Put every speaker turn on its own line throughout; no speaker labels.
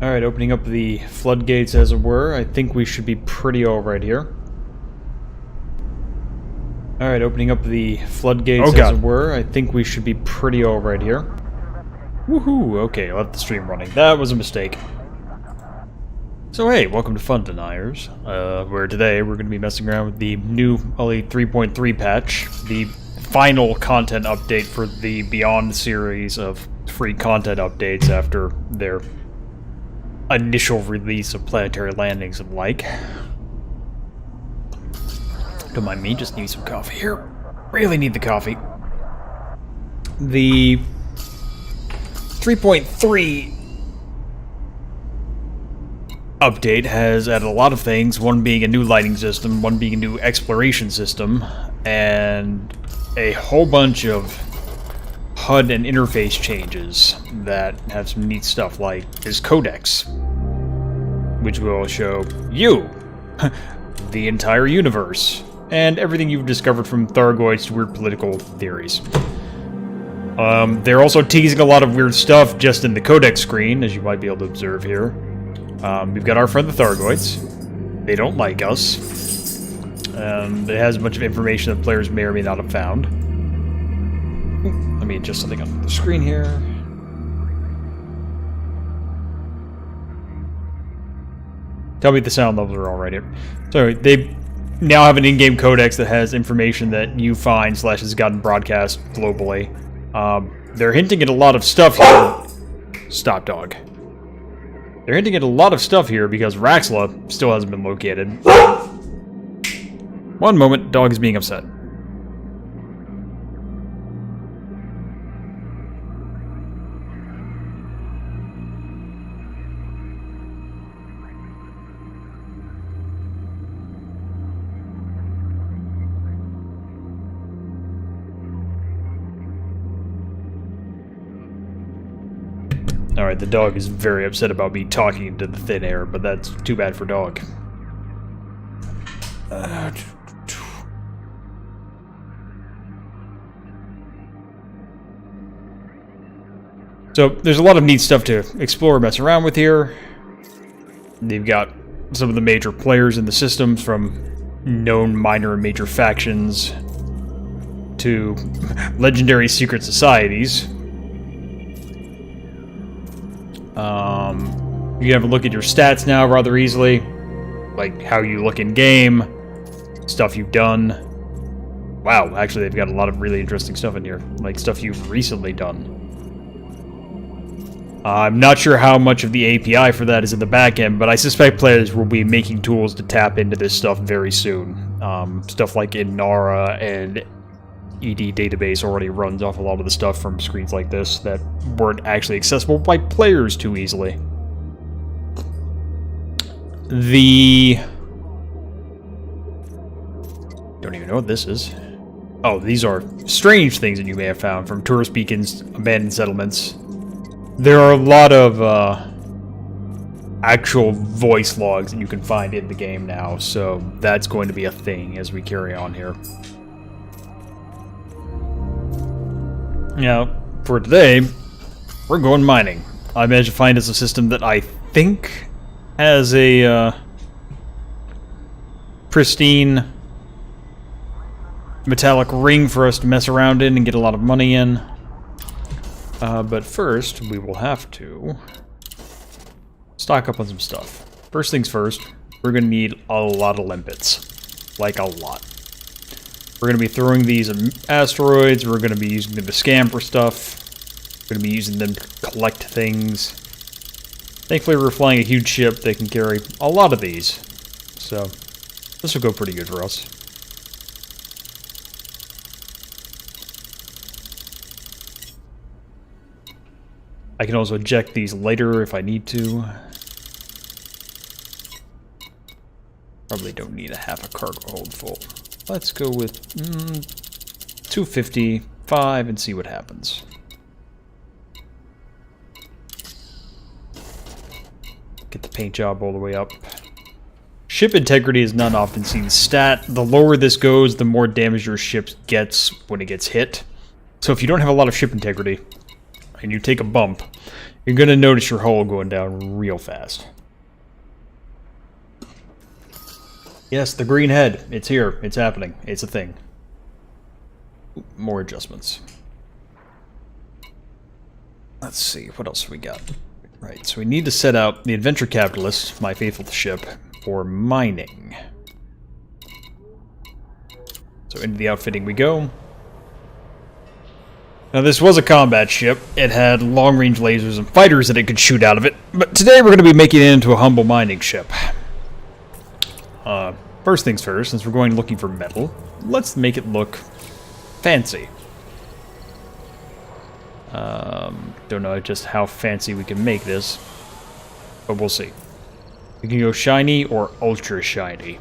Alright, opening up the floodgates as it were. I think we should be pretty alright here. Alright, opening up the floodgates as it were. I think we should be pretty alright here. Woohoo! Okay, left the stream running. That was a mistake. So hey, welcome to FunDeniers, where today we're going to be messing around with the new only 3.3 patch, the final content update for the Beyond series of free content updates after their initial release of planetary landings and like. Don't mind me, just need some coffee here. Really need the coffee. The 3.3 update has added a lot of things, one being a new lighting system, one being a new exploration system, and a whole bunch of HUD and interface changes that have some neat stuff like this Codex, which will show you the entire universe and everything you've discovered from Thargoids to weird political theories. They're also teasing a lot of weird stuff just in the Codex screen, as you might be able to observe here. We've got our friend the Thargoids. They don't like us. It has a bunch of information that players may or may not have found. Let me adjust something on the screen here. Tell me if the sound levels are all right here. So they now have an in-game codex that has information that you find / has gotten broadcast globally. They're hinting at a lot of stuff here. Stop, dog. They're hinting at a lot of stuff here because Raxla still hasn't been located. One moment, dog is being upset. Alright, the dog is very upset about me talking into the thin air, but that's too bad for dog. So, there's a lot of neat stuff to explore and mess around with here. They've got some of the major players in the system, from known minor and major factions to legendary secret societies. You can have a look at your stats now rather easily, like how you look in game, stuff you've done. Wow, actually they've got a lot of really interesting stuff in here, like stuff you've recently done. I'm not sure how much of the API for that is in the back end, but I suspect players will be making tools to tap into this stuff very soon. Stuff like Inara and ED database already runs off a lot of the stuff from screens like this that weren't actually accessible by players too easily. Don't even know what this is. Oh, these are strange things that you may have found from tourist beacons, abandoned settlements. There are a lot of actual voice logs that you can find in the game now, so that's going to be a thing as we carry on here. Now, for today, we're going mining. I managed to find us a system that I think has a pristine metallic ring for us to mess around in and get a lot of money in. But first, we will have to stock up on some stuff. First things first, we're going to need a lot of limpets. Like a lot. We're going to be throwing these asteroids, we're going to be using them to scan for stuff, we're going to be using them to collect things. Thankfully we're flying a huge ship that can carry a lot of these, so this will go pretty good for us. I can also eject these later if I need to. Probably don't need a half a cargo hold full. Let's go with 255 and see what happens. Get the paint job all the way up. Ship integrity is not an often seen stat. The lower this goes, the more damage your ship gets when it gets hit. So if you don't have a lot of ship integrity, and you take a bump, you're going to notice your hull going down real fast. Yes, the green head. It's here. It's happening. It's a thing. More adjustments. Let's see. What else we got? Right, so we need to set out the Adventure Capitalist, my faithful ship, for mining. So into the outfitting we go. Now this was a combat ship. It had long-range lasers and fighters that it could shoot out of it. But today we're going to be making it into a humble mining ship. First things first, since we're going looking for metal, let's make it look fancy. Don't know just how fancy we can make this, but we'll see. We can go shiny or ultra shiny.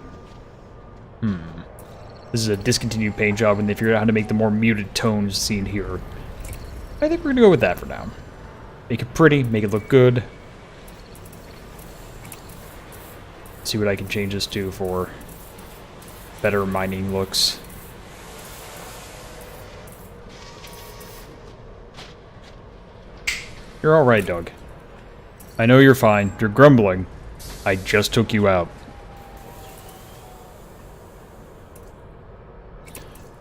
This is a discontinued paint job, and they figured out how to make the more muted tones seen here. I think we're gonna go with that for now. Make it pretty, make it look good. See what I can change this to for better mining looks. You're alright, Doug. I know you're fine. You're grumbling. I just took you out.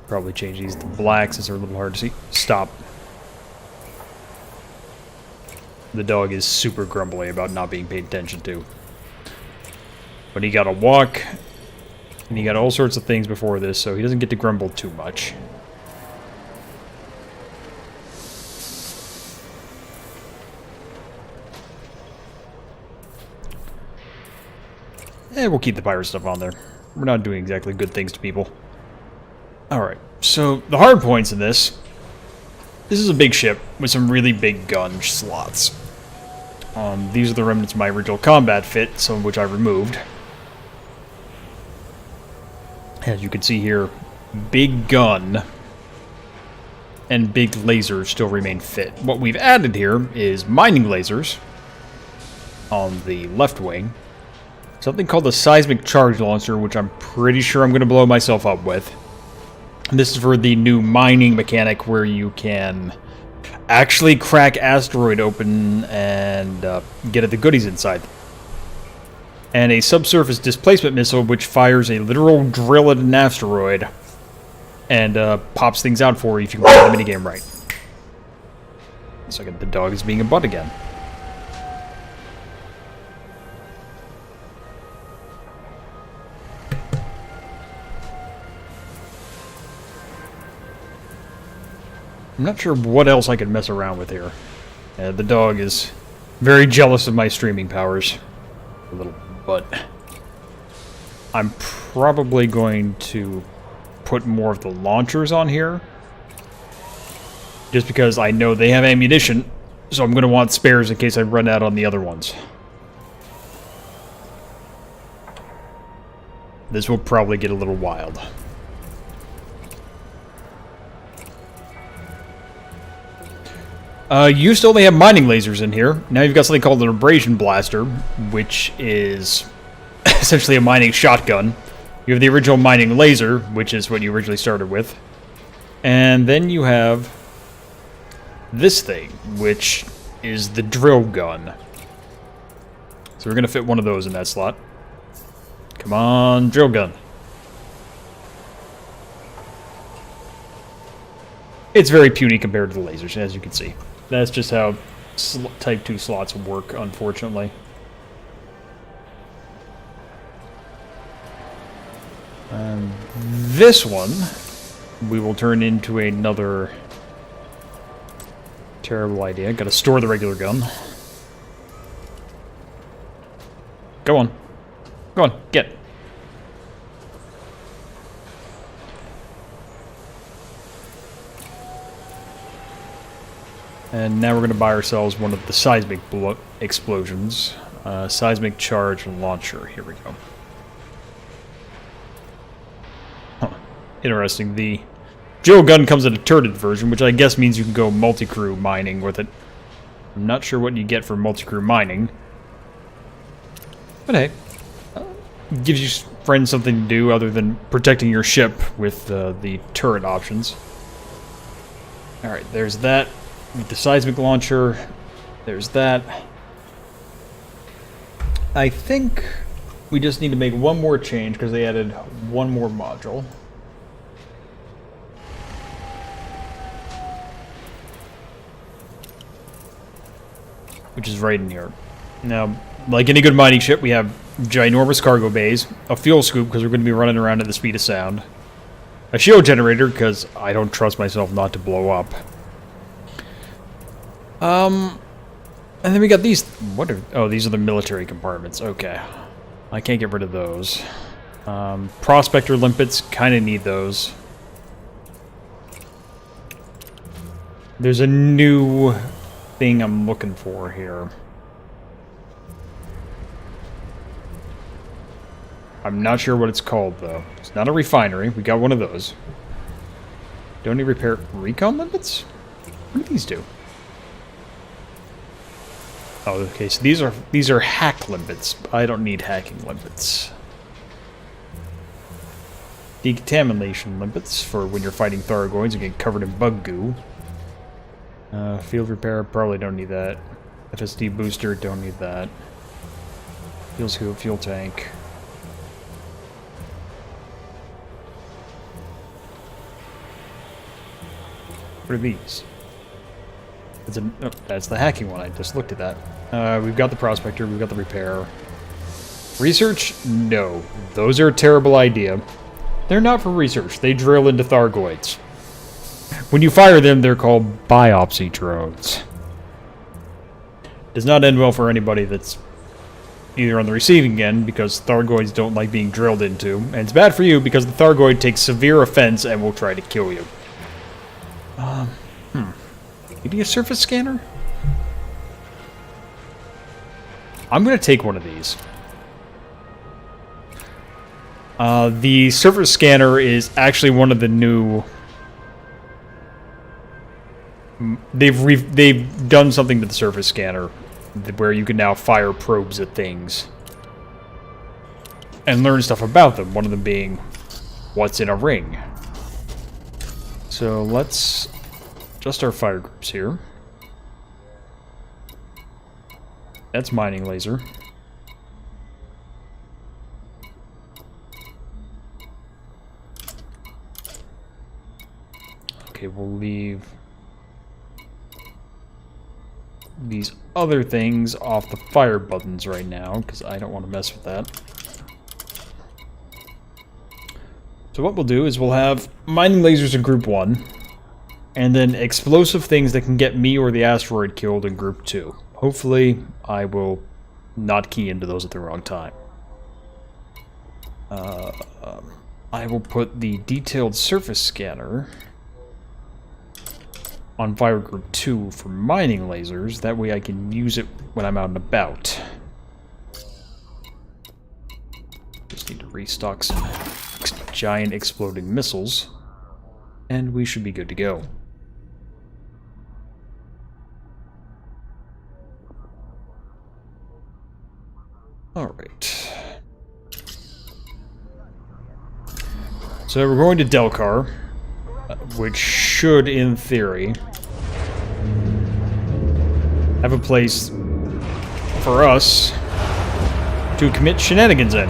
Probably change these to black since they're a little hard to see. Stop. The dog is super grumbly about not being paid attention to. But he got a walk, and he got all sorts of things before this, so he doesn't get to grumble too much. We'll keep the pirate stuff on there. We're not doing exactly good things to people. Alright, so the hard points in this. This is a big ship with some really big gun slots. These are the remnants of my original combat fit, some of which I removed. As you can see here, big gun and big lasers still remain fit. What we've added here is mining lasers on the left wing. Something called the Seismic Charge Launcher, which I'm pretty sure I'm going to blow myself up with. And this is for the new mining mechanic where you can actually crack asteroid open and get at the goodies inside. And a subsurface displacement missile which fires a literal drill at an asteroid and pops things out for you if you can play the minigame right. Second, the dog is being a butt again. I'm not sure what else I could mess around with here. The dog is very jealous of my streaming powers. A little butt. I'm probably going to put more of the launchers on here. Just because I know they have ammunition, so I'm going to want spares in case I run out on the other ones. This will probably get a little wild. You used to only have mining lasers in here. Now you've got something called an abrasion blaster, which is essentially a mining shotgun. You have the original mining laser, which is what you originally started with. And then you have this thing, which is the drill gun. So we're going to fit one of those in that slot. Come on, drill gun. It's very puny compared to the lasers, as you can see. That's just how Type 2 slots work, unfortunately. This one, we will turn into another terrible idea. Gotta store the regular gun. Go on. Go on, get. And now we're going to buy ourselves one of the seismic explosions. Seismic charge launcher. Here we go. Huh. Interesting. The drill gun comes in a turreted version, which I guess means you can go multi-crew mining with it. I'm not sure what you get for multi-crew mining. But hey. Gives you friends something to do other than protecting your ship with the turret options. Alright, there's that. With the seismic launcher, There's that. I think we just need to make one more change because they added one more module. Which is right in here. Now, like any good mining ship, we have ginormous cargo bays, a fuel scoop because we're going to be running around at the speed of sound, a shield generator because I don't trust myself not to blow up. And then we got these. What are? Oh, these are the military compartments. Okay, I can't get rid of those. Prospector limpets, kind of need those. There's a new thing I'm looking for here. I'm not sure what it's called, though. It's not a refinery. We got one of those. Don't need repair recon limpets? What do these do? Oh, okay, so these are hack limpets. I don't need hacking limpets. Decontamination limpets for when you're fighting Thargoids and get covered in bug goo. Field repair, probably don't need that. FSD booster, don't need that. Fuel scoop, fuel tank. What are these? Oh, that's the hacking one. I just looked at that. We've got the prospector. We've got the repair. Research? No. Those are a terrible idea. They're not for research. They drill into Thargoids. When you fire them, they're called biopsy drones. Does not end well for anybody that's either on the receiving end, because Thargoids don't like being drilled into, and it's bad for you because the Thargoid takes severe offense and will try to kill you. Maybe a surface scanner? I'm going to take one of these. The surface scanner is actually one of the new... They've done something to the surface scanner where you can now fire probes at things and learn stuff about them. One of them being what's in a ring. So let's adjust our fire groups here. That's mining laser. Okay, we'll leave these other things off the fire buttons right now, because I don't want to mess with that. So what we'll do is we'll have mining lasers in Group 1, and then explosive things that can get me or the asteroid killed in Group 2. Hopefully, I will not key into those at the wrong time. I will put the detailed surface scanner on Fire Group 2 for mining lasers. That way I can use it when I'm out and about. Just need to restock some giant exploding missiles, and we should be good to go. Alright. So we're going to Delcar, which should, in theory, have a place for us to commit shenanigans in.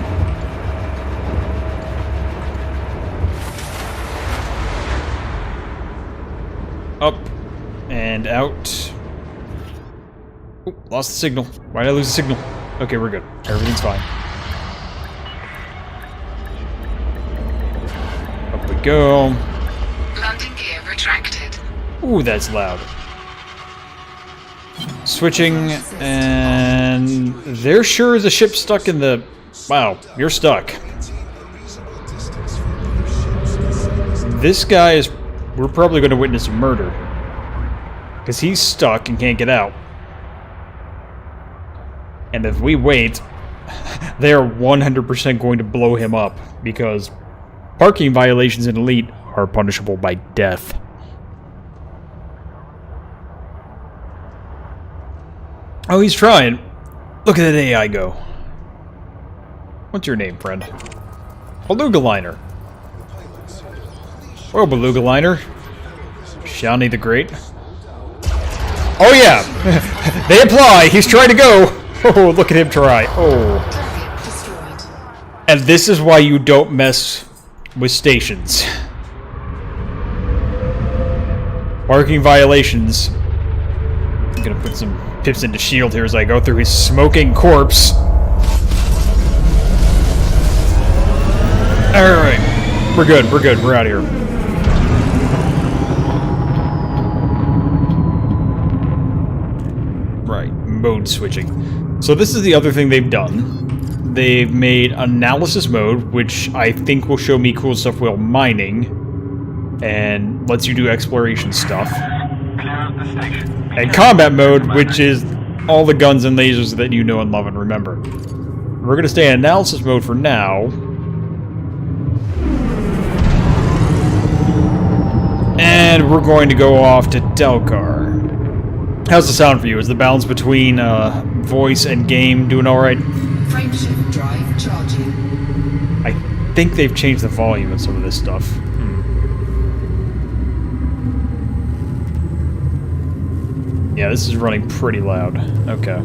Up and out. Ooh, lost the signal. Why did I lose the signal? Okay, we're good. Everything's fine. Up we go.
Landing gear retracted.
Ooh, that's loud. Switching, and there sure is a ship stuck in the... Wow, you're stuck. This guy is... We're probably going to witness a murder. Because he's stuck and can't get out. And if we wait, they are 100% going to blow him up. Because parking violations in Elite are punishable by death. Oh, he's trying. Look at that AI go. What's your name, friend? Beluga Liner. Well, Beluga Liner. Shawnee the Great. Oh yeah! They apply! He's trying to go! Oh, look at him try. Oh.
Target destroyed.
And this is why you don't mess with stations. Marking violations. I'm gonna put some pips into shield here as I go through his smoking corpse. Alright. We're good, we're out of here. Right, mode switching. So this is the other thing they've done. They've made analysis mode, which I think will show me cool stuff while mining, and lets you do exploration stuff. And combat mode, which is all the guns and lasers that you know and love and remember. We're gonna stay in analysis mode for now. And we're going to go off to Delcar. How's the sound for you? Is the balance between voice and game doing alright?
Frameshift drive charging.
I think they've changed the volume of some of this stuff. Yeah, this is running pretty loud. Okay.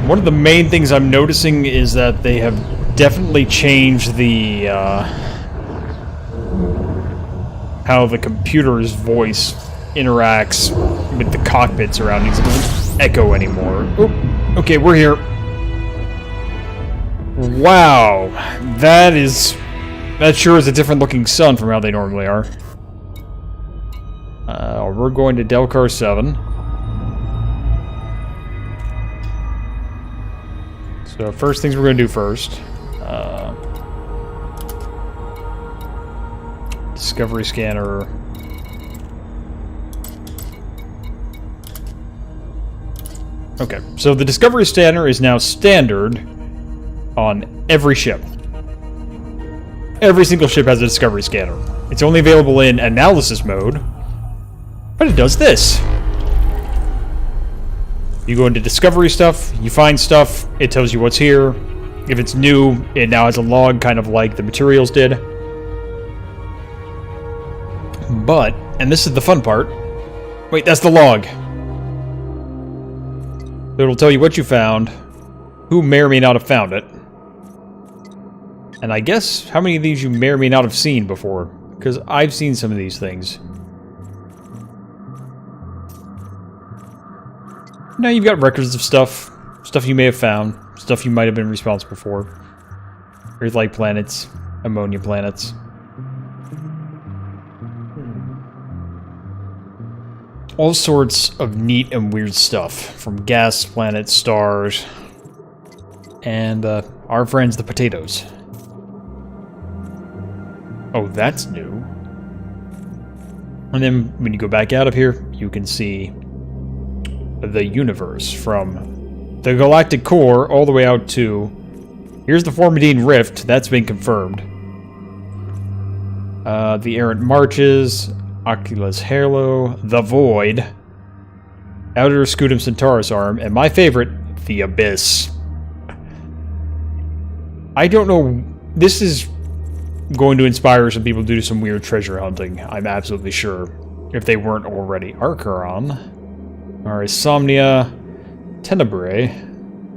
One of the main things I'm noticing is that they have definitely changed the, how the computer's voice interacts with the cockpit surroundings. It doesn't echo anymore. Oop, okay, we're here. Wow, that sure is a different looking sun from how they normally are. We're going to Delcar 7. So first things we're going to do first. Discovery scanner. Okay, so the Discovery scanner is now standard on every ship. Every single ship has a Discovery scanner. It's only available in analysis mode, but it does this. You go into Discovery stuff, you find stuff, it tells you what's here. If it's new, it now has a log, kind of like the materials did. But, and this is the fun part, wait, that's the log. It'll tell you what you found, who may or may not have found it, and I guess how many of these you may or may not have seen before, because I've seen some of these things. Now you've got records of stuff you may have found, stuff you might have been responsible for. Earth-like planets, ammonia planets. All sorts of neat and weird stuff, from gas planets, stars, and our friends the potatoes. Oh, that's new. And then when you go back out of here, you can see the universe from the galactic core all the way out to here's the Formidine Rift. That's been confirmed. The Errant Marches, Oculus Halo, the Void, Outer Scutum Centaurus Arm, and my favorite, the Abyss. I don't know. This is going to inspire some people to do some weird treasure hunting. I'm absolutely sure, if they weren't already. Archeron. Arisomnia, Tenebrae,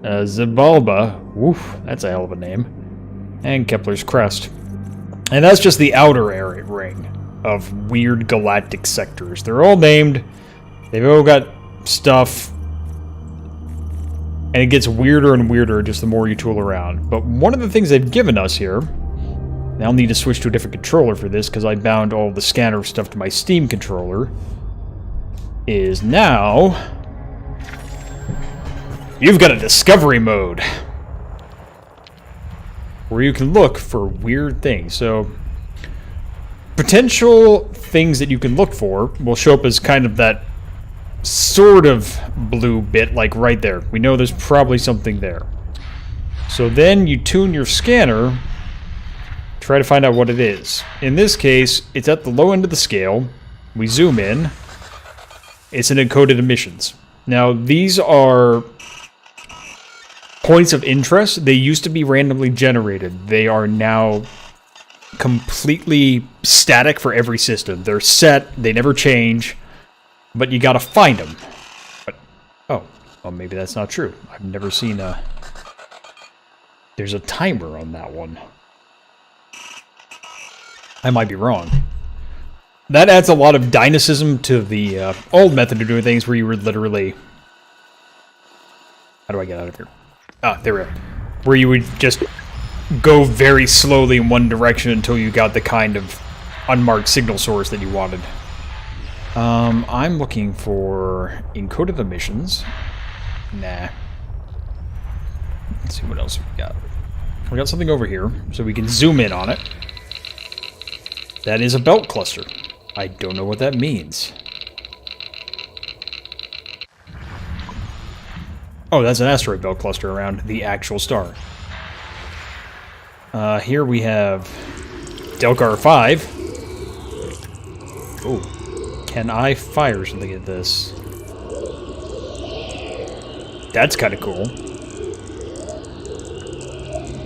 Xibalba, woof, that's a hell of a name, and Kepler's Crest. And that's just the outer area ring of weird galactic sectors. They're all named, they've all got stuff, and it gets weirder and weirder just the more you tool around. But one of the things they've given us here, and I'll need to switch to a different controller for this because I bound all the scanner stuff to my Steam controller, is now you've got a discovery mode where you can look for weird things. So potential things that you can look for will show up as kind of that sort of blue bit, like right there. We know there's probably something there. So then you tune your scanner, try to find out what it is. In this case, it's at the low end of the scale. We zoom in. It's an encoded emissions. Now, these are points of interest, they used to be randomly generated. They are now completely static for every system. They're set, they never change, but you gotta find them. But, oh, well, maybe that's not true. I've never seen a... There's a timer on that one. I might be wrong. That adds a lot of dynamism to the old method of doing things where you would literally... How do I get out of here? Ah, there we are. Where you would just go very slowly in one direction until you got the kind of unmarked signal source that you wanted. I'm looking for encoded emissions. Nah. Let's see what else we got. We got something over here, so we can zoom in on it. That is a belt cluster. I don't know what that means. Oh, that's an asteroid belt cluster around the actual star. Here we have Delcar 5. Oh, can I fire something at this? That's kind of cool.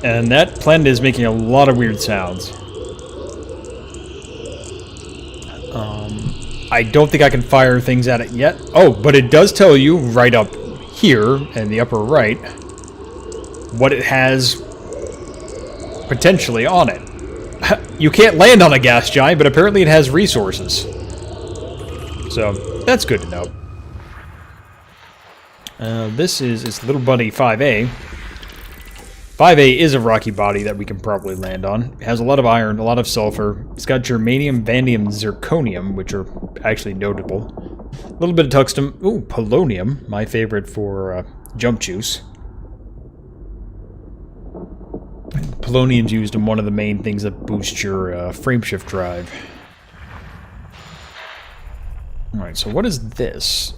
And that planet is making a lot of weird sounds. I don't think I can fire things at it yet. Oh, but it does tell you right up here in the upper right what it has potentially on it. You can't land on a gas giant, but apparently it has resources. So, that's good to know. This is its little buddy 5A. 5A is a rocky body that we can probably land on. It has a lot of iron, a lot of sulfur. It's got germanium, vanadium, zirconium, which are actually notable. A little bit of tungsten. Ooh, polonium, my favorite for jump juice. Polonium's used in one of the main things that boost your frameshift drive. Alright, so what is this?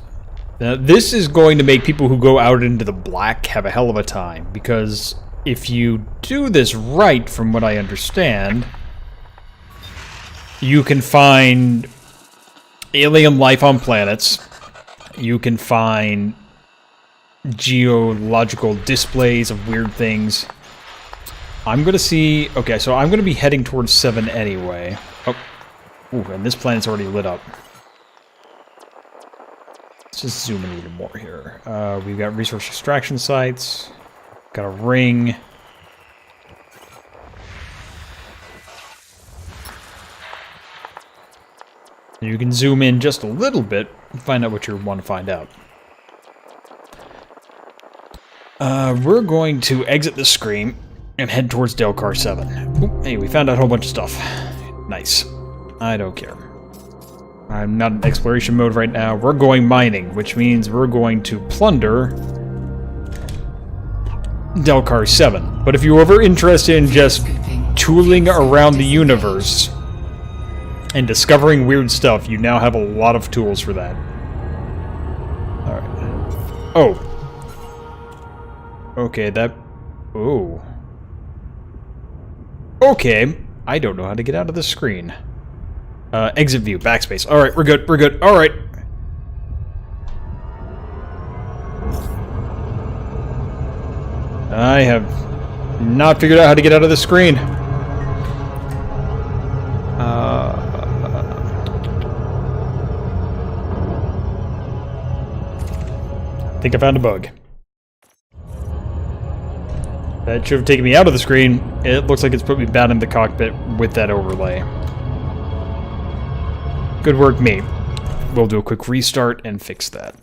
Now, this is going to make people who go out into the black have a hell of a time, because if you do this right, from what I understand, you can find alien life on planets, you can find geological displays of weird things. I'm going to see... Okay, so I'm going to be heading towards 7 anyway. Oh, ooh, and this planet's already lit up. Let's just zoom in a little more here. We've got resource extraction sites. Got a ring. And you can zoom in just a little bit and find out what you want to find out. We're going to exit the screen and head towards Delcar 7. Ooh, hey, we found out a whole bunch of stuff. Nice. I don't care. I'm not in exploration mode right now. We're going mining, which means we're going to plunder Delcar 7. But if you're ever interested in just tooling around the universe and discovering weird stuff, you now have a lot of tools for that. Alright. Oh. Okay, that... Oh. Okay. I don't know how to get out of the screen. Exit view, backspace. Alright, we're good, we're good. Alright. I have not figured out how to get out of the screen. I think I found a bug. That should have taken me out of the screen. It looks like it's put me back in the cockpit with that overlay. Good work, me. We'll do a quick restart and fix that.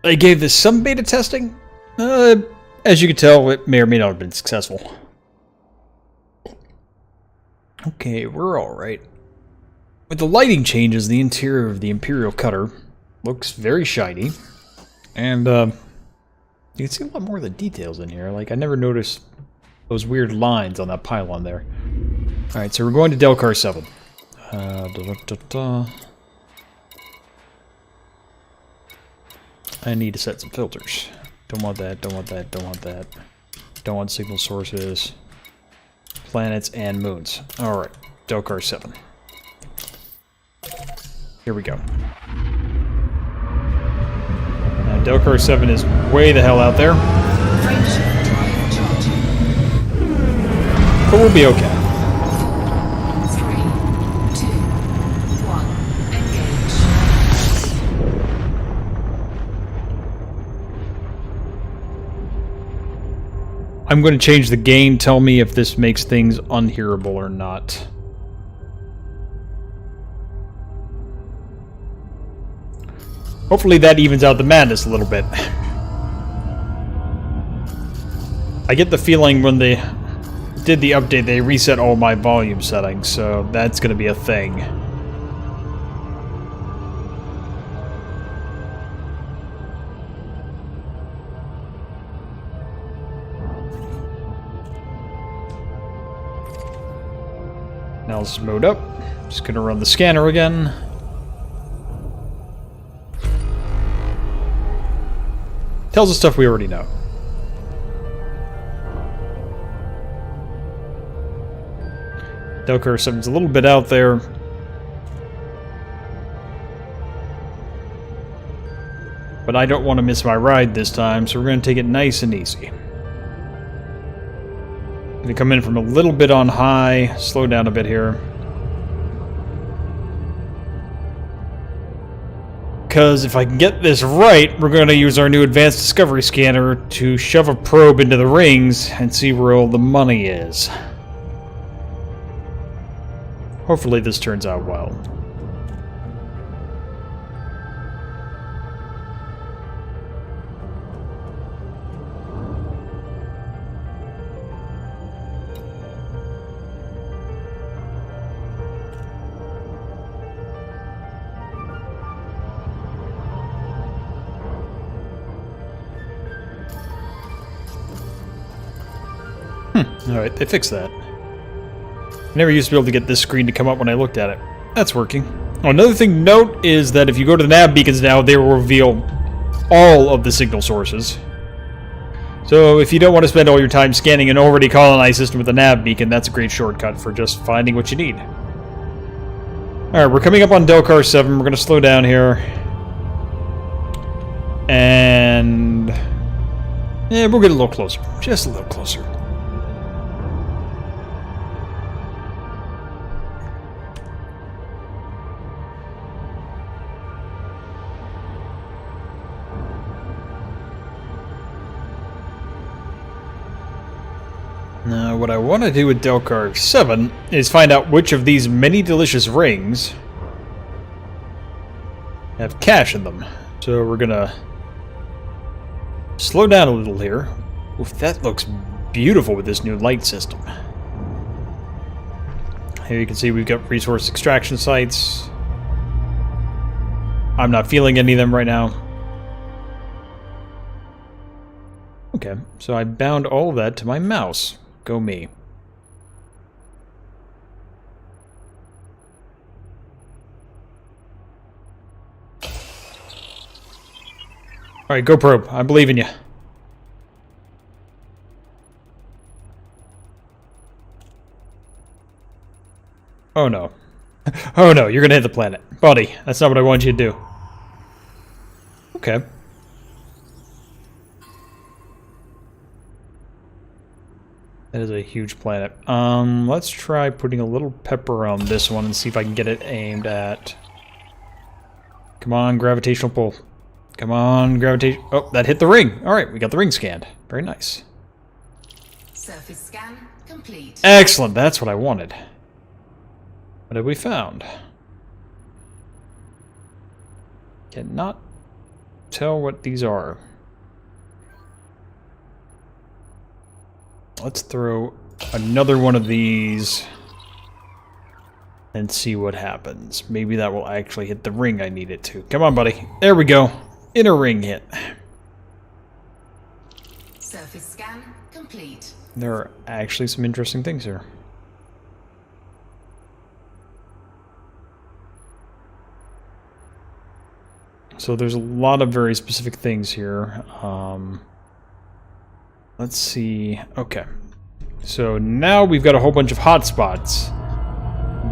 I gave this some beta testing. As you can tell, it may or may not have been successful. Okay, we're alright. With the lighting changes, the interior of the Imperial Cutter looks very shiny. And, you can see a lot more of the details in here. Like, I never noticed those weird lines on that pylon there. Alright, so we're going to Delcar 7. I need to set some filters. Don't want that, don't want that, don't want that. Don't want signal sources. Planets and moons. Alright, Delcar 7. Here we go. Now, Delcar 7 is way the hell out there.
Frameshift drive charging.
But we'll be okay.
3, 2, 1. Engage.
I'm going to change the gain. Tell me if this makes things unhearable or not. Hopefully that evens out the madness a little bit. I get the feeling when they did the update, they reset all my volume settings, so that's going to be a thing. Now let's mode up. Just going to run the scanner again. Tells us stuff we already know. Delcar 7's a little bit out there. But I don't want to miss my ride this time, so we're going to take it nice and easy. Going to come in from a little bit on high, slow down a bit here. Because if I can get this right, we're going to use our new advanced discovery scanner to shove a probe into the rings and see where all the money is. Hopefully this turns out well. Alright, they fixed that. I never used to be able to get this screen to come up when I looked at it. That's working. Oh, another thing to note is that if you go to the nav beacons now, they will reveal all of the signal sources. So if you don't want to spend all your time scanning an already colonized system with a nav beacon, that's a great shortcut for just finding what you need. Alright, we're coming up on Delcar 7. We're going to slow down here. And... yeah, we'll get a little closer. Just a little closer. Now, what I want to do with Delcar 7 is find out which of these many delicious rings have cash in them. So we're gonna slow down a little here. Oof, that looks beautiful with this new light system. Here you can see we've got resource extraction sites. I'm not feeling any of them right now. Okay, so I bound all of that to my mouse. Go me. Alright, go probe. I believe in you. Oh no. Oh no, you're gonna hit the planet. Buddy, that's not what I want you to do. Okay. That is a huge planet. Let's try putting a little pepper on this one and see if I can get it aimed at... Come on, gravitational pull. Come on, gravitation... Oh, that hit the ring. Alright, we got the ring scanned. Very nice.
Surface scan complete.
Excellent, that's what I wanted. What have we found? Cannot tell what these are. Let's throw another one of these and see what happens. Maybe that will actually hit the ring I need it to. Come on, buddy. There we go. Inner ring hit.
Surface scan complete.
There are actually some interesting things here. So there's a lot of very specific things here. Let's see. Okay. So now we've got a whole bunch of hotspots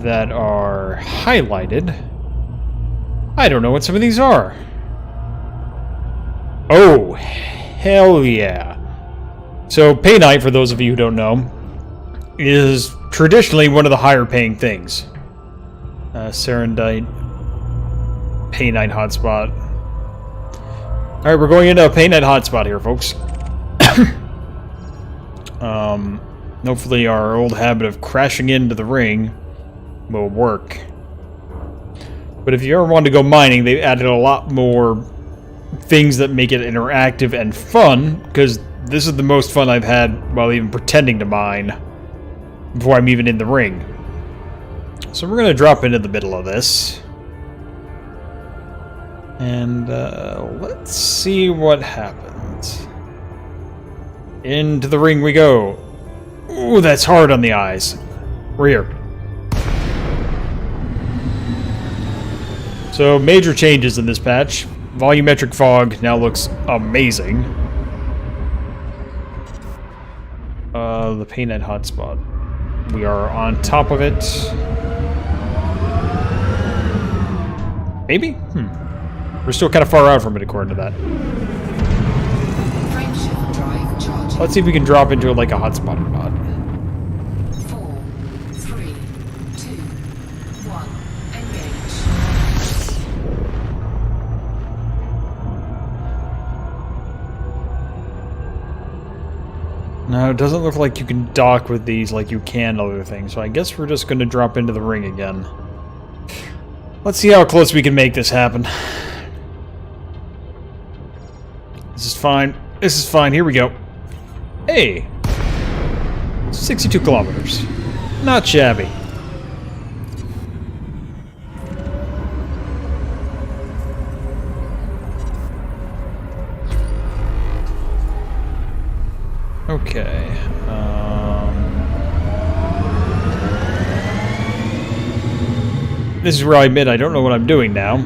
that are highlighted. I don't know what some of these are. Oh, hell yeah. So, Pay Night, for those of you who don't know, is traditionally one of the higher paying things. Serendite, Pay Night Hotspot. Alright, we're going into a Pay Night Hotspot here, folks. Hopefully our old habit of crashing into the ring will work. But if you ever want to go mining, they've added a lot more things that make it interactive and fun, because this is the most fun I've had while even pretending to mine before I'm even in the ring. So we're going to drop into the middle of this. And let's see what happens. Into the ring we go. Ooh, that's hard on the eyes. We're here. So, major changes in this patch. Volumetric fog now looks amazing. The Pay Night Hotspot. We are on top of it. Maybe? We're still kind of far out from it, according to that.
Frameshift drive charging.
Let's see if we can drop into it like a hotspot or not.
4, 3, 2, 1. Engage.
No, it doesn't look like you can dock with these like you can other things, so I guess we're just going to drop into the ring again. Let's see how close we can make this happen. This is fine. This is fine. Here we go. Hey! 62 kilometers. Not shabby. Okay. This is where I admit I don't know what I'm doing now.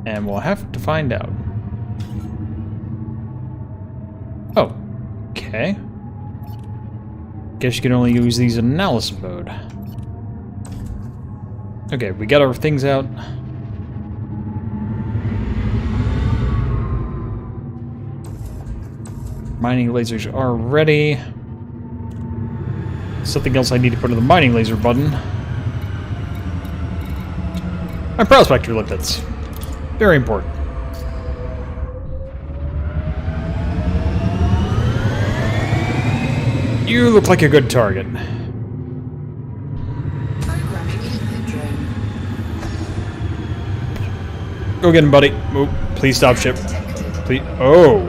And we'll have to find out. Oh. Okay. Guess you can only use these in analysis mode. Okay, we got our things out. Mining lasers are ready. Something else I need to put in the mining laser button. My prospector lipids. Very important. You look like a good target.
Programming lipid drone.
Go get him, buddy. Move. Please stop ship.
Detected.
Please. Oh.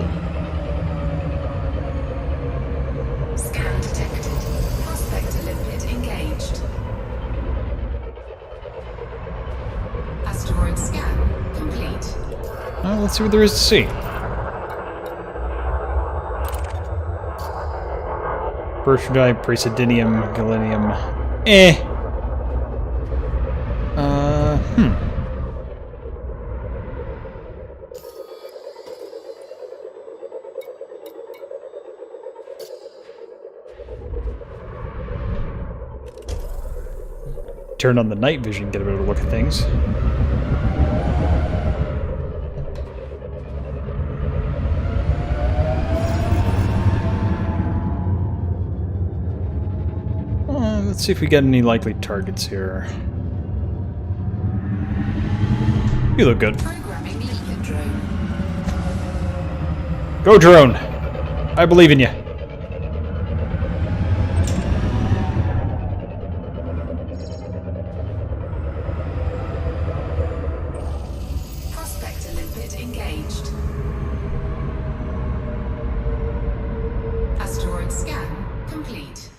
Scan detected. Prospector lipid engaged. Asteroid scan complete.
Well, let's see what there is to see. Bertrandite, Praesidinium, Galenium. Turn on the night vision, get a better look at things. Let's see if we get any likely targets here. You look good.
Programming lipid drone.
Go, drone. I believe in you.
Prospector lipid engaged. Asteroid scan complete.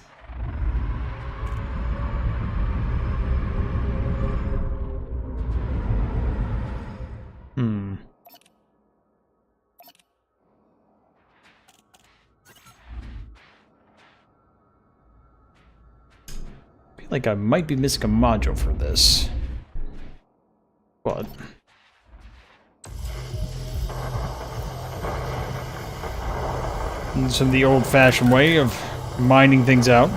I feel like I might be missing a module for this. But some of the old-fashioned way of mining things out.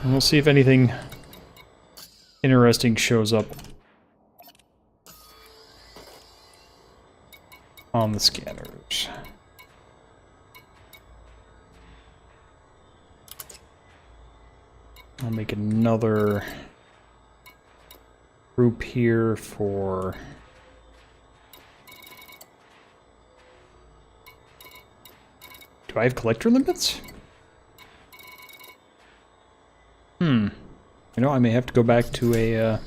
And we'll see if anything interesting shows up on the scanners. I'll make another group here for... Do I have collector limits? You know, I may have to go back to a,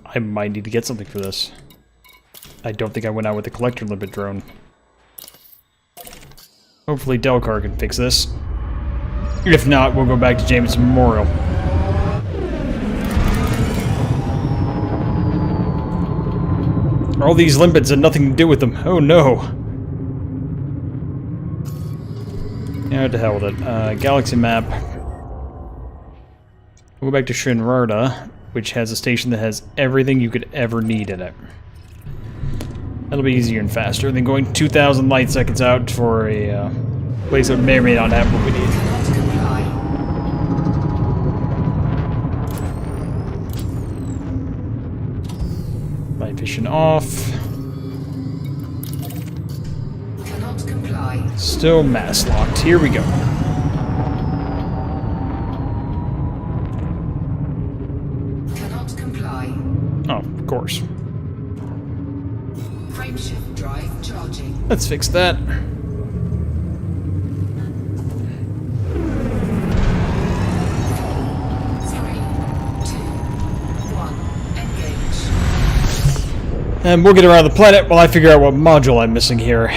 I might need to get something for this. I don't think I went out with the collector limit drone. Hopefully Delcar can fix this. If not, we'll go back to Jameson Memorial. All these limpets had nothing to do with them. Oh no. Yeah, to hell with it. Galaxy map. We'll go back to Shinrarta, which has a station that has everything you could ever need in it. That'll be easier and faster than going 2,000 light seconds out for a place that may or may not have what we need. Light vision off.
Cannot comply.
Still mass locked. Here we go.
Cannot comply.
Oh, of course.
Frameshift drive charging.
Let's fix that. And we'll get around the planet while I figure out what module I'm missing here.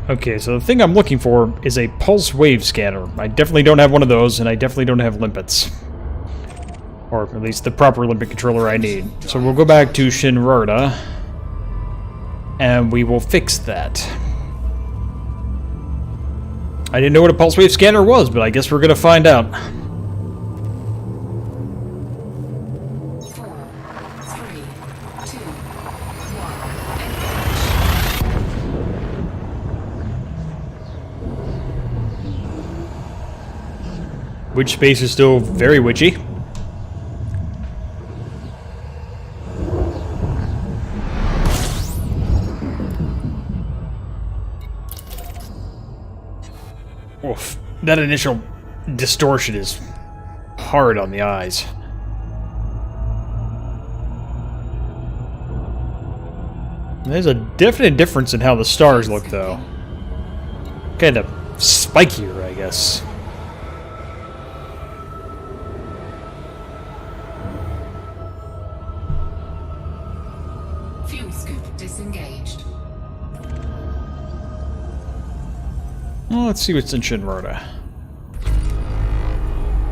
Okay, so the thing I'm looking for is a pulse wave scanner. I definitely don't have one of those, and I definitely don't have limpets. Or at least the proper limpet controller I need. So we'll go back to Shinrarta, and we will fix that. I didn't know what a pulse wave scanner was, but I guess we're gonna find out.
4, 3, 2, 1.
Witch space is still very witchy. Oof. That initial distortion is hard on the eyes. There's a definite difference in how the stars look, though. Kind of spikier, I guess.
Fuel scoop disengaged.
Well, let's see what's in Shinrarta.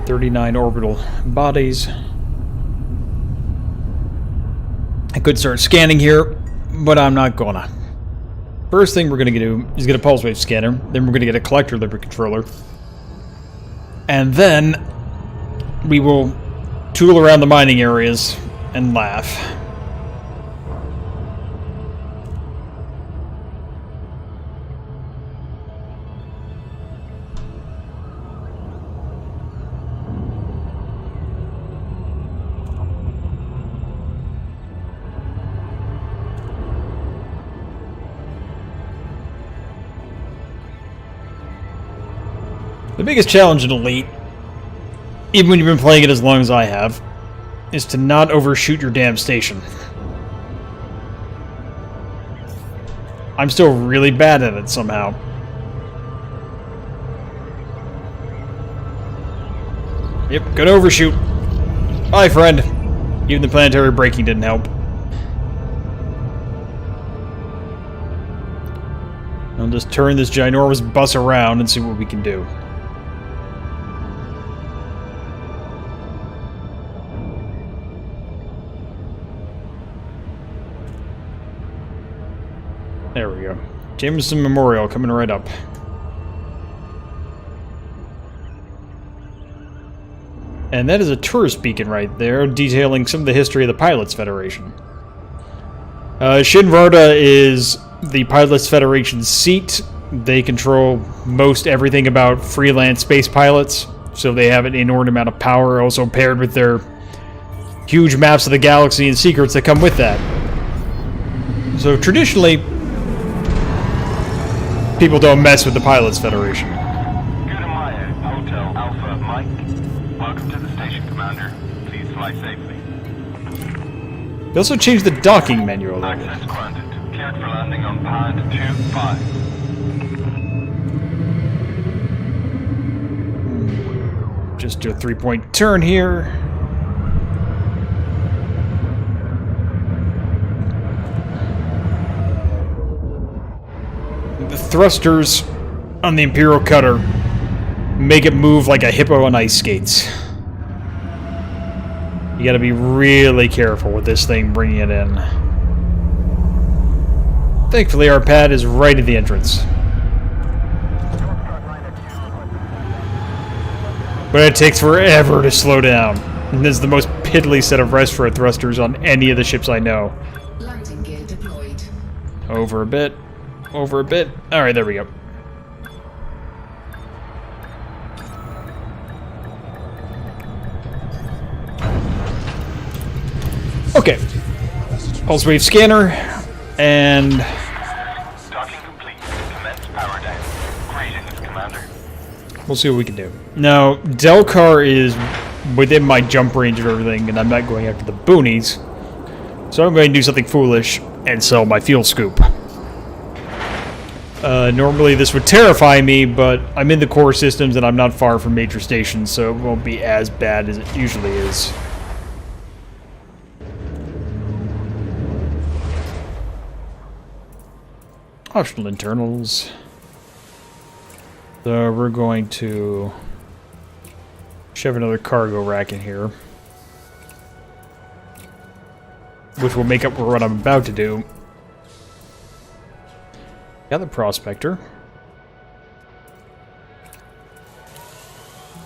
39 orbital bodies. I could start scanning here, but I'm not gonna. First thing we're gonna do is get a pulse wave scanner, then we're gonna get a collector limpet controller, and then we will tool around the mining areas and laugh. The biggest challenge in Elite, even when you've been playing it as long as I have, is to not overshoot your damn station. I'm still really bad at it somehow. Yep, good overshoot. Bye, friend. Even the planetary braking didn't help. I'll just turn this ginormous bus around and see what we can do. There we go. Jameson Memorial coming right up. And that is a tourist beacon right there, detailing some of the history of the Pilots Federation. Shinvarta is the Pilots Federation's seat. They control most everything about freelance space pilots, so they have an inordinate amount of power, also paired with their huge maps of the galaxy and secrets that come with that. So traditionally, people don't mess with the Pilots Federation.
Hotel Alpha Mike. Welcome to the station, Commander. Please fly safely.
They also changed the docking menu a little bit.
Access granted. Cleared for landing on pad 2-5.
Just do a 3-point turn here. The thrusters on the Imperial Cutter make it move like a hippo on ice skates. You gotta be really careful with this thing bringing it in. Thankfully, our pad is right at the entrance. But it takes forever to slow down. And this is the most piddly set of retro thrusters on any of the ships I know.
Landing gear deployed.
Over a bit. Over a bit. Alright, there we go. Okay. Pulse wave scanner. And
Docking complete. Commence power down. Greetings, Commander.
we'll see what we can do. Now, Delcar is within my jump range of everything, and I'm not going after the boonies. So I'm going to do something foolish and sell my fuel scoop. Normally this would terrify me, but I'm in the core systems and I'm not far from major stations, so it won't be as bad as it usually is. Optional internals. So we're going to shove another cargo rack in here, which will make up for what I'm about to do. Got the prospector.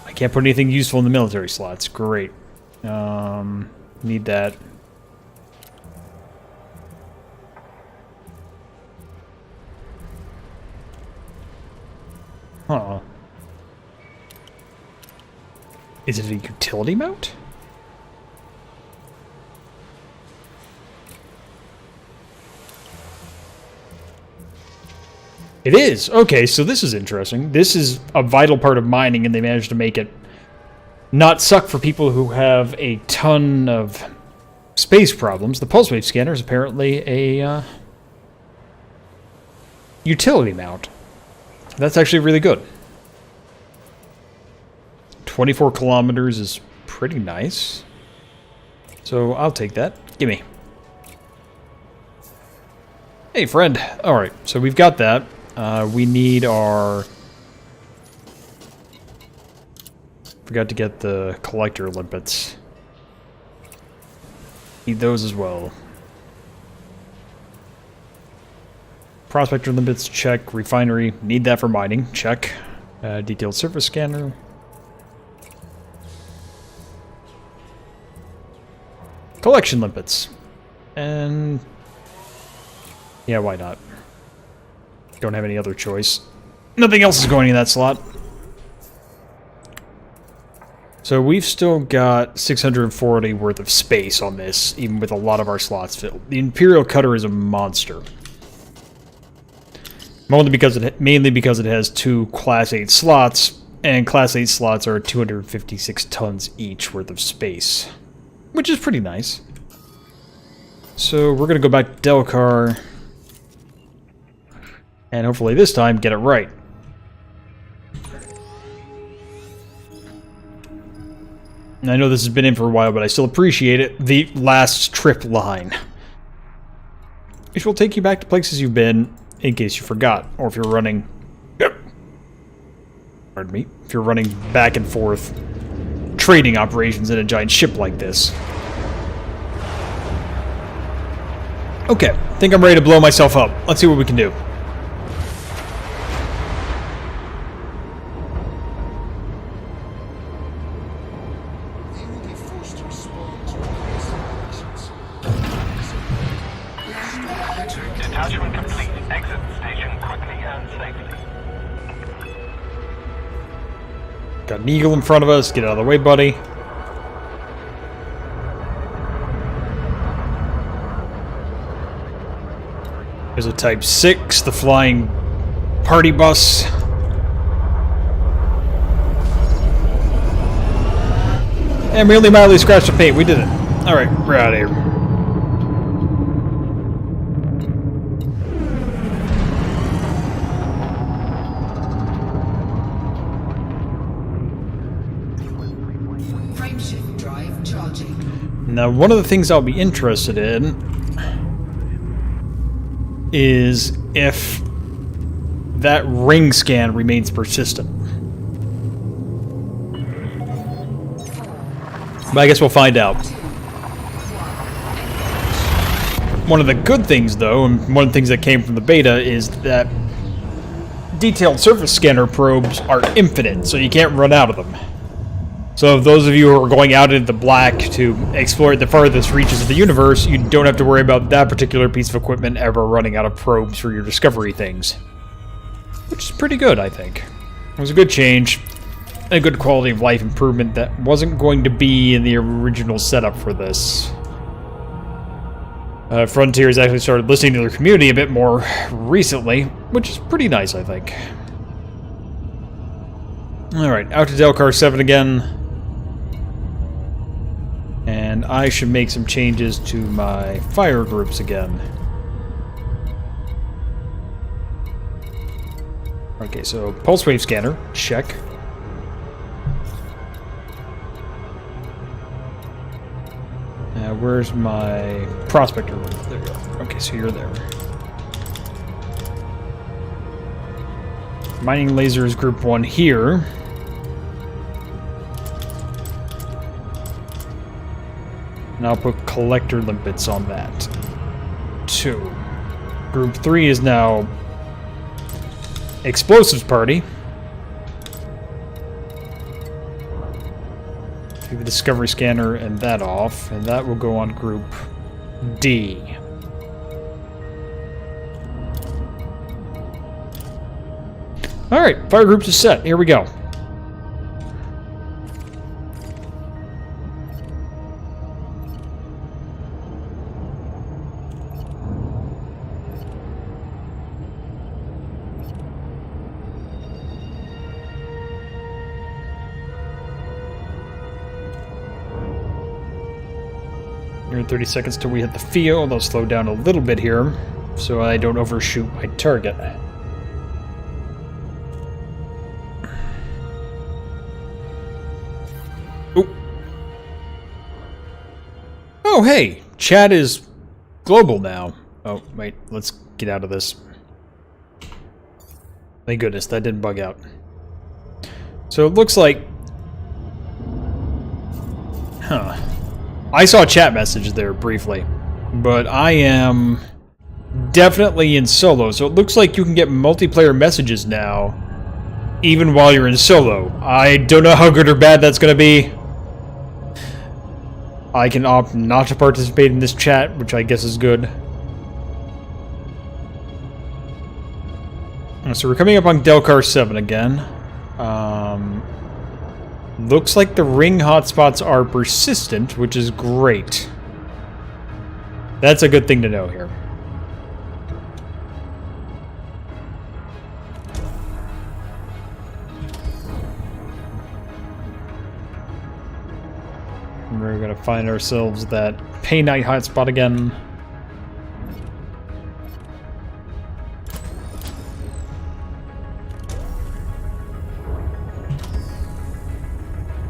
I can't put anything useful in the military slots. Great. Need that. Huh. Is it a utility mount? It is! Okay, so this is interesting. This is a vital part of mining, and they managed to make it not suck for people who have a ton of space problems. The pulse wave scanner is apparently a utility mount. That's actually really good. 24 kilometers is pretty nice. So I'll take that. Gimme. Hey, friend. Alright, so we've got that. We need our... Forgot to get the collector limpets. Need those as well. Prospector limpets, check. Refinery, need that for mining, check. Detailed surface scanner. Collection limpets. And... yeah, why not? Don't have any other choice. Nothing else is going in that slot. So we've still got 640 worth of space on this, even with a lot of our slots filled. The Imperial Cutter is a monster. Mainly because it has 2 Class 8 slots, and Class 8 slots are 256 tons each worth of space, which is pretty nice. So we're going to go back to Delcar, and hopefully this time get it right. And I know this has been in for a while, but I still appreciate it. The last trip line. Which will take you back to places you've been, in case you forgot. Or if you're running... Yep. Pardon me. If you're running back and forth trading operations in a giant ship like this. Okay, I think I'm ready to blow myself up. Let's see what we can do.
Detachment complete. Exit the station quickly and safely.
Got an eagle in front of us. Get out of the way, buddy. There's a Type 6, the flying party bus. And we only mildly scratched the paint. We did it. Alright, we're out of here.
Frameshift drive charging.
Now, one of the things I'll be interested in is if that ring scan remains persistent. But I guess we'll find out. One of the good things, though, and one of the things that came from the beta, is that detailed surface scanner probes are infinite, so you can't run out of them. So if those of you who are going out into the black to explore the farthest reaches of the universe, you don't have to worry about that particular piece of equipment ever running out of probes for your discovery things. Which is pretty good, I think. It was a good change. A good quality of life improvement that wasn't going to be in the original setup for this. FunDeniers actually started listening to their community a bit more recently, which is pretty nice, I think. Alright, out to Delcar 7 again. And I should make some changes to my fire groups again. Okay, so pulse wave scanner, check. Where's my prospector? There you go. Okay, so you're there. Mining lasers group 1 here. And I'll put collector limpets on that. 2. Group 3 is now explosives party. Take the discovery scanner and that off, and that will go on group D. Alright, fire groups is set. Here we go. Here in 30 seconds till we hit the field. I'll slow down a little bit here so I don't overshoot my target. Ooh. Oh, hey! Chat is global now. Oh, wait. Let's get out of this. Thank goodness, that didn't bug out. So it looks like... Huh. I saw a chat message there briefly, but I am definitely in solo, so it looks like you can get multiplayer messages now, even while you're in solo. I don't know how good or bad that's going to be. I can opt not to participate in this chat, which I guess is good. So we're coming up on Delcar 7 again. Looks like the ring hotspots are persistent, which is great. That's a good thing to know here. We're gonna find ourselves that Pay Night hotspot again.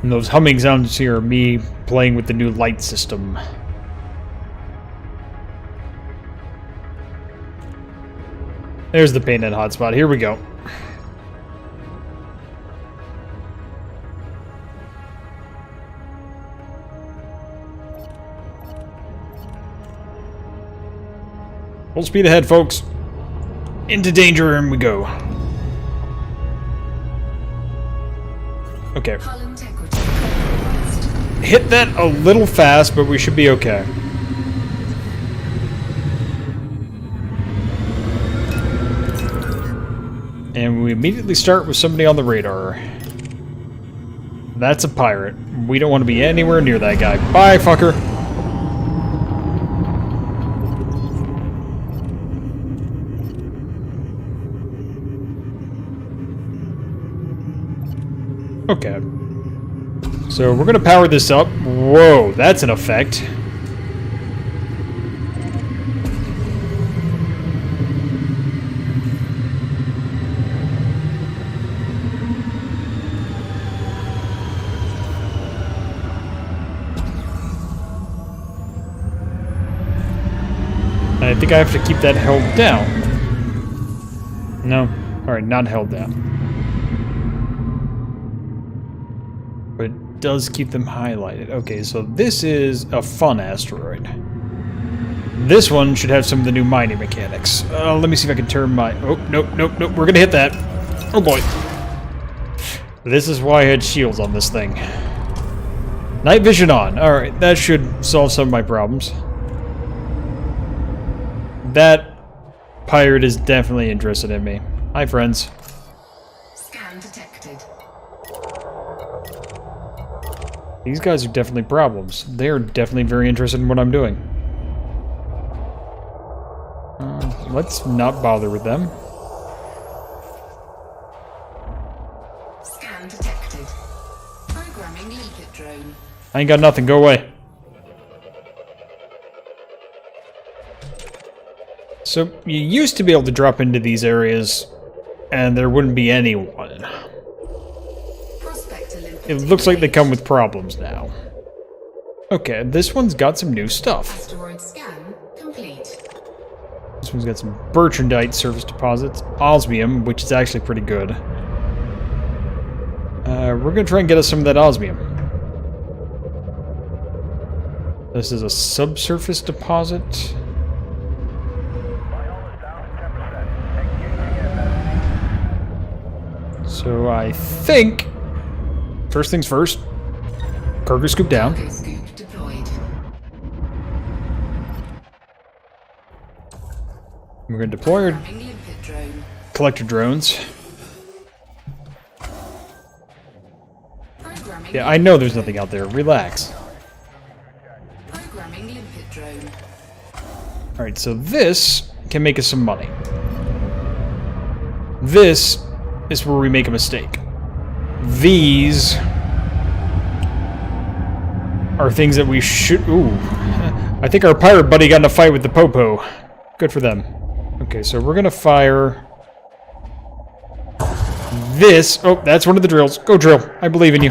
And those humming sounds here are me playing with the new light system. There's the painted hotspot. Here we go. Full speed ahead, folks. Into danger, and we go. Okay.
Hull integrity compromised.
Hit that a little fast, but we should be okay. And we immediately start with somebody on the radar. That's a pirate. We don't want to be anywhere near that guy. Bye, fucker. Okay. So we're gonna power this up. Whoa, that's an effect. I think I have to keep that held down. No. Alright, not held down. But it does keep them highlighted. Okay, so this is a fun asteroid. This one should have some of the new mining mechanics. Let me see if I can turn my... Oh, nope, nope, nope. We're gonna hit that. Oh boy. This is why I had shields on this thing. Night vision on. Alright, that should solve some of my problems. That pirate is definitely interested in me. Hi, friends.
Scan detected.
These guys are definitely problems. They're definitely very interested in what I'm doing. Let's not bother with them.
Scan detected. Programming limpet drone.
I ain't got nothing. Go away. So, you used to be able to drop into these areas, and there wouldn't be anyone.
Prospector limpet
It looks like they
engaged.
come with problems now. Okay, this one's got some new stuff.
Asteroid scan complete.
This one's got some Bertrandite surface deposits, osmium, which is actually pretty good. We're gonna try and get us some of that osmium. This is a subsurface deposit. So I think, first things first, cargo scoop down.
Cargo scoop deployed.
We're going to deploy our
Programming limpet drone.
collector drones.
Programming
Yeah, I know there's nothing out there. Relax.
Programming limpet drone.
Alright, so this can make us some money. This is where we make a mistake. These are things that we should... Ooh. I think our pirate buddy got in a fight with the Popo. Good for them. Okay, so we're gonna fire... this. Oh, that's one of the drills. Go drill. I believe in you.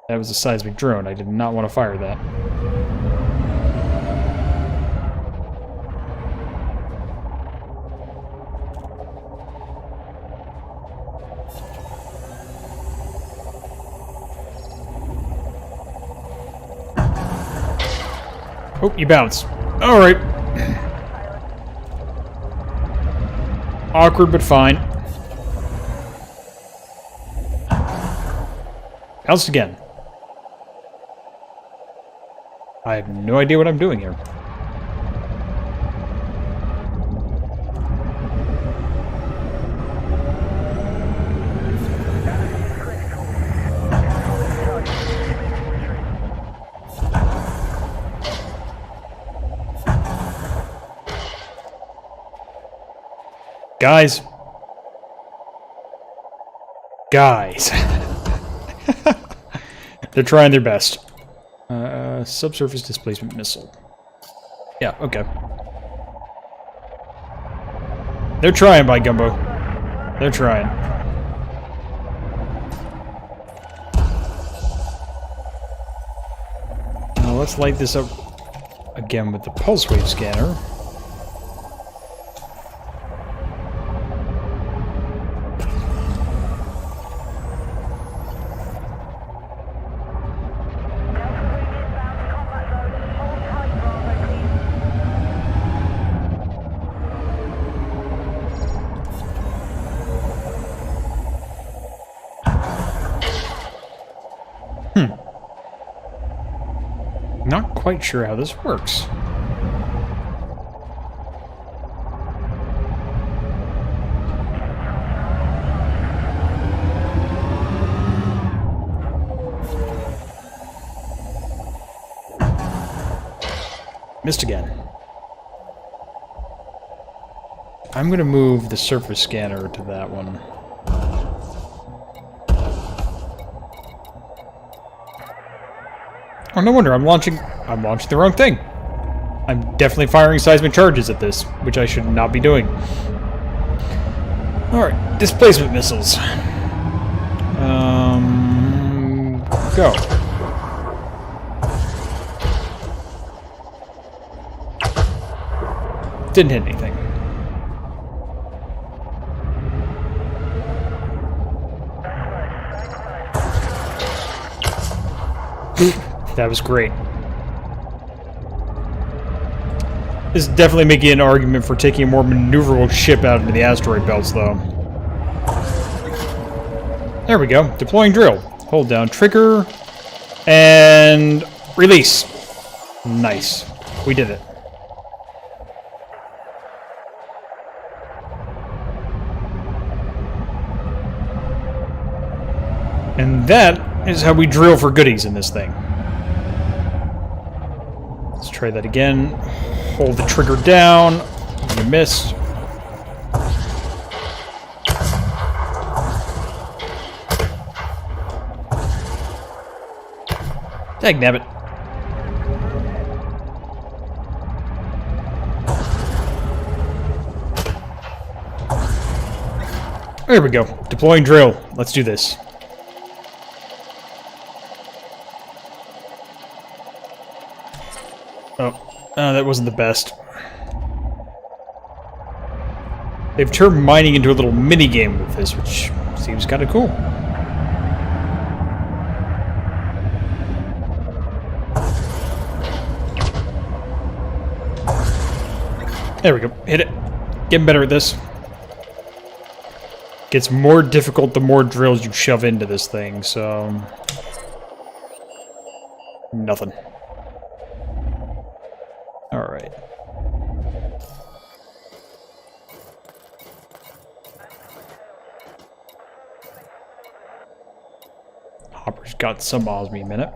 That was a seismic drone. I did not want to fire that. Oh, you bounced. Alright. Awkward, but fine. Bounced again. I have no idea what I'm doing here. Guys. Guys. They're trying their best. Subsurface displacement missile. Yeah, okay. They're trying, by Gumbo. They're trying. let's light this up again with the pulse wave scanner. Not quite sure how this works. Missed again. I'm going to move the surface scanner to that one. Oh, no wonder I'm launching the wrong thing. I'm definitely firing seismic charges at this, which I should not be doing. Alright, displacement missiles. Go. Didn't hit anything. That was great. This is definitely making an argument for taking a more maneuverable ship out into the asteroid belts, though. There we go. Deploying drill. Hold down trigger. And release. Nice. We did it. And that is how we drill for goodies in this thing. Let's try that again. Hold the trigger down. You missed. Dagnabbit. There we go. Deploying drill. Let's do this. Oh, that wasn't the best. They've turned mining into a little mini-game with this, which seems kind of cool. There we go. Hit it. Getting better at this. Gets more difficult the more drills you shove into this thing, so... Nothing. Alright. Hopper's got some Osme minute.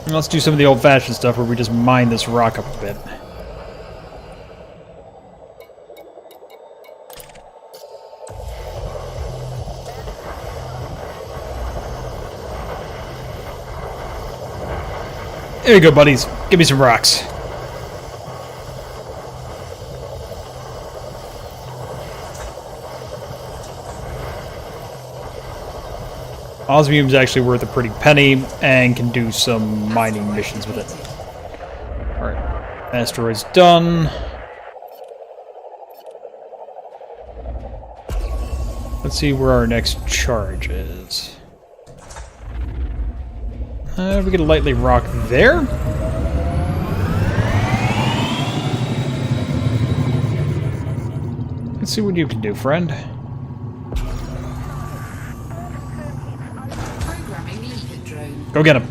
Let's do some of the old-fashioned stuff where we just mine this rock up a bit. There you go, buddies. Give me some rocks. Osmium's actually worth a pretty penny and can do some mining missions with it. Alright. Asteroid's done. Let's see where our next charge is. We get a lightly rock there. Let's see what you can do, friend. Go get him.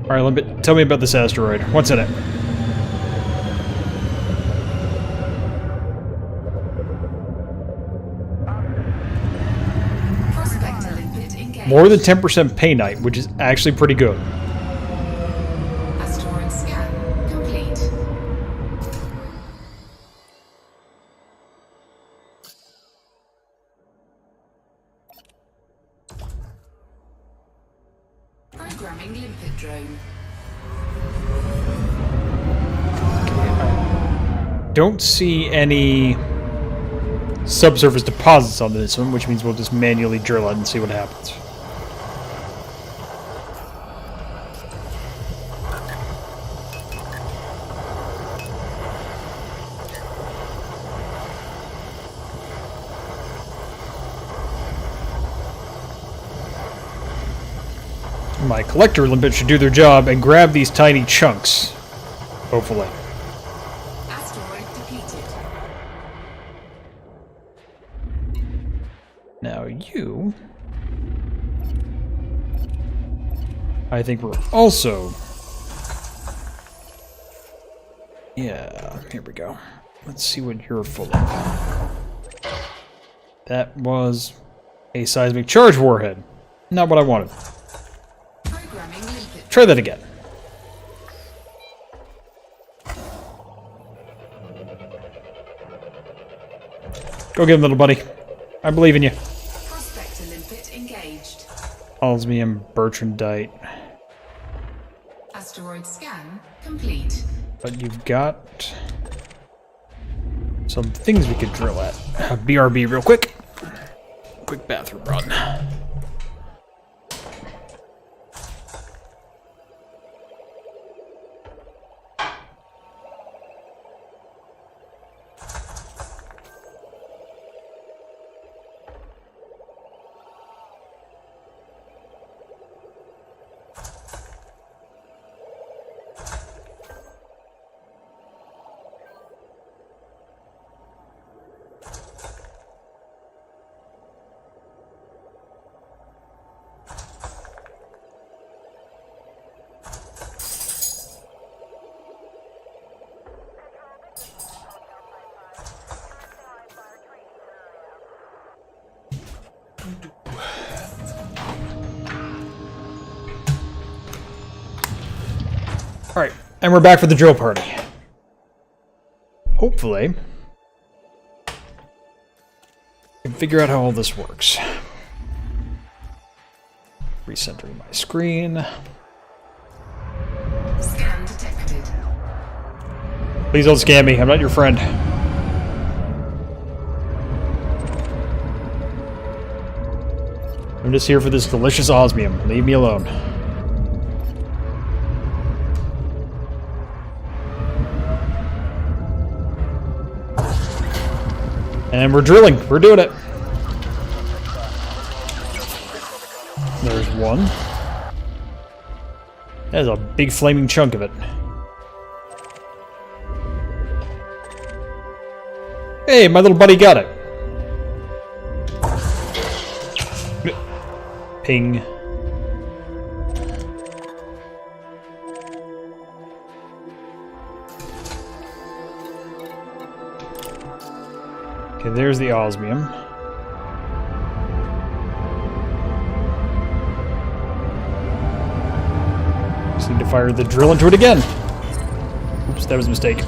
Alright, tell me about this asteroid. What's in it? More than 10% paynite, which is actually pretty good.
Asteroid scan complete. Programming limpet drone.
Don't see any subsurface deposits on this one, which means we'll just manually drill it and see what happens. My collector limpet should do their job and grab these tiny chunks. Hopefully.
Asteroid depleted.
Now you... I think we're also... Yeah, here we go. Let's see what you're full of. That was a seismic charge warhead. Not what I wanted.
Programming limpet.
Try that again. Go get him, little buddy. I believe in you.
Prospector limpet engaged.
Osmium Bertrandite.
Asteroid scan complete.
But you've got some things we could drill at. BRB real quick. Quick bathroom run. Alright, and we're back for the drill party. Hopefully, I can figure out how all this works. Recentering my screen.
Scan detected.
Please don't scam me, I'm not your friend. I'm just here for this delicious osmium. Leave me alone. And we're drilling. We're doing it. There's one. There's a big flaming chunk of it. Hey, my little buddy got it. Ping. Okay, there's the osmium. Just need to fire the drill into it again. Oops, that was a mistake.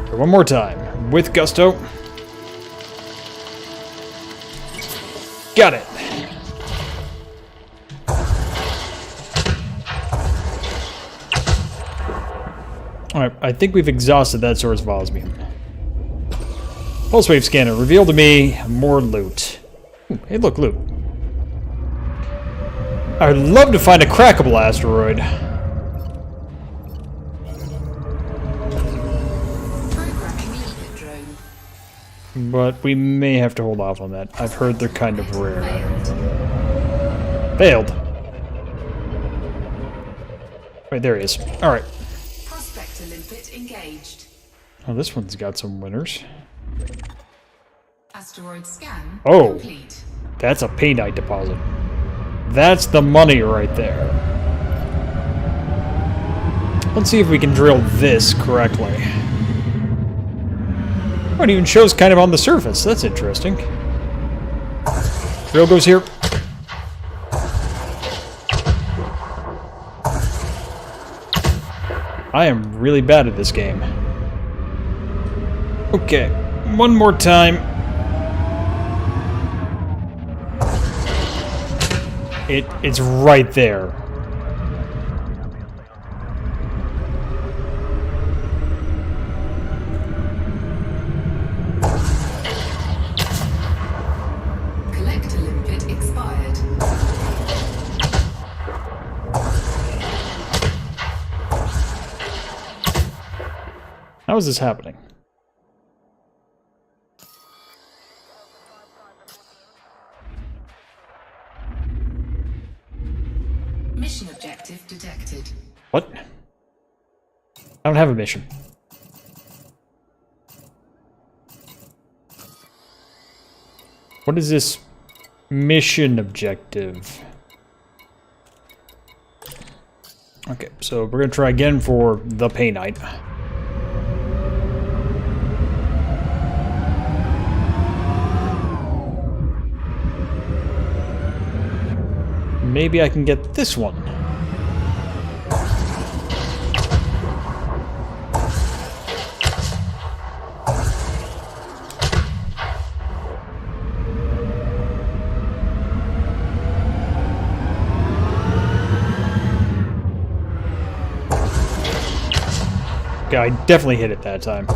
Okay, one more time, with gusto. Got it. Alright, I think we've exhausted that source of osmium. Pulse wave scanner, reveal to me more loot. Ooh, hey look, loot. I'd love to find a crackable asteroid.
Programming limpet drone.
But we may have to hold off on that. I've heard they're kind of rare.
Failed.
Failed. Wait, there he is. Alright.
Prospector limpet engaged.
Oh, this one's got some winners.
Asteroid scan
Oh.
complete.
That's a painite deposit. That's the money right there. Let's see if we can drill this correctly. Oh, it even shows kind of on the surface. That's interesting. Drill goes here. I am really bad at this game. Okay, one more time. It's right there.
Collector limpet expired.
How is this happening?
Mission objective detected.
What? I don't have a mission. What is this mission objective? Okay, so we're gonna try again for the Pay Knight. Maybe I can get this one. Okay, I definitely hit it that time.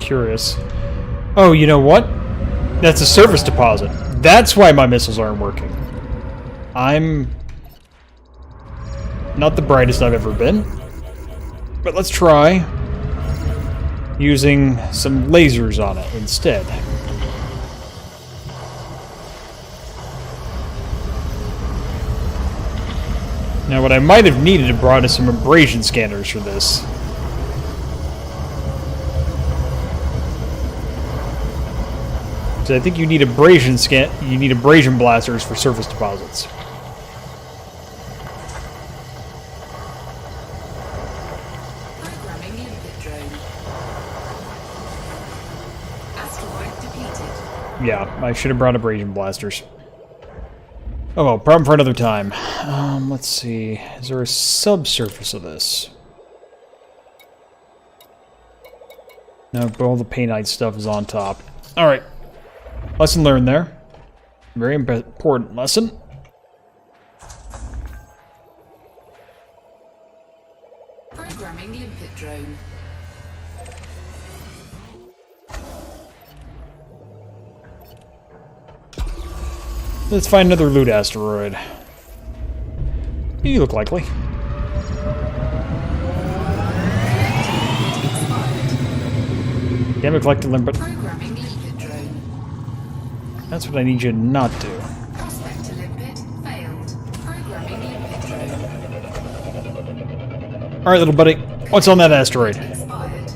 Curious. Oh, you know what? That's a surface deposit. That's why my missiles aren't working. I'm not the brightest I've ever been. But let's try using some lasers on it instead. Now, what I might have needed to brought is some abrasion scanners for this. So I think you need abrasion blasters for surface deposits.
Programming limpet drone. Asteroid depleted.
Yeah, I should have brought abrasion blasters. Oh well, problem for another time. Let's see. Is there a subsurface of this? No, but all the Pay Knight stuff is on top. Alright. Lesson learned there. Very important lesson.
Programming limpet drone.
Let's find another loot asteroid. You look likely. Damn it, collector limpet.
Programming limpet drone.
That's what I need you to not do.
Prospector limpet failed. Programming limpet drone.
Alright, little buddy. What's on that asteroid?
Expired.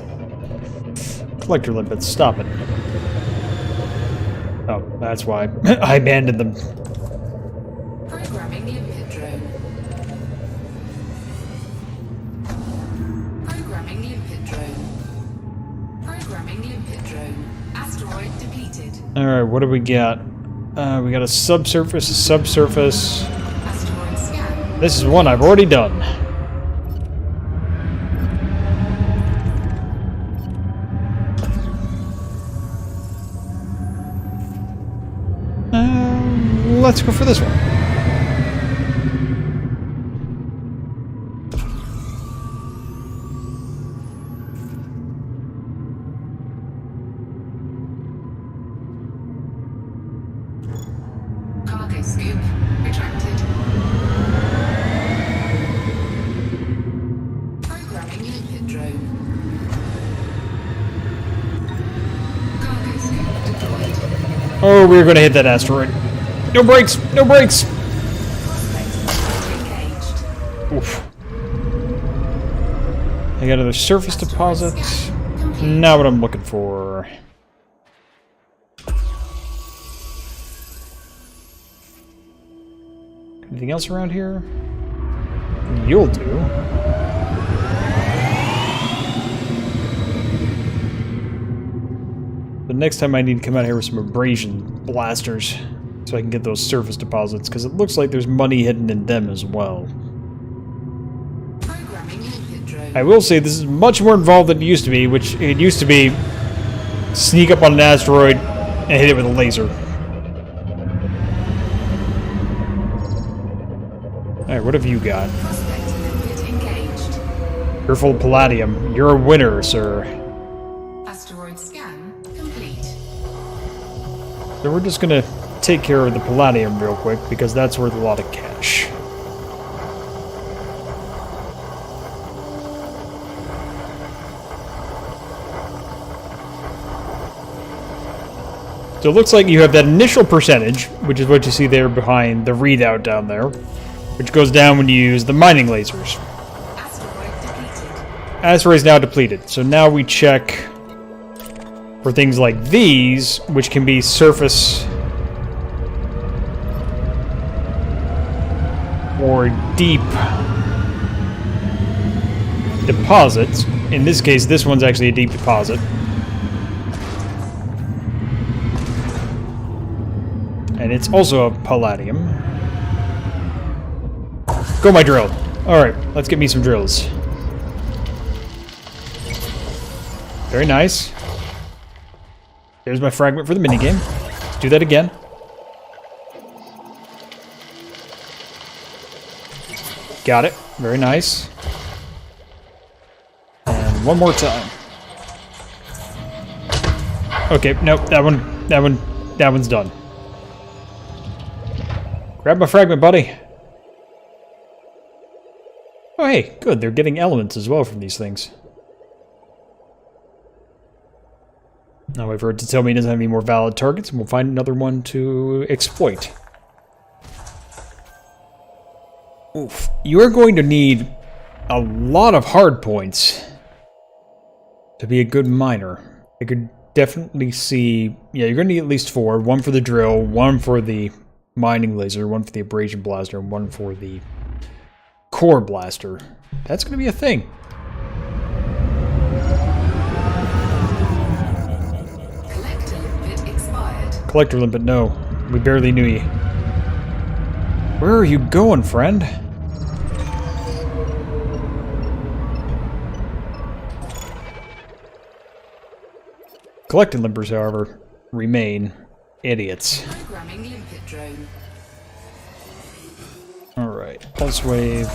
Collector limpets, stop it. Oh, that's why. I abandoned them.
Programming limpet drone. Programming limpet drone. Programming limpet drone. Asteroid depleted.
Alright, what do we got? We got a subsurface,
Asteroid scan.
This is one I've already done. Let's go for this one.
Cargo scoop retracted. Programming limpet drone. Cargo scoop deployed.
Oh, we're gonna hit that asteroid. No brakes! No brakes!
Prospector engaged.
Oof. I got another surface deposit. Not what I'm looking for. Anything else around here? You'll do. But next time I need to come out here with some abrasion blasters so I can get those surface deposits, because it looks like there's money hidden in them as well.
Programming limpet drone.
I will say this is much more involved than it used to be, which it used to be sneak up on an asteroid and hit it with a laser. Alright, what have you got?
Prospect limpet engaged.
You're full of palladium. You're a winner, sir.
Asteroid scan complete.
So we're just gonna take care of the palladium real quick, because that's worth a lot of cash. So it looks like you have that initial percentage, which is what you see there behind the readout down there, which goes down when you use the mining lasers.
Asteroid depleted.
Asteroid's now depleted, so now we check for things like these, which can be surface or deep deposits. In this case, this one's actually a deep deposit. And it's also a palladium. Go, my drill. Alright, let's get me some drills. Very nice. There's my fragment for the minigame. Let's do that again. Got it. Very nice. And one more time. Okay, nope, that one's done. Grab my fragment, buddy. Oh, hey, good. They're getting elements as well from these things. Now wait for it to tell me it doesn't have any more valid targets, and we'll find another one to exploit. Oof. You are going to need a lot of hard points to be a good miner. I could definitely see... Yeah, you're going to need at least 4. 1 for the drill, 1 for the mining laser, 1 for the abrasion blaster, and 1 for the core blaster. That's going to be a thing.
Collector limpet expired.
Collector limpet, no. We barely knew you. Where are you going, friend? Collected limpers, however, remain idiots.
Programming limpet drone.
Alright, pulse wave.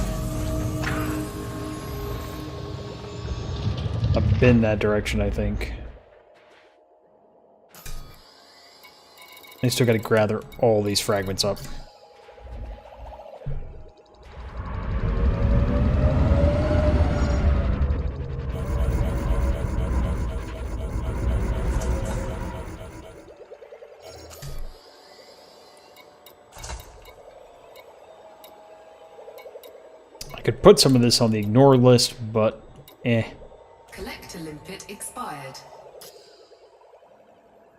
I've been that direction, I think. I still gotta gather all these fragments up. I could put some of this on the ignore list, but eh.
Collector limpet expired.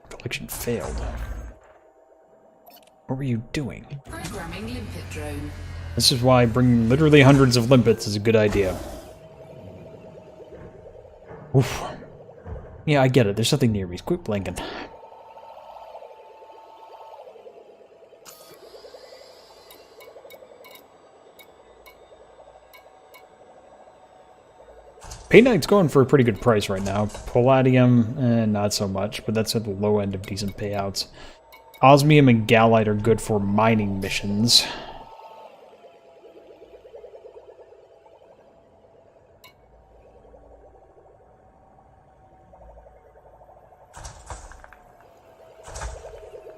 Collection failed. What were you doing?
Programming limpet drone.
This is why bringing literally hundreds of limpets is a good idea. Oof. Yeah, I get it. There's something near me. Quit blinking. Painite's going for a pretty good price right now. Palladium, not so much, but that's at the low end of decent payouts. Osmium and Gallite are good for mining missions.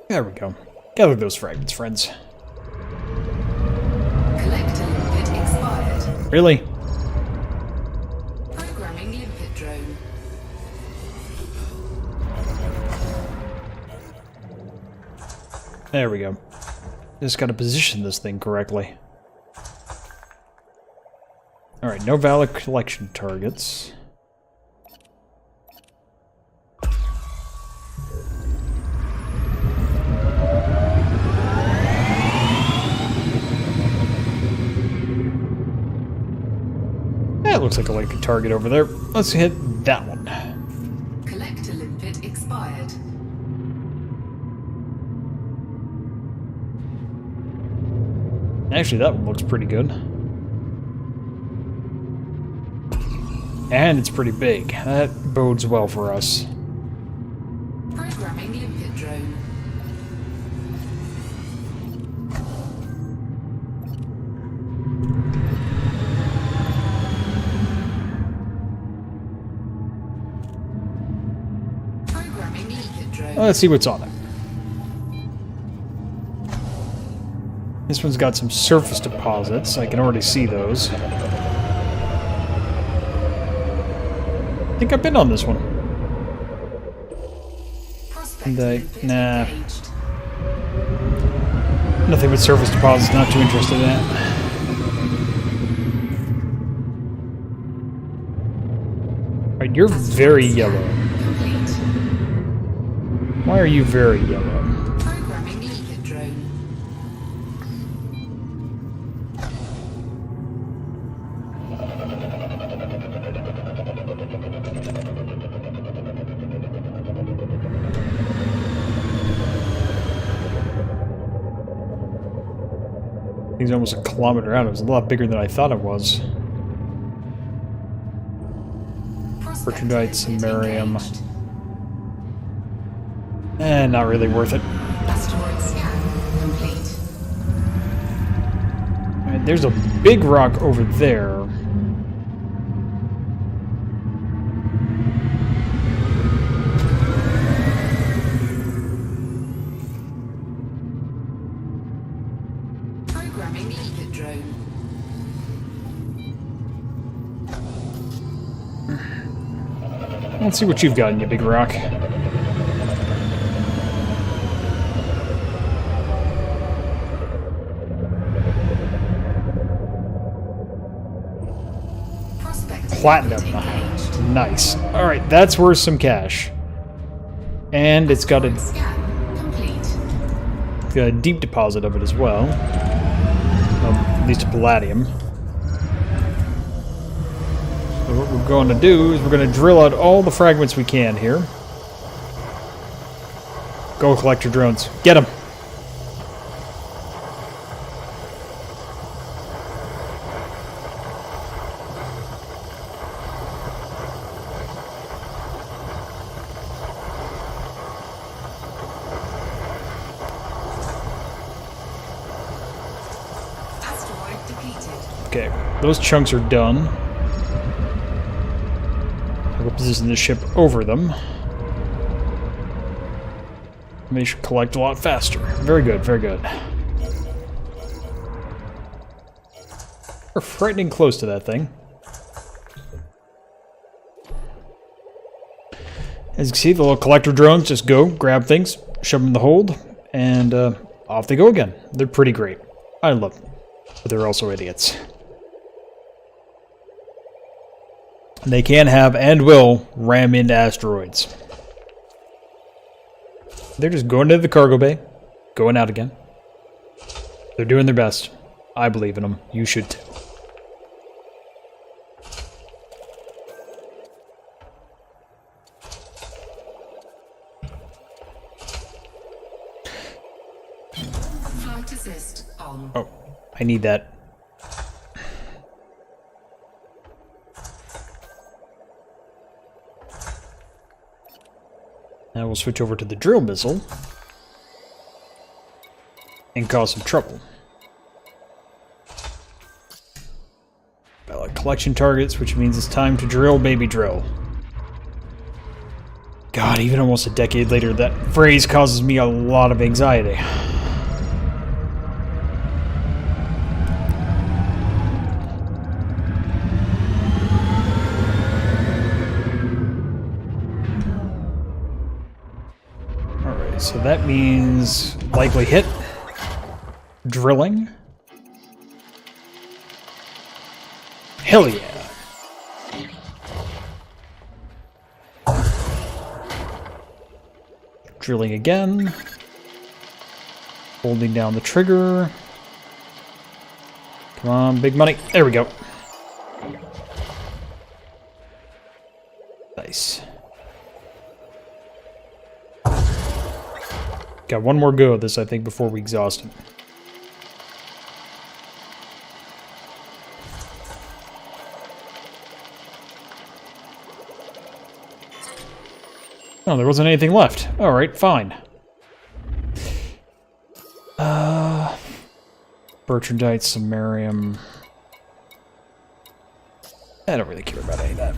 There we go. Gather those fragments, friends.
Collector limpet expired.
Really?
Programming limpet drone.
There we go. Just gotta position this thing correctly. Alright, no valid collection targets. That looks like a likely target over there. Let's hit that one.
Collector limpet expired. acquired.
Actually, that one looks pretty good. And it's pretty big. That bodes well for us.
Programming limpet drone. Programming limpet drone.
Let's see what's on it. This one's got some surface deposits. I can already see those. I think I've been on this one. Nah. Nothing but surface deposits, not too interested in it. Alright, you're very yellow. Why are you very yellow?
Programming limpet drone.
He's almost a kilometer out. It was a lot bigger than I thought it was. Bertrandite, Samarium. Not really worth it.
Asteroid scan complete.
Alright, there's a big rock over there.
Programming limpet drone.
Let's see what you've got in your big rock.
Prospect
Platinum.
engaged.
Nice. Alright, that's worth some cash. And it's got
Scan complete.
a deep deposit of it as well. At least a palladium. So what we're going to do is we're going to drill out all the fragments we can here. Go collector drones. Get them!
Asteroid depleted.
Okay, those chunks are done. We'll position the ship over them. They should collect a lot faster. Very good, very good. We're frightening close to that thing. As you can see, the little collector drones just go, grab things, shove them in the hold, and off they go again. They're pretty great. I love them. But they're also idiots. They can have and will ram into asteroids. They're just going to the cargo bay, going out again. They're doing their best. I believe in them. You should too.
Flight assist on.
Oh, I need that. Now we'll switch over to the drill missile and cause some trouble. Collection targets, which means it's time to drill, baby, drill. God, even almost a decade later, that phrase causes me a lot of anxiety. Alright, so that means likely hit. Drilling. Hell yeah. Drilling again. Holding down the trigger. Come on, big money. There we go. Nice. Got one more go at this, I think, before we exhaust it. Oh, there wasn't anything left. Alright, fine. Bertrandite, samarium. I don't really care about any of that.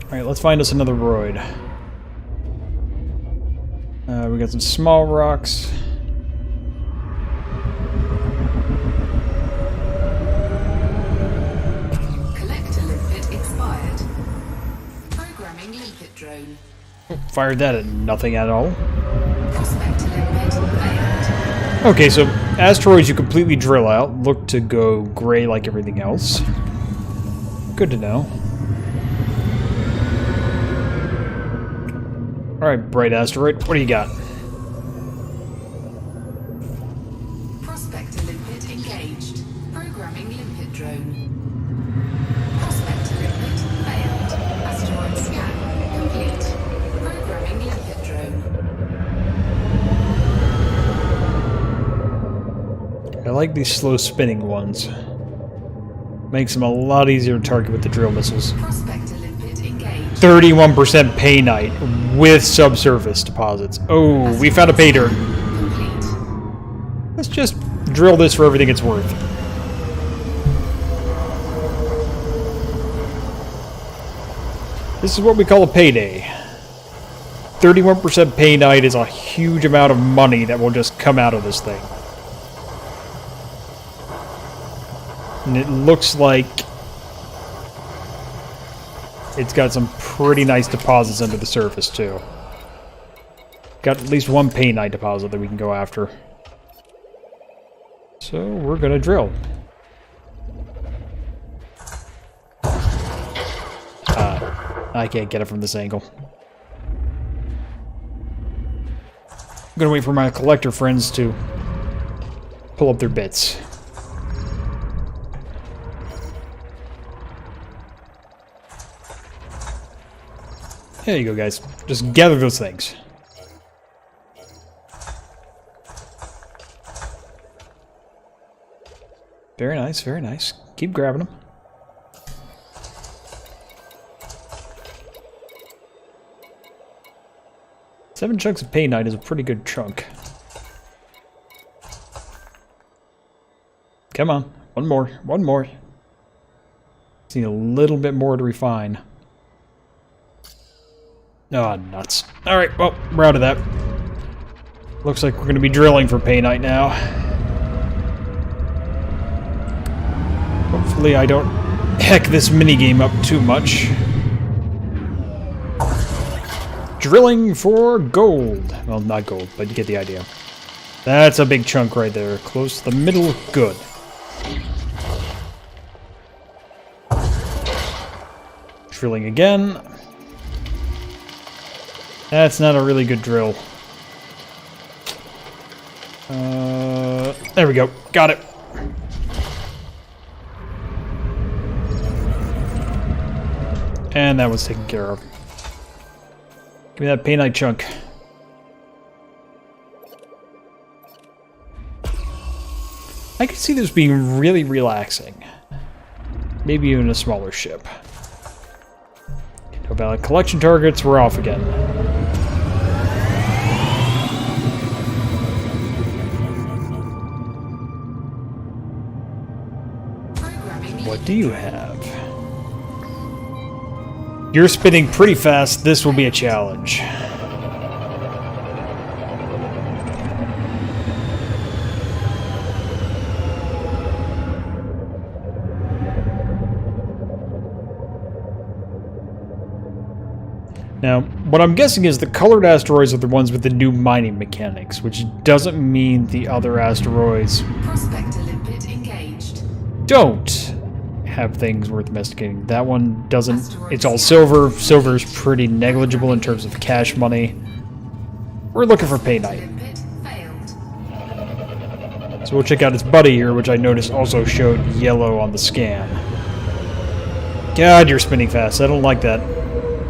Alright, let's find us another roid. We got some small rocks.
Collector limpet expired. Programming limpet drone.
Fired that at nothing at all.
Prospector limpet failed.
Okay, so asteroids you completely drill out look to go gray like everything else. Good to know. Alright, bright asteroid, what do you got?
Prospector limpet engaged. Programming limpet drone. Prospector limpet failed. Asteroid scan complete. Programming limpet drone.
I like these slow spinning ones. Makes them a lot easier to target with the drill missiles.
Prospector limpet engaged.
31% paynite with subsurface deposits. Oh, we found a pay dirt.
Complete.
Let's just drill this for everything it's worth. This is what we call a payday. 31% paynite is a huge amount of money that will just come out of this thing. And it looks like it's got some pretty nice deposits under the surface, too. Got at least one paynite deposit that we can go after. So, we're gonna drill. I can't get it from this angle. I'm gonna wait for my collector friends to pull up their bits. There you go, guys. Just gather those things. Very nice, very nice. Keep grabbing them. Seven chunks of paynite is a pretty good chunk. Come on. One more. One more. Just need a little bit more to refine. Oh, nuts. Alright, well, we're out of that. Looks like we're going to be drilling for paynite now. Hopefully I don't heck this minigame up too much. Drilling for gold. Well, not gold, but you get the idea. That's a big chunk right there. Close to the middle. Good. Drilling again. That's not a really good drill. There we go. Got it. And that was taken care of. Give me that paynite chunk. I can see this being really relaxing. Maybe even a smaller ship. No valid collection targets, we're off again. What do you have? You're spinning pretty fast. This will be a challenge. Now, what I'm guessing is the colored asteroids are the ones with the new mining mechanics, which doesn't mean the other asteroids
Prospector limpet engaged.
don't have things worth investigating. That one doesn't. It's all silver. Silver's pretty negligible in terms of cash money. We're looking for paynite.
Limpet failed.
So we'll check out its buddy here, which I noticed also showed yellow on the scan. God, you're spinning fast. I don't like that.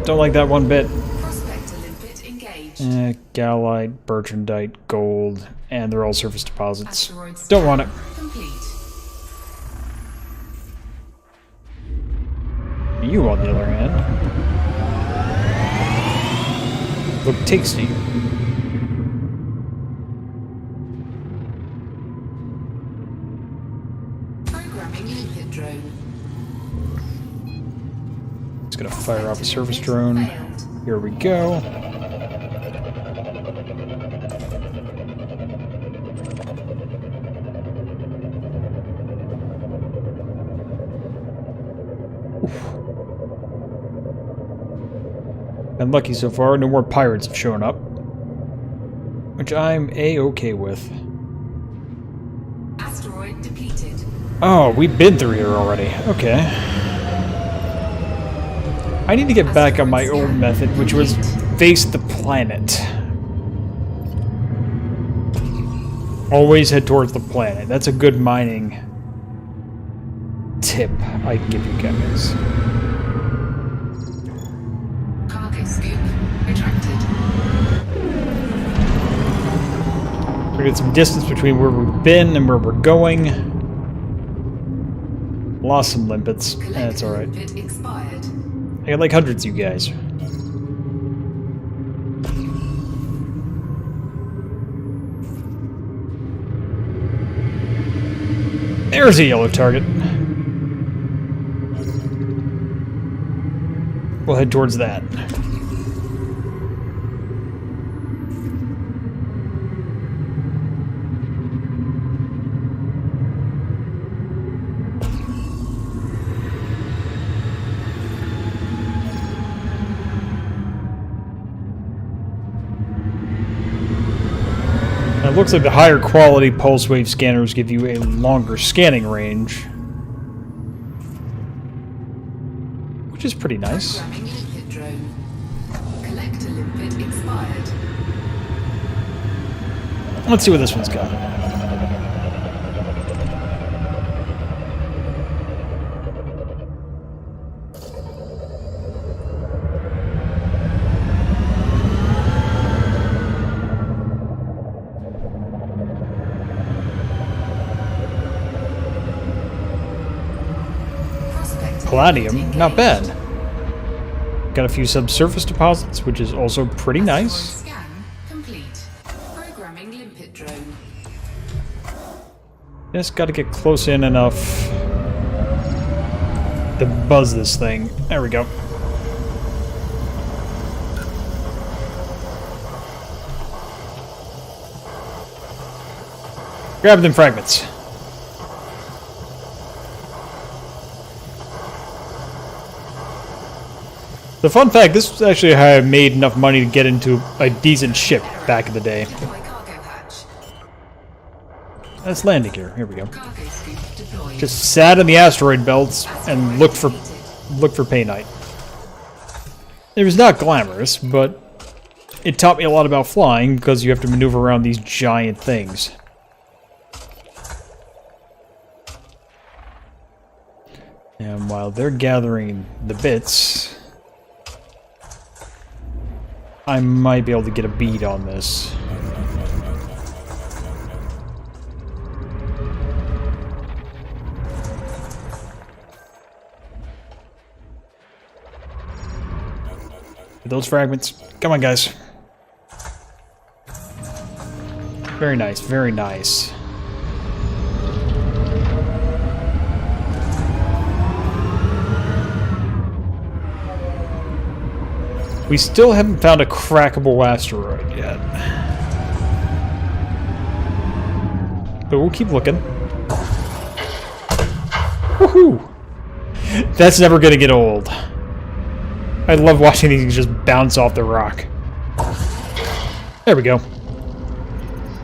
Don't like that one bit.
Prospector limpet engaged.
Gallite, Bertrandite, gold, and they're all surface deposits.
Asteroids
Don't want it.
complete.
You, on the other hand, look tasty.
Programming limpet drone.
It's gonna fire off a surface drone.
Failed.
Here we go. I'm lucky so far, no more pirates have shown up. Which I'm A-okay with.
Asteroid depleted.
Oh, we've been through here already. Okay. I need to get back on my old method, which was face the planet. Always head towards the planet. That's a good mining tip I can give you guys.
Cargo scoop retracted.
We get some distance between where we've been and where we're going. Lost some limpets. That's alright.
Limpet expired.
I got like hundreds of you guys. There's a yellow target. We'll head towards that. It looks like the higher quality pulse wave scanners give you a longer scanning range, which is pretty nice.
Programming limpet drone. Collector limpet expired.
Let's see what this one's got. Palladium, not bad. Got a few subsurface deposits, which is also pretty nice.
Asteroid scan complete. Programming limpet drone.
Just gotta get close in enough to buzz this thing. There we go. Grab them fragments. The fun fact, this was actually how I made enough money to get into a decent ship back in the day.
Deploy cargo hatch.
That's landing gear. Here we go.
Cargo scoop deployed.
Just sat in the asteroid belts and looked for paynite. It was not glamorous, but it taught me a lot about flying because you have to maneuver around these giant things. And while they're gathering the bits, I might be able to get a bead on this. Get those fragments. Come on, guys. Very nice, very nice. We still haven't found a crackable asteroid yet. But we'll keep looking. Woohoo! That's never gonna get old. I love watching these just bounce off the rock. There we go.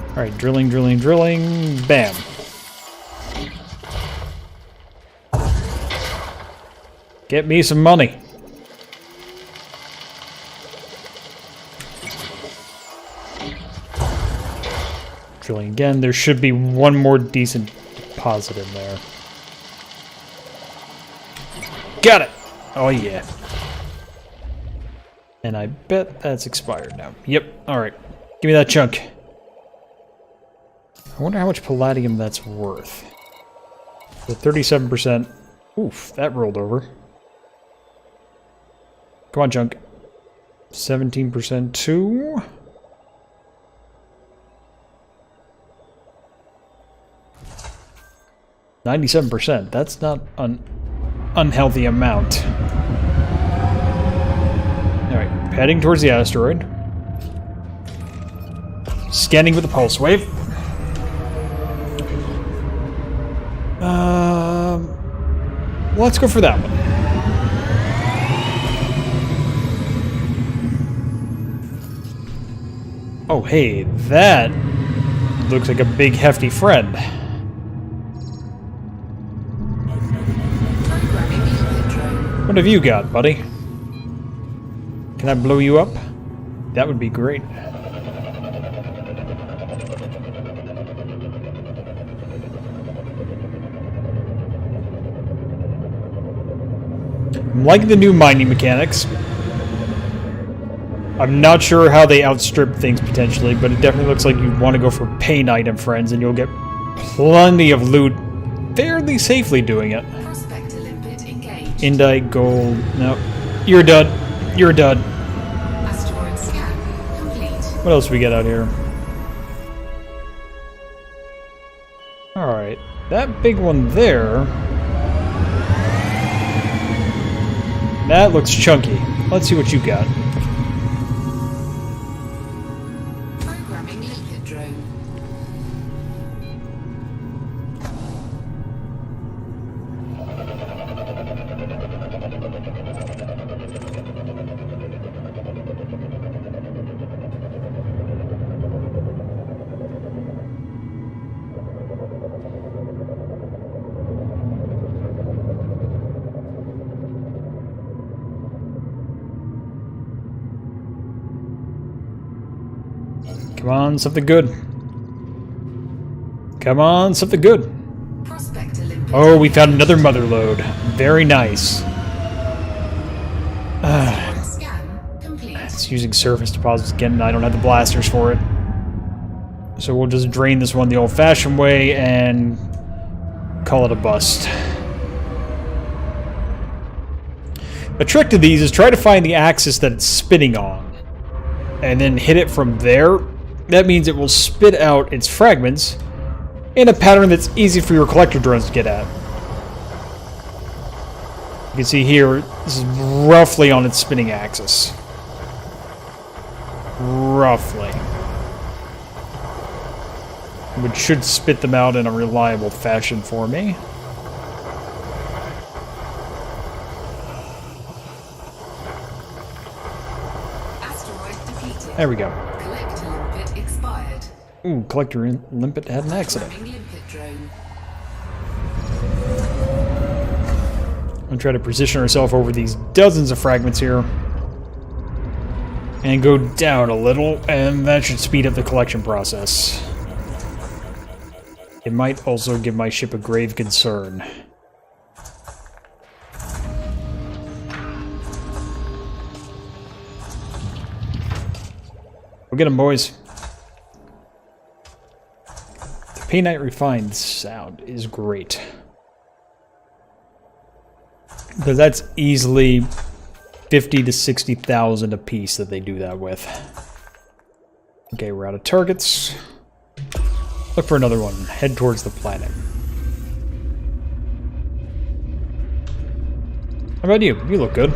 Alright, drilling, drilling, drilling. Bam. Get me some money. Drilling again. There should be one more decent deposit in there. Got it! Oh yeah. And I bet that's expired now. Yep, alright. Give me that chunk. I wonder how much palladium that's worth. So 37%. Oof, that rolled over. Come on, chunk. 17% too. $97%. That's not an unhealthy amount. Alright, heading towards the asteroid. Scanning with the pulse wave. Let's go for that one. Oh, hey, that looks like a big, hefty friend. What have you got, buddy? Can I blow you up? That would be great. I'm liking the new mining mechanics. I'm not sure how they outstrip things potentially, but it definitely looks like you want to go for pain item friends, and you'll get plenty of loot fairly safely doing it. Indite, gold. No. You're a dud. You're a dud.
Asteroid scan complete.
What else we get out here? Alright. That big one there. That looks chunky. Let's see what you got.
Programming liquid drone.
Come on, something good. Come on, something good.
Prospect Olympic.
Oh, we found another mother lode. Very nice.
Asteroid scan complete.
It's using surface deposits again, and I don't have the blasters for it. So we'll just drain this one the old-fashioned way and call it a bust. The trick to these is try to find the axis that it's spinning on, and then hit it from there. That means it will spit out its fragments in a pattern that's easy for your collector drones to get at. You can see here, this is roughly on its spinning axis. Roughly. Which should spit them out in a reliable fashion for me.
Asteroid depleted.
There we go.
Collector limpet expired.
Ooh, Collector Limpet had an accident.
Programming limpet drone.
I'll try to position ourselves over these dozens of fragments here. And go down a little, and that should speed up the collection process. It might also give my ship a grave concern. Go get them, boys. The Painite Refined sound is great. Because that's easily 50 to 60,000 a piece that they do that with. Okay, we're out of targets. Look for another one. Head towards the planet. How about you? You look good.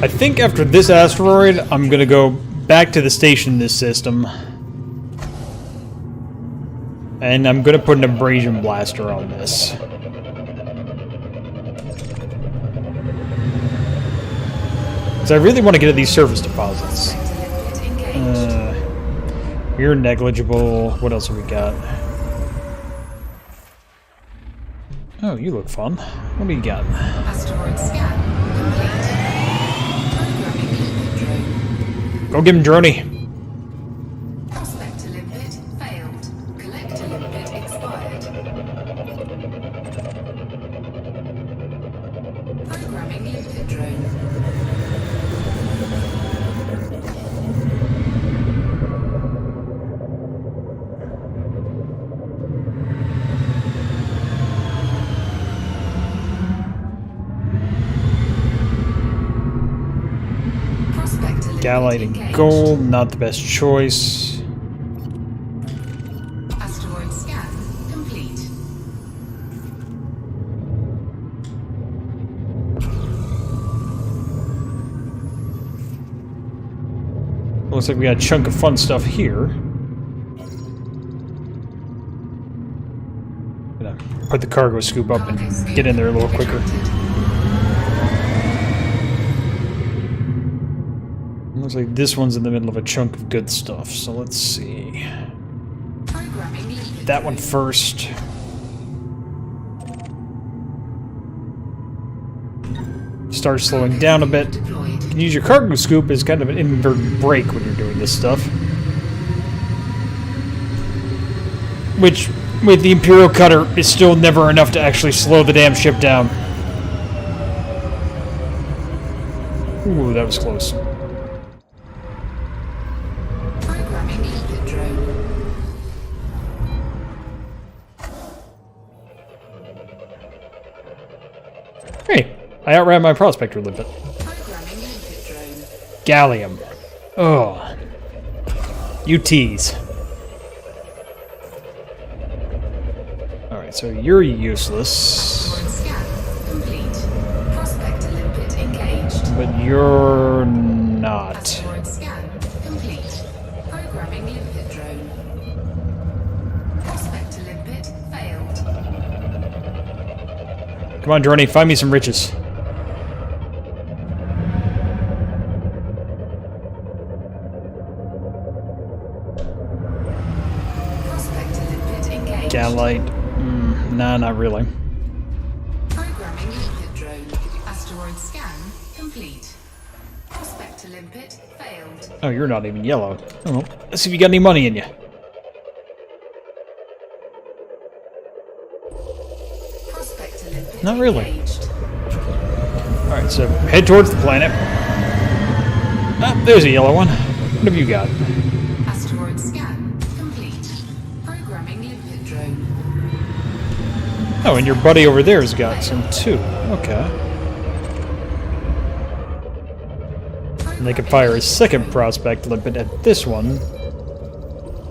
I think after this asteroid, I'm gonna go back to the station in this system. And I'm gonna put an abrasion blaster on this. So I really want to get at these surface deposits. You're negligible. What else have we got? Oh, you look fun. What do you got?
Asteroid scan complete. Programming limpet drone.
Go give him droney.
Prospect limpet failed. Collector limpet expired.
Gallite and gold, not the best choice.
Asteroid scan complete.
Looks like we got a chunk of fun stuff here. Gonna put the cargo scoop up and get in there a little quicker. Looks like this one's in the middle of a chunk of good stuff, so let's see. That one first. Start slowing down a bit. You can use your cargo scoop as kind of an inverted brake when you're doing this stuff. Which, with the Imperial Cutter, is still never enough to actually slow the damn ship down. Ooh, that was close.
Programming liquid drone.
Hey, I outran my prospector a little bit.
Programming liquid drone.
Gallium. Oh. You tease. Alright, so you're useless.
Asteroid scan complete. Prospector limpet engaged.
But you're not.
Asteroid scan complete. Programming limpet drone. Prospector limpet failed.
Come on, Droney, find me some riches.
Prospector limpet engaged.
Gallite. Nah, not really.
Programming limpet drone. Asteroid scan complete. Prospector limpet failed.
Oh, you're not even yellow. Oh, well, let's see if you got any money in you.
Prospector limpet
Not really.
engaged.
Alright, so head towards the planet. Ah, there's a yellow one. What have you got?
Asteroid scan complete. Programming limpet drone.
Oh, and your buddy over there has got some too. Okay. And they can fire a second prospect limpet at this one.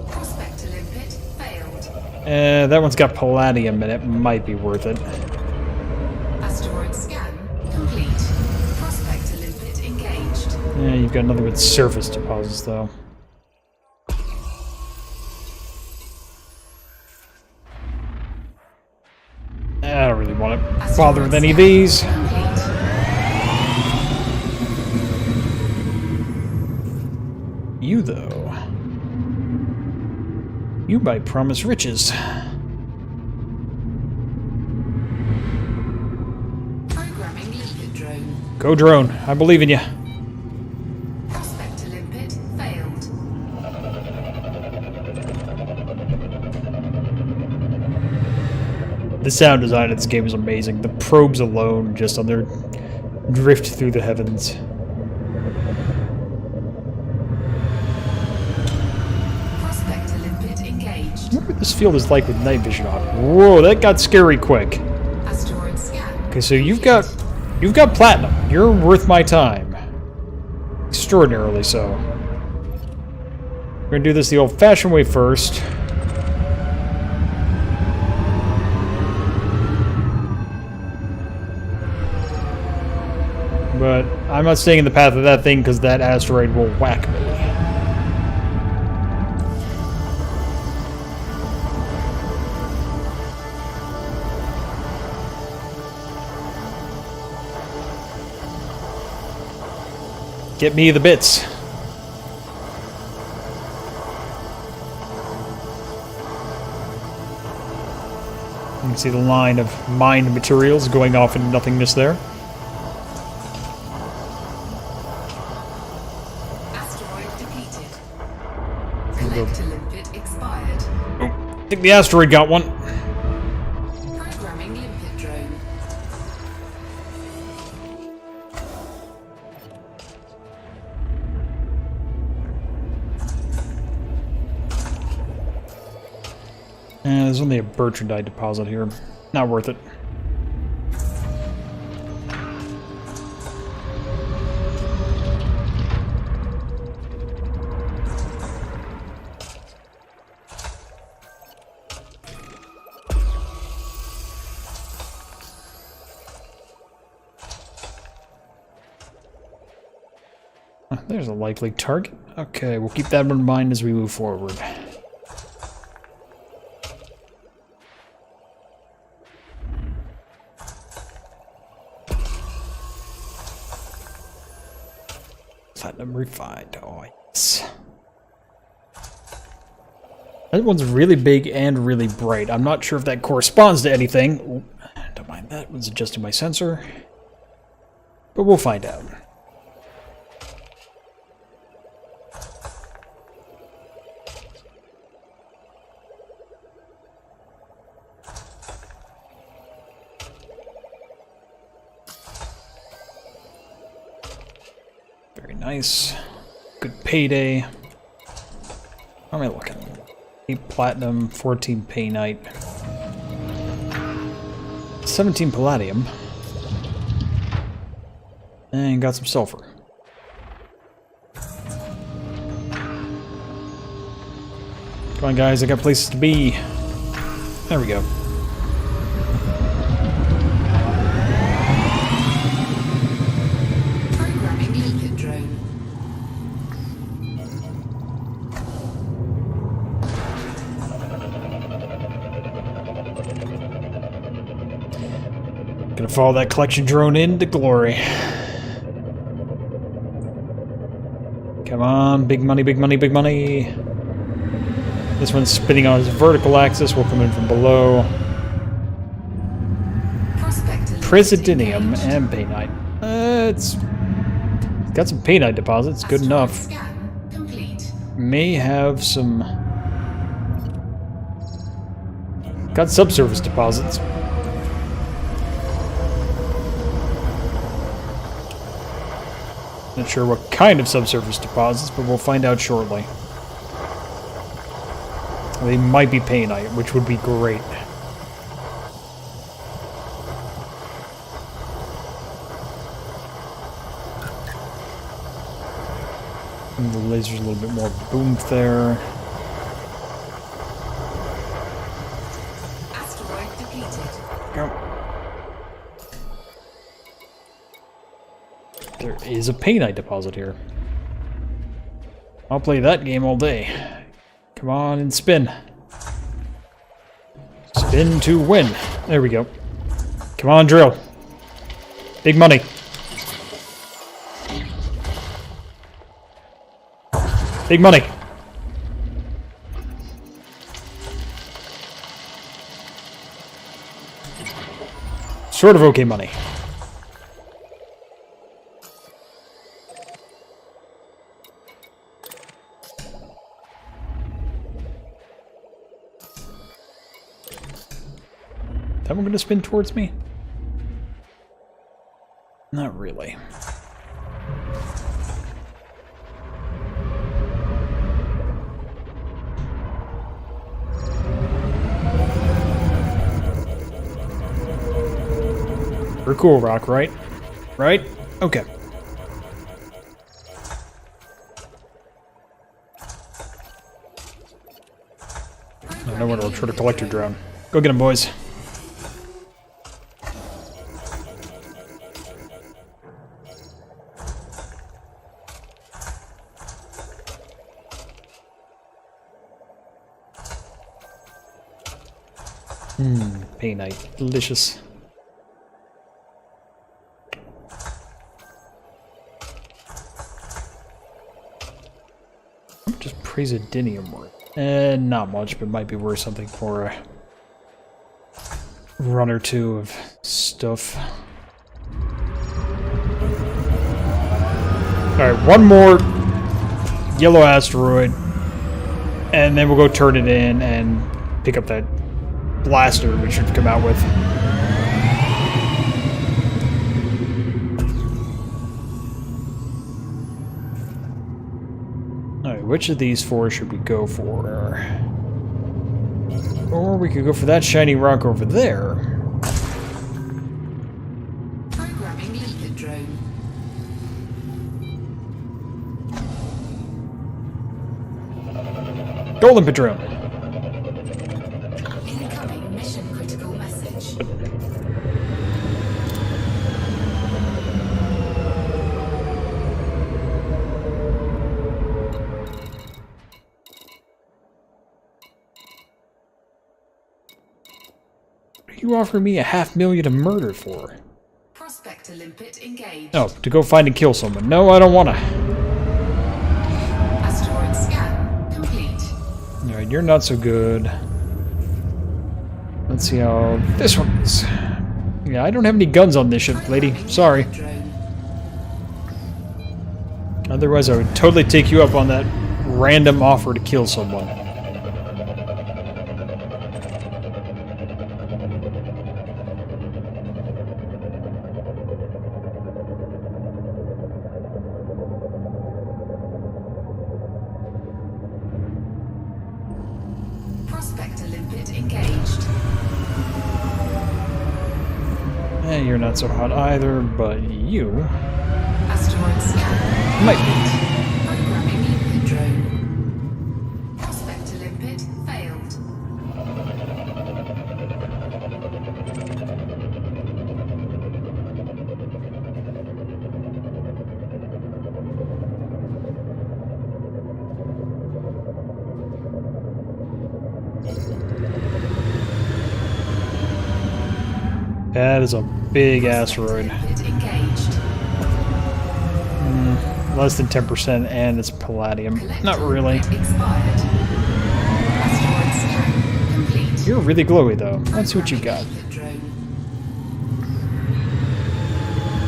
Prospector limpet failed.
That one's got palladium in it. Might be worth it.
Asteroid scan complete. Prospector limpet engaged.
Yeah, you've got another with surface deposits, though. I don't really want to bother with any of these. You, though. You might promise riches.
Programming limpet drone.
Go, drone. I believe in you.
Prospector limpet failed.
The sound design of this game is amazing. The probes alone, just on their drift through the heavens.
Prospector limpet engaged.
I wonder what this field is like with night vision on. Whoa, that got scary quick.
Asteroid scan.
Okay, so you've got platinum. You're worth my time. Extraordinarily so. We're gonna do this the old-fashioned way first. But I'm not staying in the path of that thing because that asteroid will whack me. Get me the bits. You can see the line of mined materials going off into nothingness there.
Asteroid depleted. Collector limpet expired.
I think the asteroid got one.
Programming limpet drone.
There's only a Bertrandite deposit here. Not worth it. There's a likely target. Okay, we'll keep that in mind as we move forward. Platinum refined. Oh, yes. That one's really big and really bright. I'm not sure if that corresponds to anything. Ooh, don't mind that. Was adjusting my sensor. But we'll find out. Very nice. Good payday. How am I looking? 8 platinum, 14 paynite, 17 palladium, and got some sulfur. Come on, guys, I got places to be. There we go.
Programming leakage drone.
Gonna follow that collection drone into glory. Come on, big money, big money, big money. This one's spinning on its vertical axis. We'll come in from below. Presidinium and paynite. It's got some paynite deposits. Good enough.
Scan complete.
May have some... Got subsurface deposits. Not sure what kind of subsurface deposits, but we'll find out shortly. They might be paynite, which would be great. And the laser's a little bit more boomed there.
Asteroid depleted.
Go. There is a paynite deposit here. I'll play that game all day. Come on and spin. Spin to win. There we go. Come on, drill. Big money. Big money. Sort of okay money. That one gonna spin towards me? Not really. We're cool, Rock, right? Right? Okay. I know what I'll try to collect your drone. Go get him, boys. Paynite. Delicious. How much is Presidinium worth? Not much, but might be worth something for a run or two of stuff. Alright, one more yellow asteroid, and then we'll go turn it in and pick up that blaster we should come out with. Alright, which of these four should we go for? Or we could go for that shiny rock over there.
Programming leakage drone.
Golden Padron.
Incoming mission critical message.
you offering me $500,000 to murder for?
Prospector limpet engaged.
Oh, to go find and kill someone. No, I don't wanna.
Asteroid scan complete.
Alright, you're not so good. Let's see how this one is. Yeah, I don't have any guns on this ship, lady. Sorry.
Drone.
Otherwise, I would totally take you up on that random offer to kill someone.
Prospector limpet engaged.
Eh, you're not so hot either, but you
Asteroid scan.
might be.
Programming limpet drone. Prospector limpet failed.
That is a big asteroid.
Limpet engaged.
Less than 10%, and it's palladium. Not
Collector
really.
expired. Asteroid scan complete.
You're really glowy, though. Let's see what you got.
Limpet drone.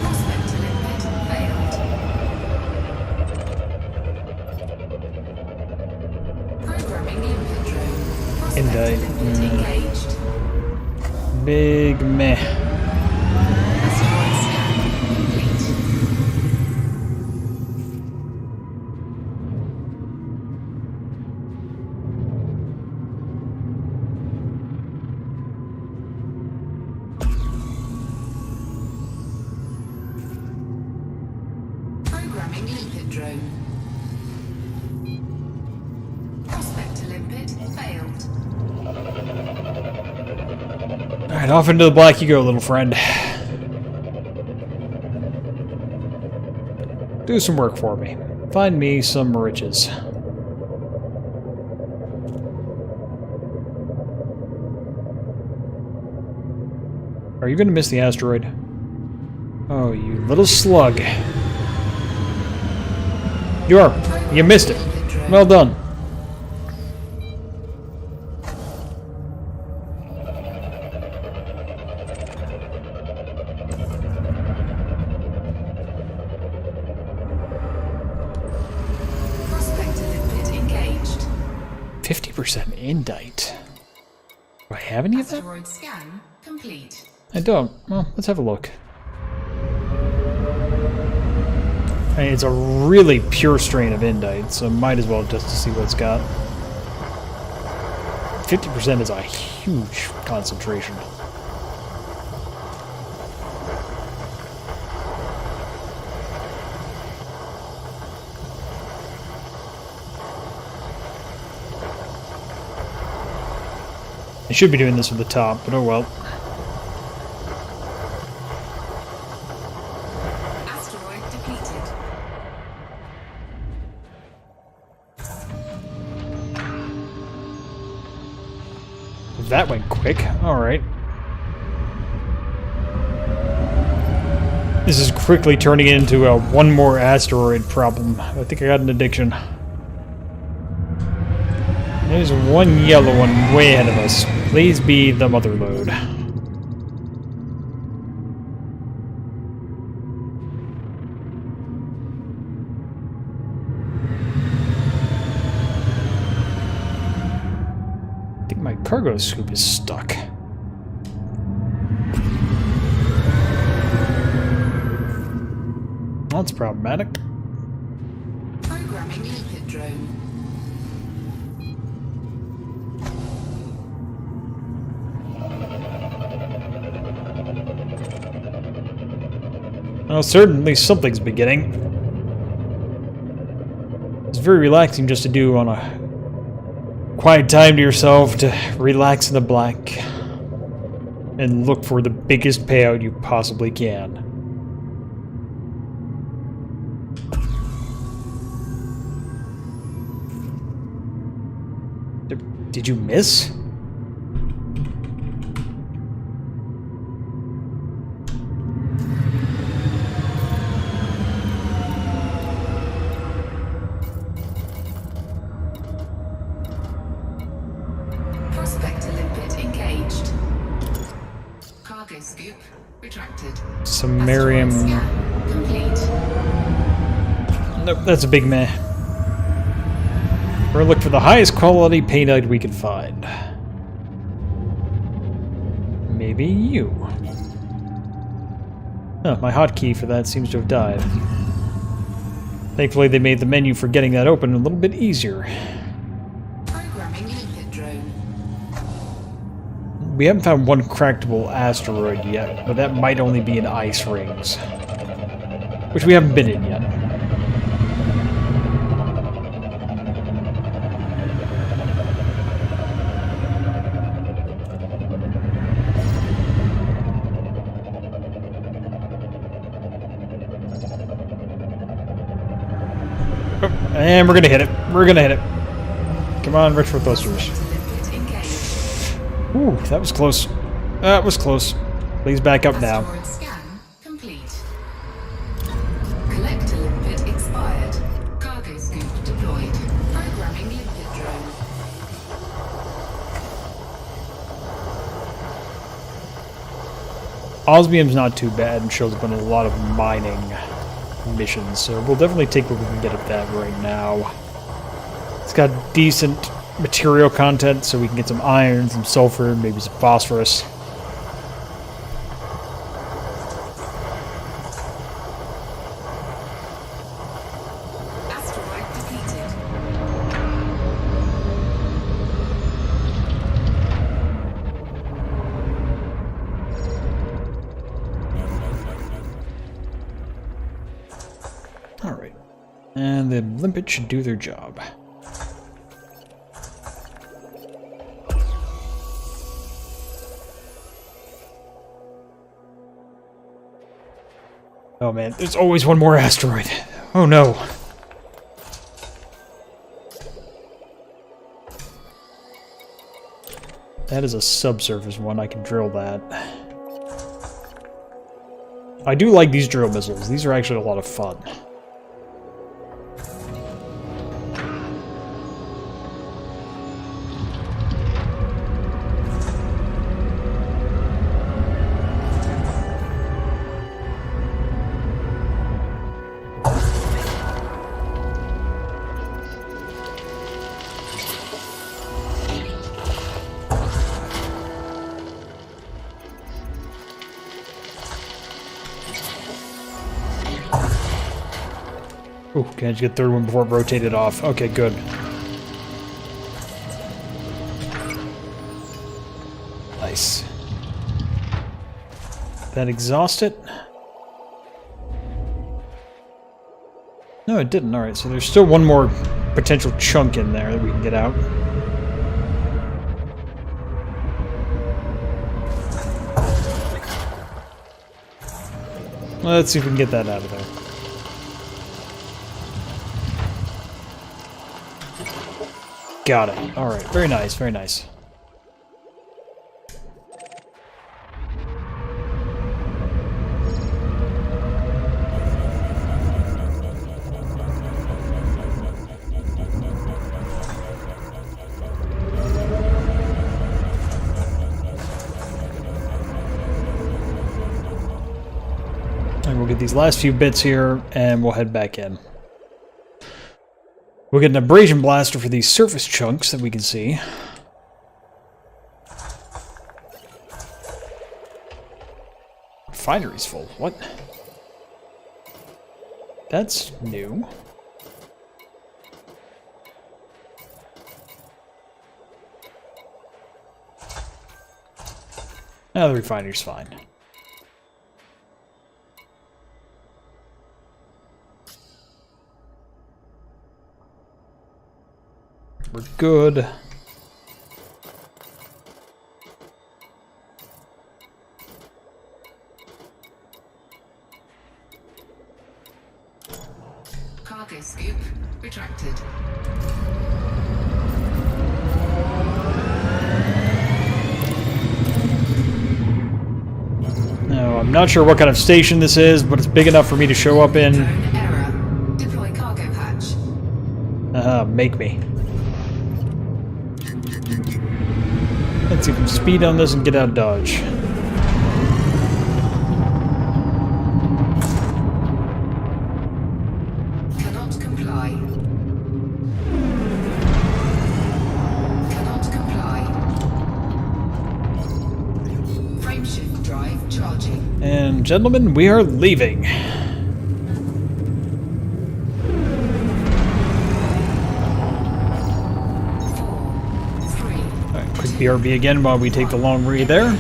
Prospector limpet failed. Programming limpet drone. Prospector limpet engaged.
Big meh.
Asteroid scan complete. Programming limpet drone. Prospector limpet failed.
Alright, off into the black you go, little friend. Do some work for me. Find me some riches. Are you gonna miss the asteroid? Oh, you little slug. You are. You missed it. Well done.
Prospector limpet engaged.
50% indite. Do I have any of that?
Asteroid scan complete.
I don't. Well, let's have a look. I mean, it's a really pure strain of indite, so might as well just to see what it's got. 50% is a huge concentration. I should be doing this with the top, but oh well.
Asteroid depleted.
That went quick. Alright. This is quickly turning into a one more asteroid problem. I think I got an addiction. There's one yellow one way ahead of us. Please be the mother lode. I think my cargo scoop is stuck. That's problematic.
Programming limpet drone.
Well, certainly something's beginning. It's very relaxing just to do on a quiet time to yourself to relax in the black and look for the biggest payout you possibly can. Did you miss?
Cargo scoop retracted.
Samarium.
Asteroid scan complete.
Nope, that's a big meh. We're gonna look for the highest quality paintite we can find. Maybe you. Oh, my hotkey for that seems to have died. Thankfully, they made the menu for getting that open a little bit easier.
Programming limpet drone.
We haven't found one crackable asteroid yet, but that might only be in ice rings. Which we haven't been in yet. And we're gonna hit it. We're gonna hit it. Come on, retro thrusters.
Limpet engaged.
Ooh, that was close. That was close. Please back up now.
Asteroid scan complete. Collector limpet expired. Cargo scoop deployed. Programming limpet drone.
Osmium's not too bad and shows up on a lot of mining missions, so we'll definitely take what we can get at that right now. It's got decent material content, so we can get some iron, some sulfur, maybe some phosphorus.
Asteroid depleted.
Alright. And the limpet should do their job. Oh man, there's always one more asteroid. Oh no. That is a subsurface one, I can drill that. I do like these drill missiles, these are actually a lot of fun. Ooh, can I just get the third one before it rotated off? Okay, good. Nice. That exhaust it? No, it didn't. Alright, so there's still one more potential chunk in there that we can get out. Let's see if we can get that out of there. Got it. Alright, very nice, very nice. And we'll get these last few bits here, and we'll head back in. We'll get an abrasion blaster for these surface chunks that we can see. Refinery's full. What? That's new. Oh, the refinery's fine. We're good.
Cargo scoop retracted.
No, I'm not sure what kind of station this is, but it's big enough for me to show up in.
Drone error. Deploy cargo hatch.
Make me. Let's see if we can speed on this and get out of dodge.
charging.
And gentlemen, we are leaving. Alright, quick BRB again while we take the long read there.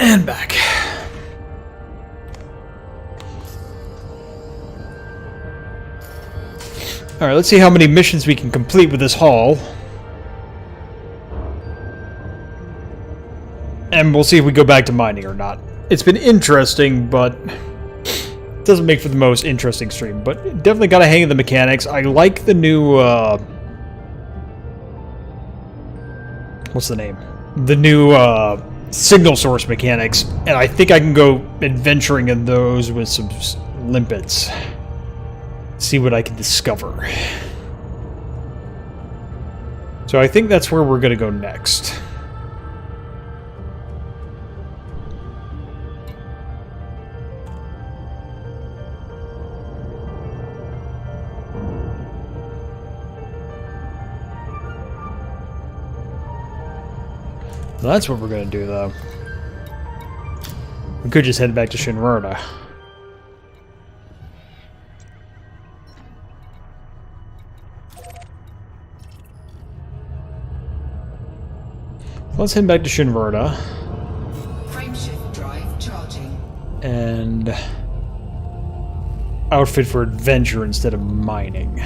And back. Alright, let's see how many missions we can complete with this haul. And we'll see if we go back to mining or not. It's been interesting, but it doesn't make for the most interesting stream. But definitely got a hang of the mechanics. I like the new, what's the name? The new, signal source mechanics, and I think I can go adventuring in those with some limpets. See what I can discover. So I think that's where we're going to go next. That's what we're going to do, though. We could just head back to Shinrona. Let's head back to Shinrona.
Frameshift drive charging.
And outfit for adventure instead of mining.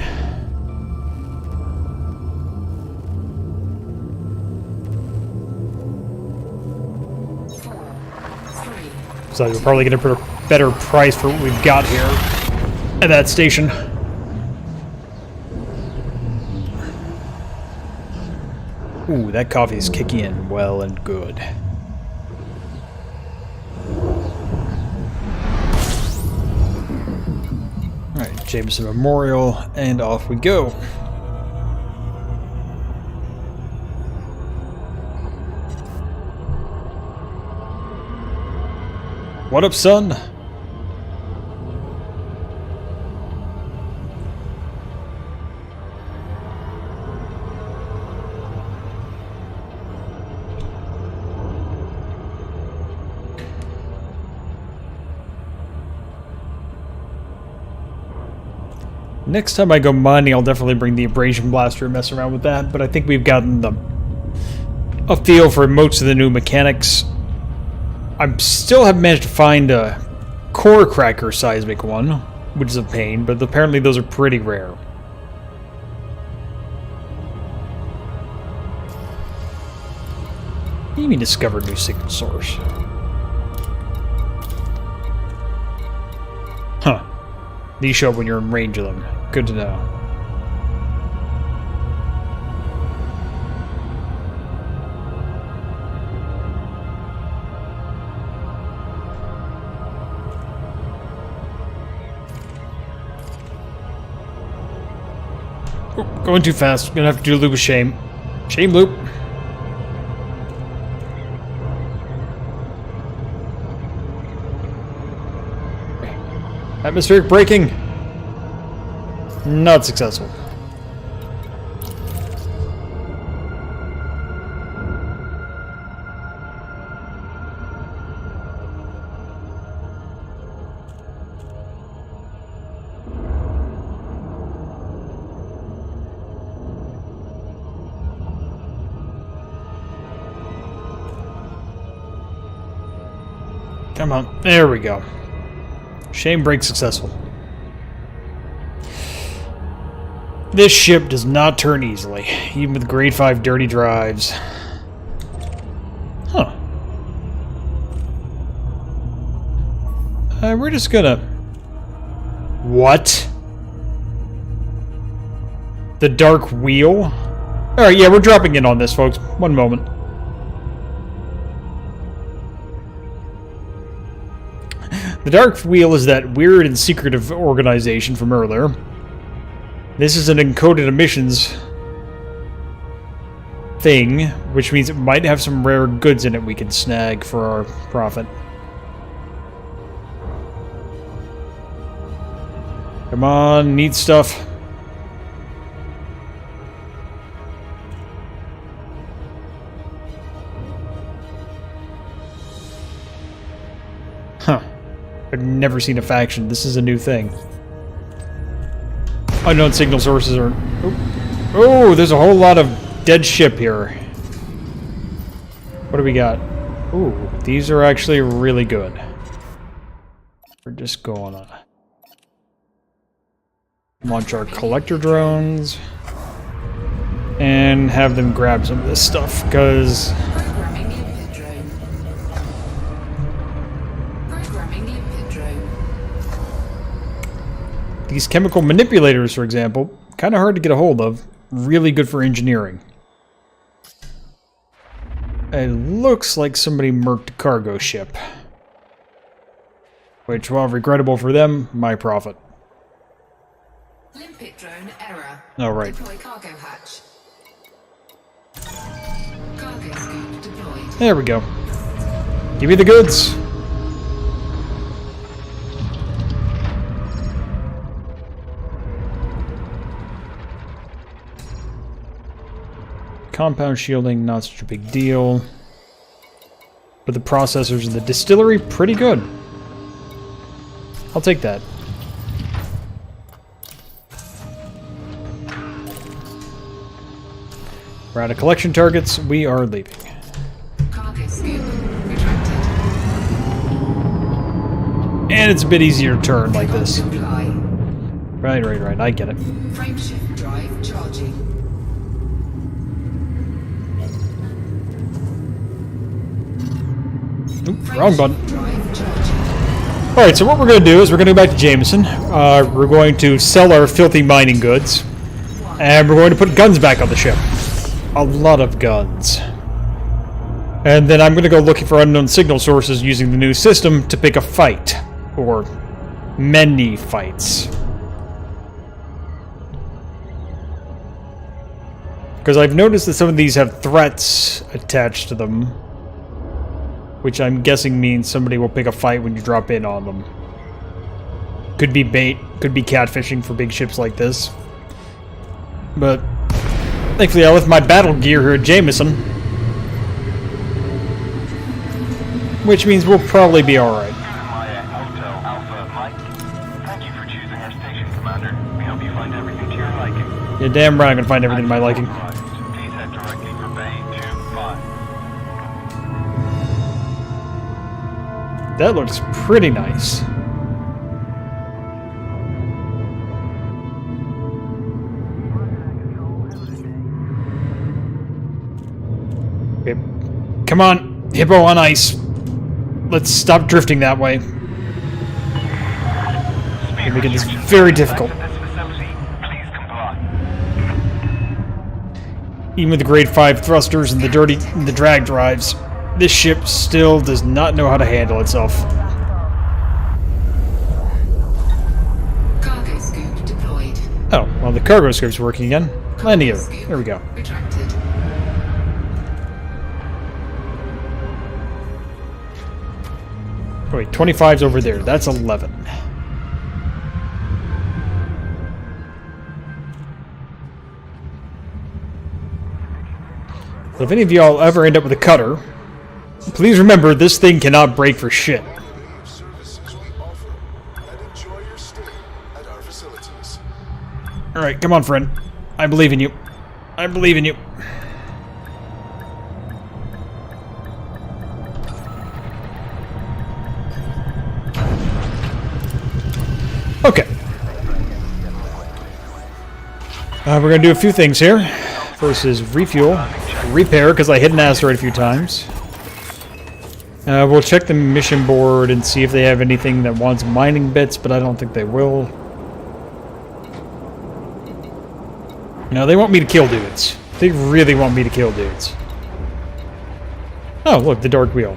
So we're probably going to put a better price for what we've got here at that station. Ooh, that coffee is kicking in well and good. Alright, Jameson Memorial, and off we go. What up, son? Next time I go mining, I'll definitely bring the abrasion blaster and mess around with that, but I think we've gotten a feel for most of the new mechanics. I still haven't managed to find a core cracker seismic one, which is a pain, but apparently those are pretty rare. What do you mean discover new signal source? Huh. These show up when you're in range of them. Good to know. Going too fast. Gonna have to do a loop of shame. Shame loop. Atmospheric braking. Not successful. Come on. There we go. Shame break successful. This ship does not turn easily, even with grade 5 dirty drives. Huh. We're just gonna... What? The Dark Wheel? Alright, yeah, we're dropping in on this, folks. One moment. The Dark Wheel is that weird and secretive organization from earlier. This is an encoded emissions thing, which means it might have some rare goods in it we can snag for our profit. Come on, neat stuff. Huh. I've never seen a faction. This is a new thing. Unknown signal sources are... Oh, there's a whole lot of dead ship here. What do we got? Ooh, these are actually really good. We're just going to launch our collector drones and have them grab some of this stuff, because...
Programming limpet drone. Programming limpet drone.
These chemical manipulators, for example, kind of hard to get a hold of. Really good for engineering. It looks like somebody murked a cargo ship. Which, while regrettable for them, my profit.
Limpet drone error.
Oh, right.
Deploy cargo hatch. Cargo scoop deployed.
There we go. Give me the goods. Compound shielding, not such a big deal. But the processors in the distillery, pretty good. I'll take that. We're out of collection targets. We are leaving.
Cargo scoop retracted.
And it's a bit easier to turn like this.
Supply.
Right. I get it.
Frameshift drive charging.
Oop, wrong button.
Drive charging.
Alright, so what we're going to do is we're going to go back to Jameson. We're going to sell our filthy mining goods. And we're going to put guns back on the ship. A lot of guns. And then I'm going to go looking for unknown signal sources using the new system to pick a fight. Or many fights. Because I've noticed that some of these have threats attached to them. Which I'm guessing means somebody will pick a fight when you drop in on them. Could be bait, could be catfishing for big ships like this. But thankfully I left my battle gear here at Jameson. Which means we'll probably be alright.
Maya, Hotel, Alpha, Mike. Thank you for choosing our station, Commander. We hope you find everything to your liking.
Yeah, damn right I'm gonna find everything to my liking.
Please head directly for Bay 25.
That looks pretty nice. Okay. Come on, Hippo on ice. Let's stop drifting that way. We're making this very difficult. Even with the grade 5 thrusters and the drag drives, this ship still does not know how to handle itself.
Cargo scoop deployed.
Oh, well, the cargo scope's working again. Landing gear. There we go.
Retracted.
Oh, wait, 25's over there. That's 11. So if any of y'all ever end up with a cutter, please remember this thing cannot break for shit. Alright, come on, friend. I believe in you. I believe in you. Okay. We're going to do a few things here. First is refuel, repair, because I hit an asteroid a few times. We'll check the mission board and see if they have anything that wants mining bits, but I don't think they will. No, they want me to kill dudes. They really want me to kill dudes. Oh, look, the Dark Wheel.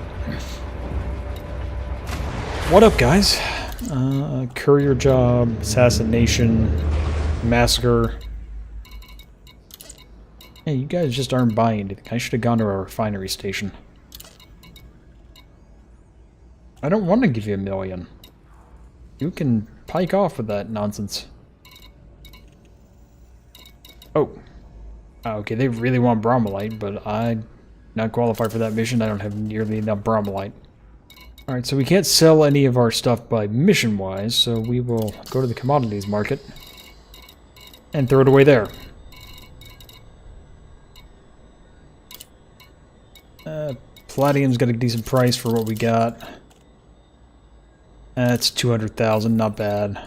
What up, guys? Courier job, assassination, massacre. Hey, you guys just aren't buying anything. I should have gone to a refinery station. I don't want to give you $1 million. You can pike off with that nonsense. Oh. Okay, they really want bromolite, but I'm not qualified for that mission. I don't have nearly enough bromolite. Alright, so we can't sell any of our stuff by mission-wise, so we will go to the commodities market and throw it away there. Palladium's got a decent price for what we got. That's 200,000, not bad.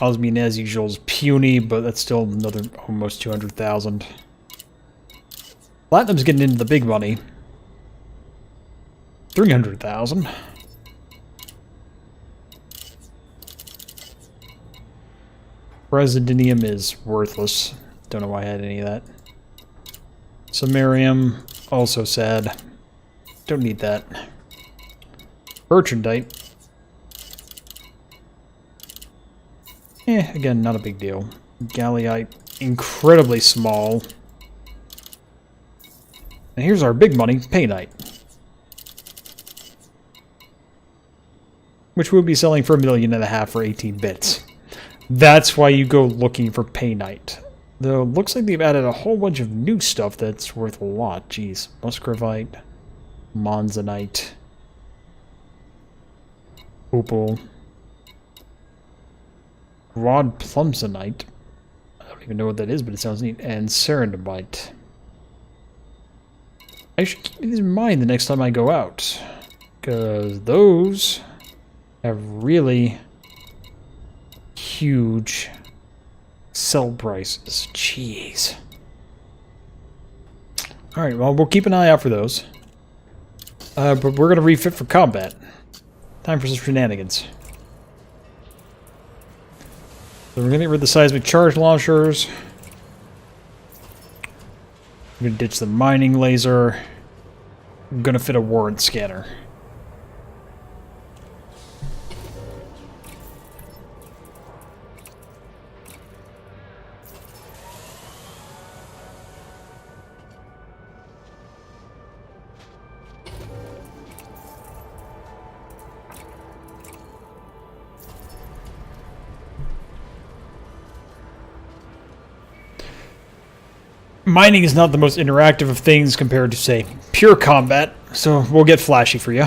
Osmium, as usual, is puny, but that's still another almost 200,000. Platinum's getting into the big money. 300,000. Presidinium is worthless. Don't know why I had any of that. Samarium, also sad. Don't need that. Bertrandite. Again, not a big deal. Galliite, incredibly small. And here's our big money, Painite. Which we'll be selling for $1.5 million for 18 bits. That's why you go looking for Painite. Though, looks like they've added a whole bunch of new stuff that's worth a lot. Jeez. Muscovite, Monzonite, Opal, Rod Plumsonite. I don't even know what that is, but it sounds neat. And Serendipite. I should keep these in mind the next time I go out, because those have really huge sell prices. Jeez. Alright, well, we'll keep an eye out for those. But we're going to refit for combat. Time for some shenanigans. So we're going to get rid of the seismic charge launchers. We're going to ditch the mining laser. I'm going to fit a warrant scanner. Mining is not the most interactive of things compared to, say, pure combat, so we'll get flashy for you.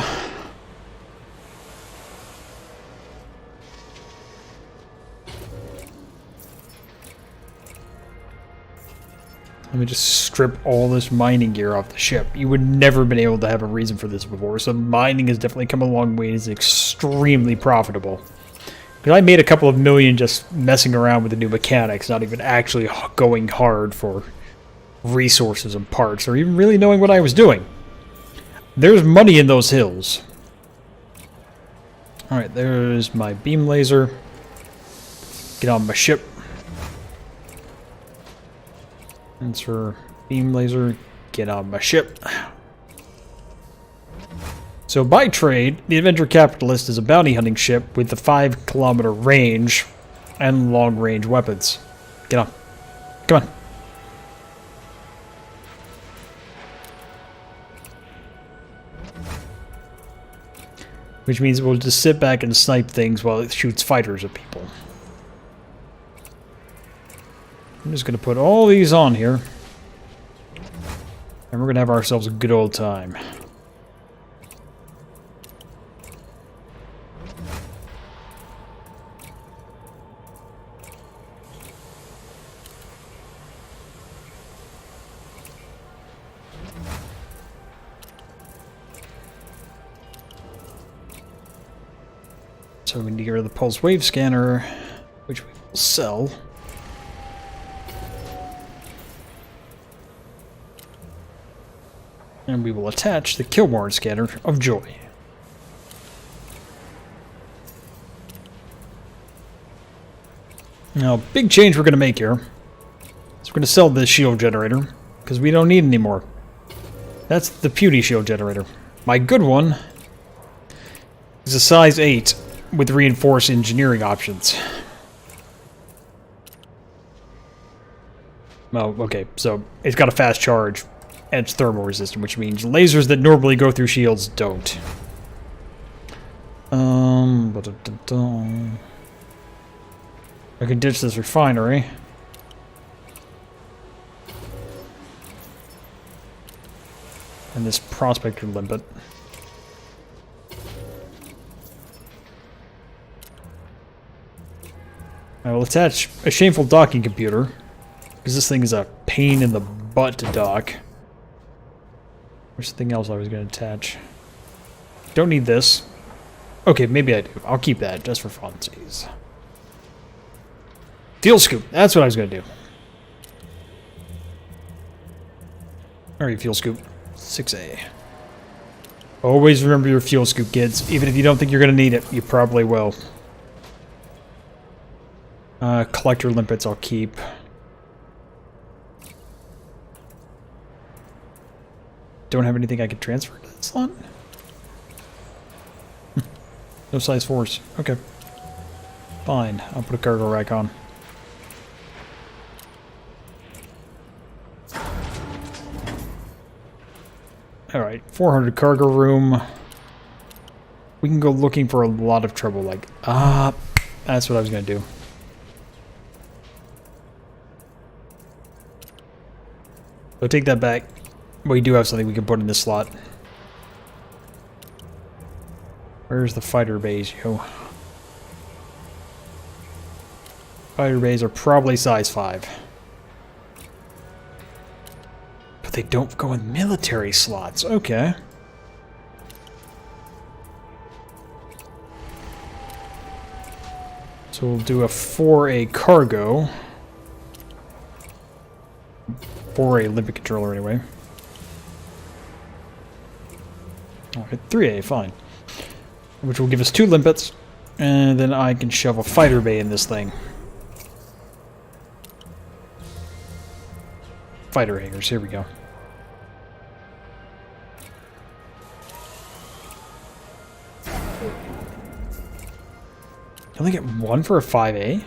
Let me just strip all this mining gear off the ship. You would never have been able to have a reason for this before, so mining has definitely come a long way. It's extremely profitable. Because I made a couple of million just messing around with the new mechanics, not even actually going hard for resources and parts, or even really knowing what I was doing. There's money in those hills. Alright, there's my beam laser. Get on my ship. Answer beam laser. Get on my ship. So by trade, the Adventure Capitalist is a bounty hunting ship with the 5-kilometer range and long-range weapons. Get on. Come on. Which means we'll just sit back and snipe things while it shoots fighters at people. I'm just going to put all these on here. And we're going to have ourselves a good old time. So we need to get rid of the pulse wave scanner, which we've Sell. And we will attach the Killborn Scanner of Joy. Now, big change we're going to make here. So we're going to sell this shield generator, because we don't need any more. That's the puny shield generator. My good one is a size 8 with reinforced engineering options. Oh, okay, so it's got a fast charge and it's thermal resistant, which means lasers that normally go through shields don't. I can ditch this refinery. And this prospector limpet. I will attach a shameful docking computer, because this thing is a pain in the butt to dock. There's something else I was going to attach. Don't need this. Okay, maybe I do. I'll keep that just for funsies. Fuel scoop. That's what I was going to do. Alright, fuel scoop. 6A. Always remember your fuel scoop, kids. Even if you don't think you're going to need it, you probably will. Collector limpets I'll keep. Don't have anything I can transfer to that slot? No size 4s. Okay. Fine. I'll put a cargo rack on. Alright, 400 cargo room. We can go looking for a lot of trouble, like, that's what I was going to do. So take that back. We do have something we can put in this slot. Where's the fighter bays, yo? Fighter bays are probably size 5. But they don't go in military slots. Okay. So we'll do a 4A cargo. 4A limpet controller anyway. Alright, 3A, fine. Which will give us 2 limpets. And then I can shove a fighter bay in this thing. Fighter hangars, here we go. You only get 1 for a 5A?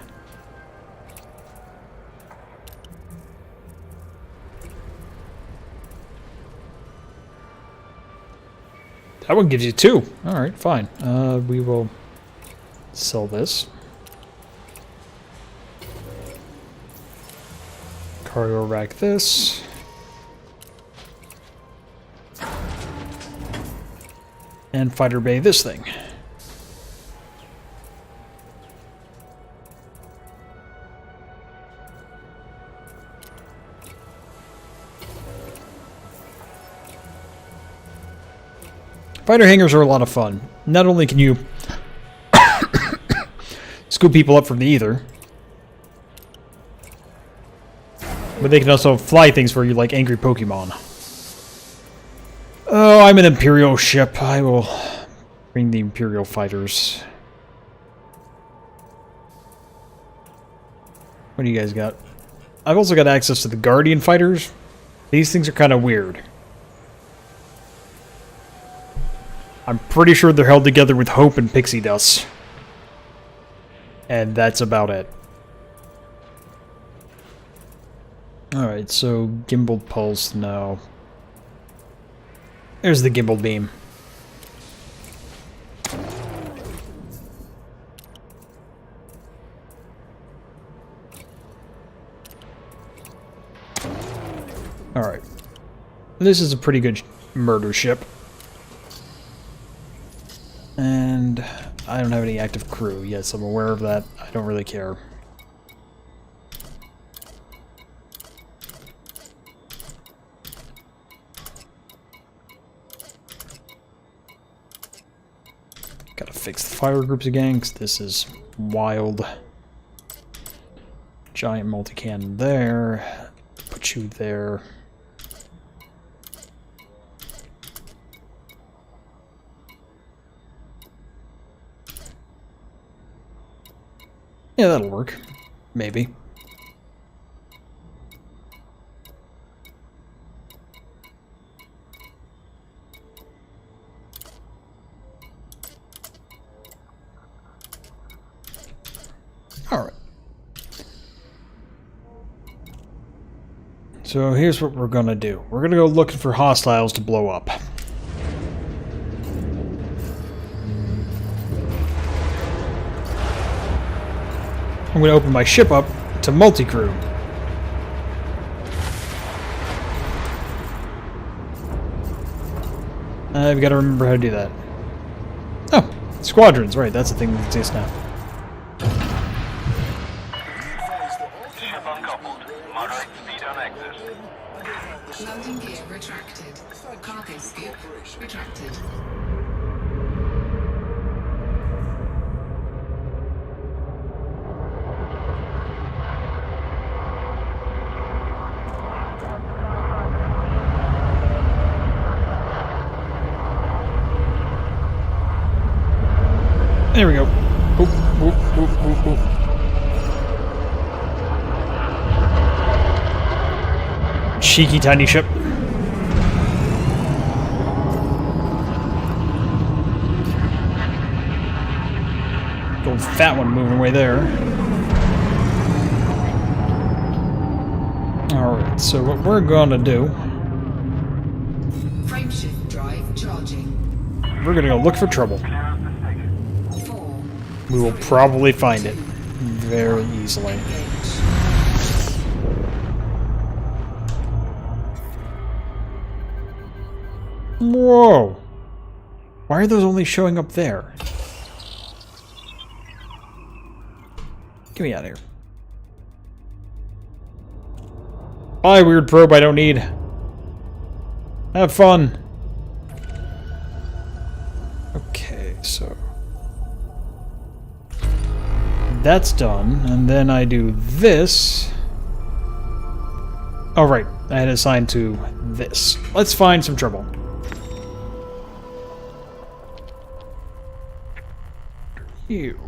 That one gives you 2. Alright, fine. We will sell this. Cargo rack this. And fighter bay this thing. Fighter hangars are a lot of fun. Not only can you scoop people up from the ether, but they can also fly things for you like angry Pokemon. Oh, I'm an Imperial ship. I will bring the Imperial fighters. What do you guys got? I've also got access to the Guardian fighters. These things are kind of weird. I'm pretty sure they're held together with hope and pixie dust. And that's about it. Alright, so gimbal pulse, no. There's the gimbal beam. Alright. This is a pretty good murder ship. And I don't have any active crew. Yes, I'm aware of that. I don't really care. Gotta fix the fire groups again, because this is wild. giant multi-cannon there. Put you there. Yeah, that'll work. Maybe. Alright. So here's what we're gonna do. We're gonna go looking for hostiles to blow up. I'm going to open my ship up to multi-crew. I've got to remember how to do that. Oh, squadrons, right, that's the thing that exists now.
Ship uncoupled. Moderate speed on exit.
Landing gear retracted. Cargo scoop retracted.
There we go. Boop, boop, boop, boop, boop. Cheeky tiny ship. Old fat one moving away there. Alright, so what we're gonna do,
Frameshift drive charging.
we're gonna go look for trouble. We will probably find it very easily. Whoa! Why are those only showing up there? Get me out of here. Bye, weird probe I don't need. Have fun. Okay, so... that's done, and then I do this. Oh, right. I had assigned to this. Let's find some trouble. You.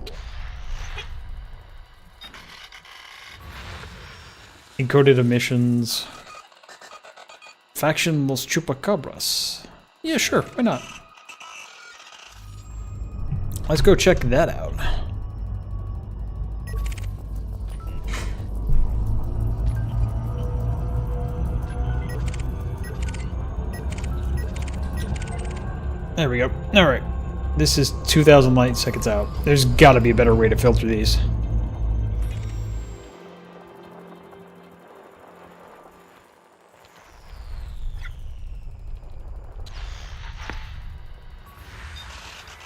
Encoded emissions. Faction Los Chupacabras. Yeah, sure. Why not? Let's go check that out. There we go. Alright. This is 2,000 light seconds out. There's gotta be a better way to filter these.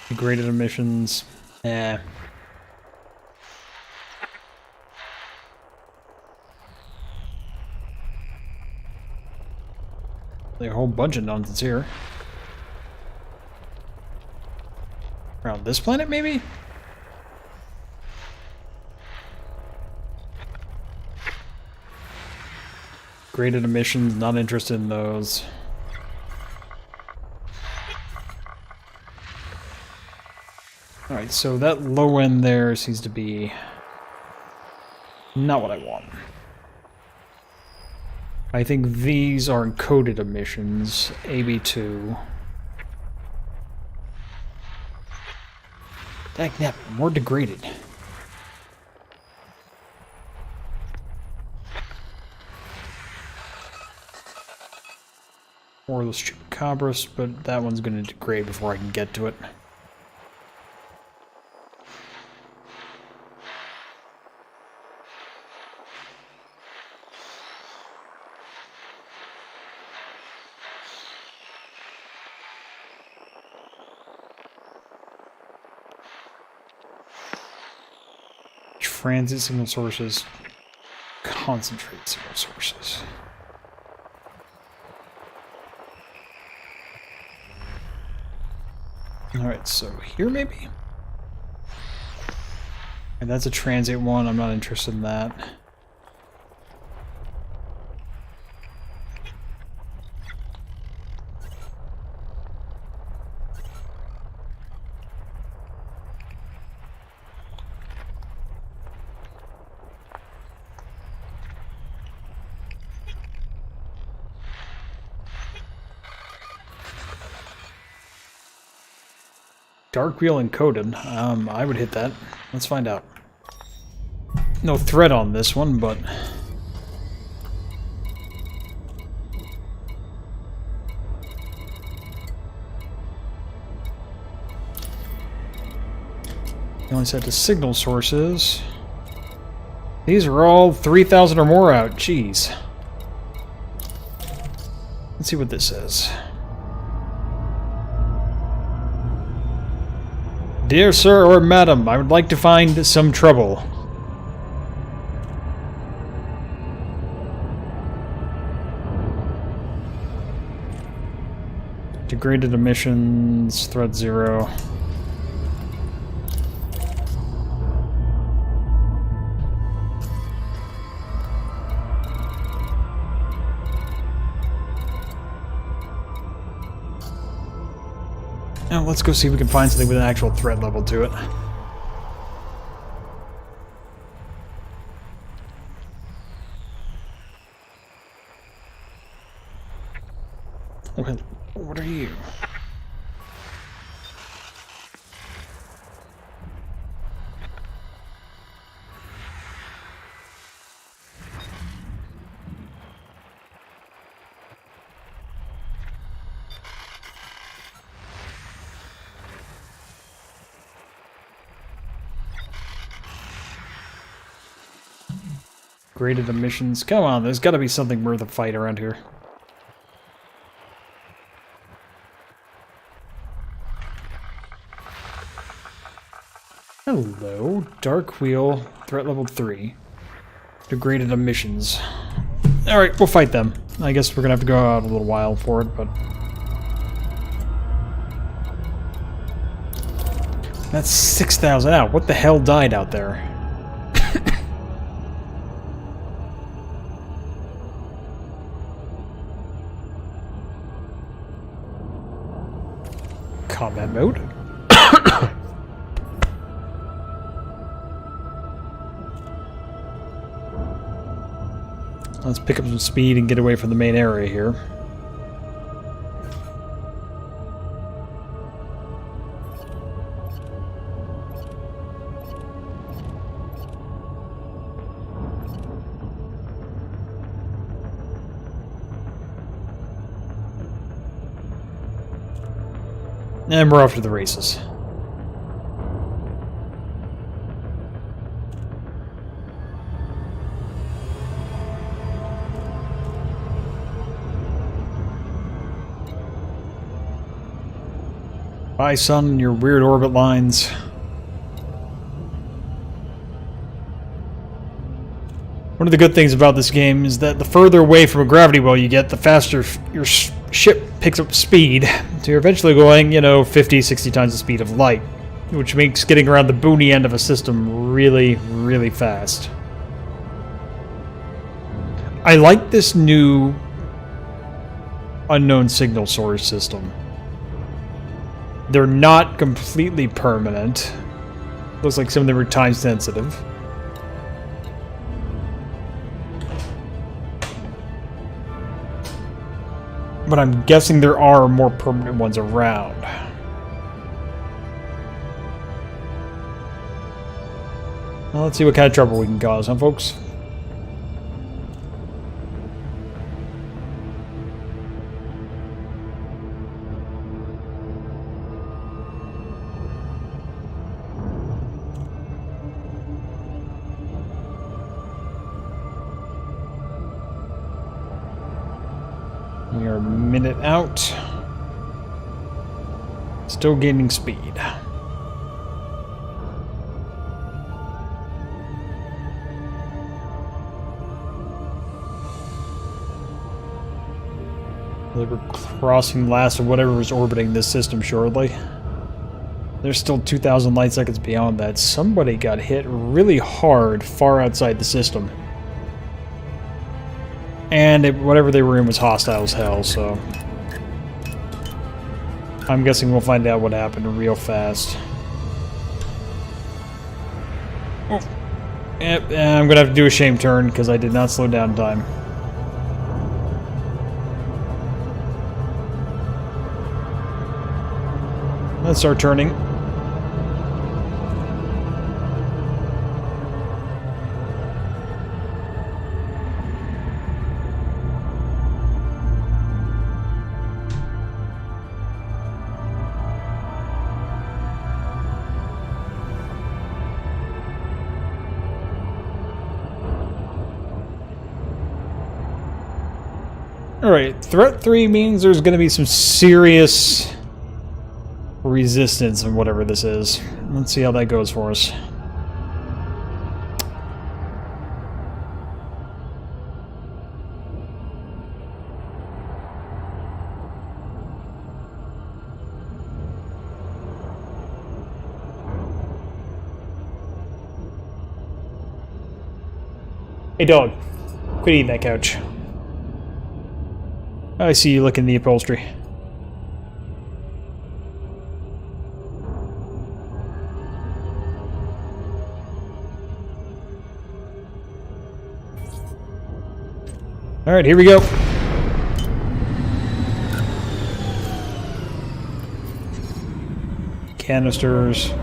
Degraded emissions. Eh. There's a whole bunch of nonsense here. Around this planet, maybe? Graded emissions, not interested in those. Alright, so that low end there seems to be not what I want. I think these are encoded emissions, AB2. Dang, more degraded. Or the Chupacabras, but that one's going to degrade before I can get to it. Transit signal sources, concentrate signal sources. Alright, so here maybe? And that's a transit one, I'm not interested in that. Dark wheel encoded. I would hit that. Let's find out. No threat on this one, but... You only set to signal sources. These are all 3,000 or more out. Jeez. Let's see what this says. Dear sir or madam, I would like to find some trouble. Degraded emissions, threat 0. Now let's go see if we can find something with an actual threat level to it. What are you? Graded emissions. Come on, there's got to be something worth a fight around here. Hello, Dark Wheel, threat level 3. Degraded emissions. Alright, we'll fight them. I guess we're gonna have to go out a little while for it, but... That's 6,000 out. What the hell died out there? Combat mode. Let's pick up some speed and get away from the main area here. And we're off to the races. Bye, son, your weird orbit lines. One of the good things about this game is that the further away from a gravity well you get, the faster your ship picks up speed. So you're eventually going, you know, 50, 60 times the speed of light, which makes getting around the boony end of a system really, really fast. I like this new unknown signal source system. They're not completely permanent. Looks like some of them are time sensitive. But I'm guessing there are more permanent ones around. Well, let's see what kind of trouble we can cause, huh, folks? We are a minute out. Still gaining speed. We're crossing the last of whatever is orbiting this system shortly. There's still 2,000 light seconds beyond that. Somebody got hit really hard far outside the system. And whatever they were in was hostile as hell, so... I'm guessing we'll find out what happened real fast. Oh. Yep, I'm gonna have to do a shame turn, because I did not slow down in time. Let's start turning. Alright, threat 3 means there's going to be some serious resistance in whatever this is. Let's see how that goes for us. Hey dog, quit eating that couch. I see you licking the upholstery. Alright, here we go. Canisters.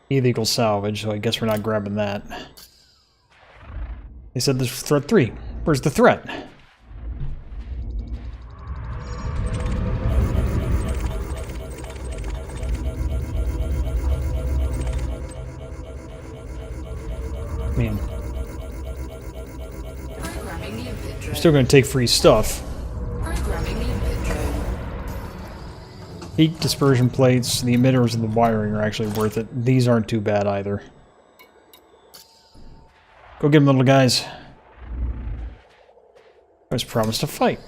Illegal salvage, so I guess we're not grabbing that. They said this was threat 3. Where's the threat? I mean, we're still going to take free stuff. Heat dispersion plates, the emitters, and the wiring are actually worth it. These aren't too bad either. Go get them, little guys. I was promised a fight.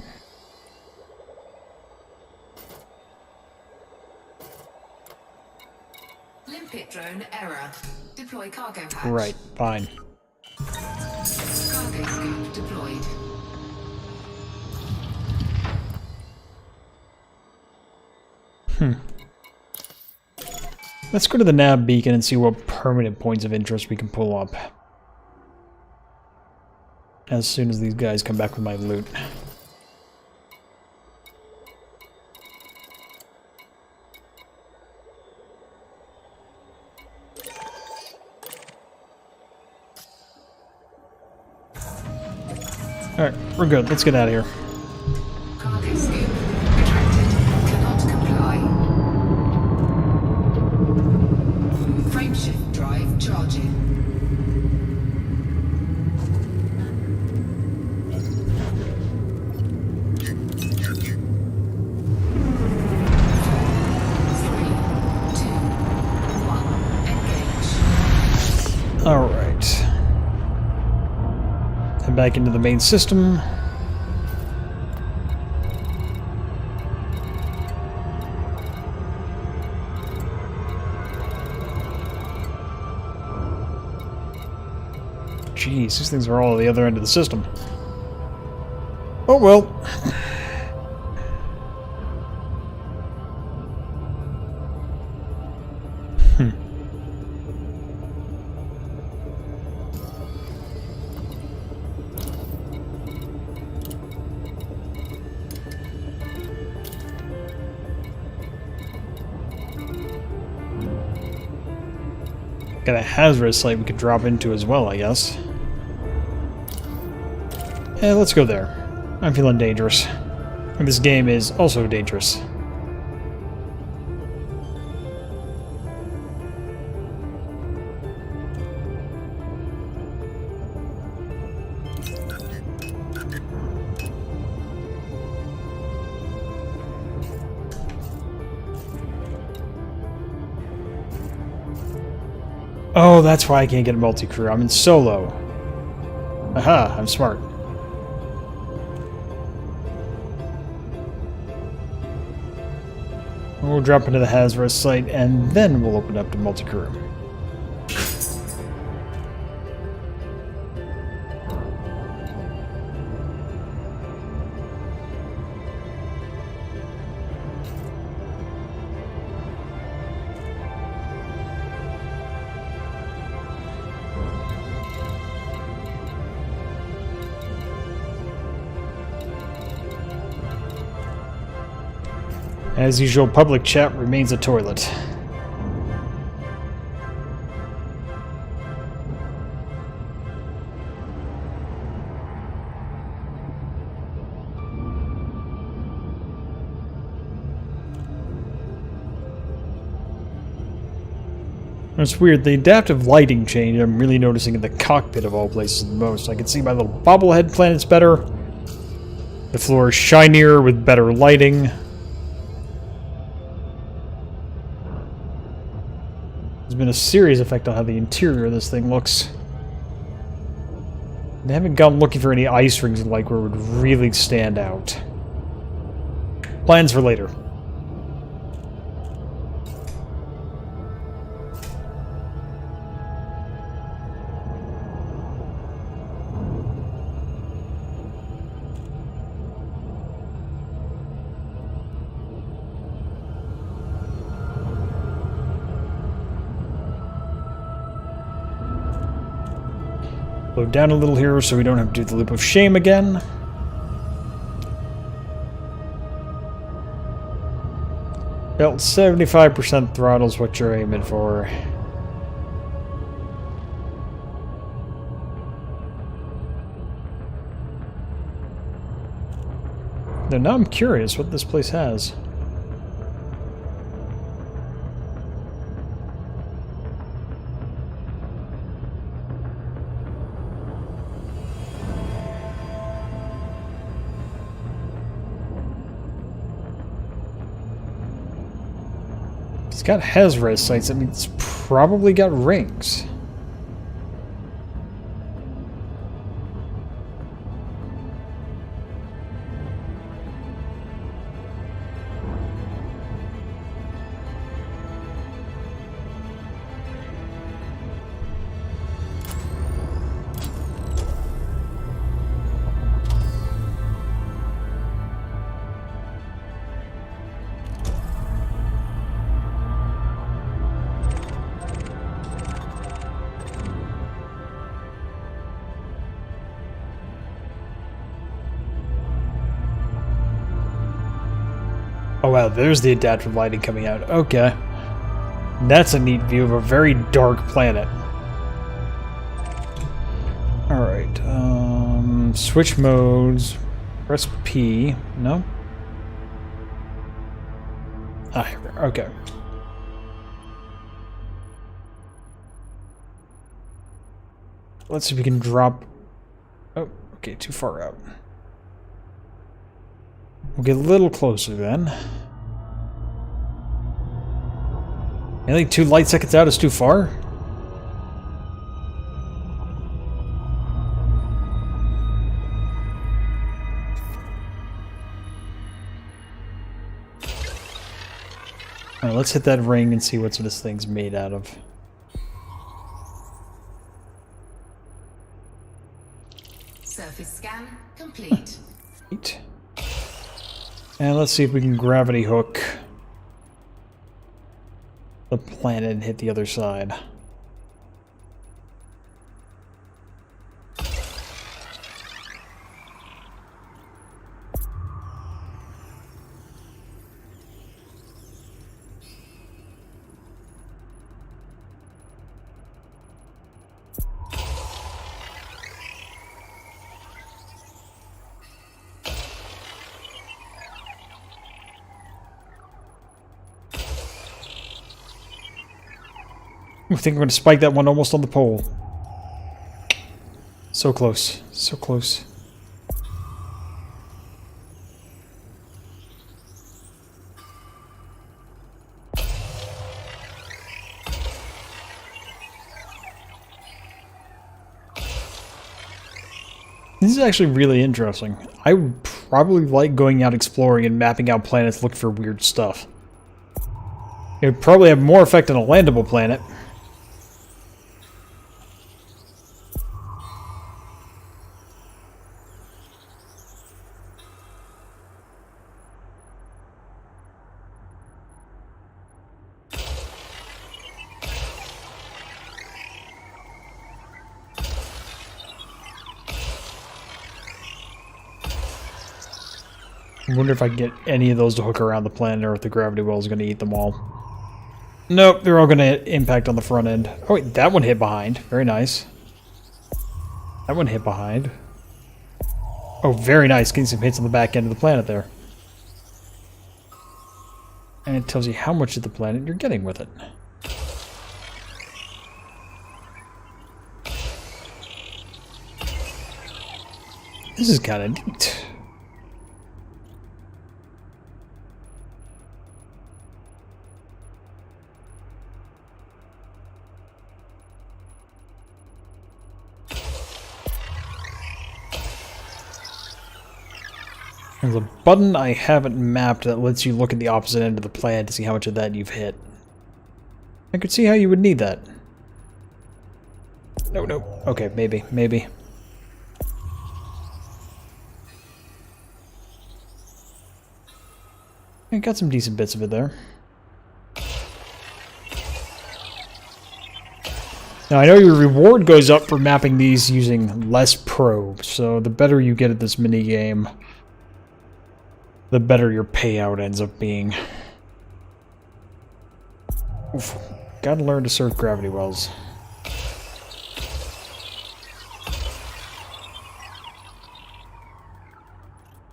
Limpet drone error. Deploy cargo hatch.
Right, fine.
Cargo scoop deployed.
Let's go to the nav beacon and see what permanent points of interest we can pull up. As soon as these guys come back with my loot. Alright, we're good. Let's get out of here.
Cargo scoop retracted. Cannot comply. Frameshift drive charging.
Alright. Head back into the main system. Jeez, these things are all at the other end of the system. Oh well. Got a hazardous site we could drop into as well, I guess. Yeah, let's go there. I'm feeling dangerous. And this game is also dangerous. Oh, that's why I can't get a multi-crew. I'm in solo. Aha, I'm smart. We'll drop into the hazardous site, and then we'll open up to multi-crew. As usual, public chat remains a toilet. It's weird, the adaptive lighting change I'm really noticing in the cockpit of all places the most. I can see my little bobblehead planets better. The floor is shinier with better lighting. There's been a serious effect on how the interior of this thing looks. They haven't gone looking for any ice rings like where it would really stand out. Plans for later. Slow down a little here so we don't have to do the loop of shame again. About 75% throttle is what you're aiming for. Now I'm curious what this place has. It's got Hezres sites, that means it's probably got rings. Oh wow, there's the adaptive lighting coming out. Okay. That's a neat view of a very dark planet. Alright, switch modes. Press P. No? Ah, here we are. Okay. Let's see if we can drop... Oh, okay, too far out. We'll get a little closer then. I think 2 light seconds out is too far. Alright, let's hit that ring and see what this thing's made out of.
Surface scan complete.
Right. And let's see if we can gravity hook the planet and hit the other side. I think we're going to spike that one almost on the pole. So close. So close. This is actually really interesting. I would probably like going out exploring and mapping out planets looking for weird stuff. It would probably have more effect on a landable planet. I wonder if I can get any of those to hook around the planet or if the gravity well is going to eat them all. Nope, they're all going to impact on the front end. Oh wait, that one hit behind. Very nice. That one hit behind. Oh, very nice. Getting some hits on the back end of the planet there. And it tells you how much of the planet you're getting with it. This is kind of neat. There's a button I haven't mapped that lets you look at the opposite end of the plan to see how much of that you've hit. I could see how you would need that. No, no. Okay, maybe. I got some decent bits of it there. Now, I know your reward goes up for mapping these using less probes, so the better you get at this minigame, the better your payout ends up being. Oof. Gotta learn to surf gravity wells.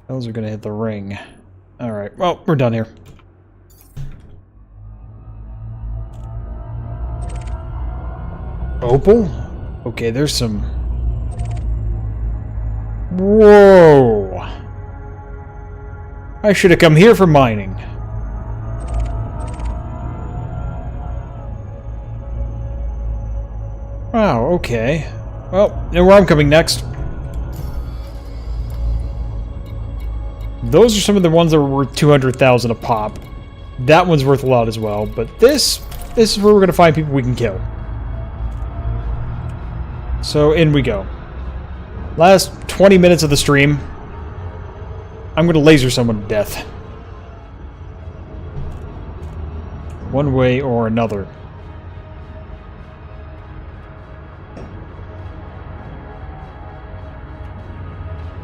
Those are gonna hit the ring. Alright, well, we're done here. Opal? Okay, there's some... Whoa! I should have come here for mining. Wow, okay. Well, you know where I'm coming next. Those are some of the ones that were worth 200,000 a pop. That one's worth a lot as well, but this is where we're going to find people we can kill. So in we go. Last 20 minutes of the stream, I'm going to laser someone to death. One way or another.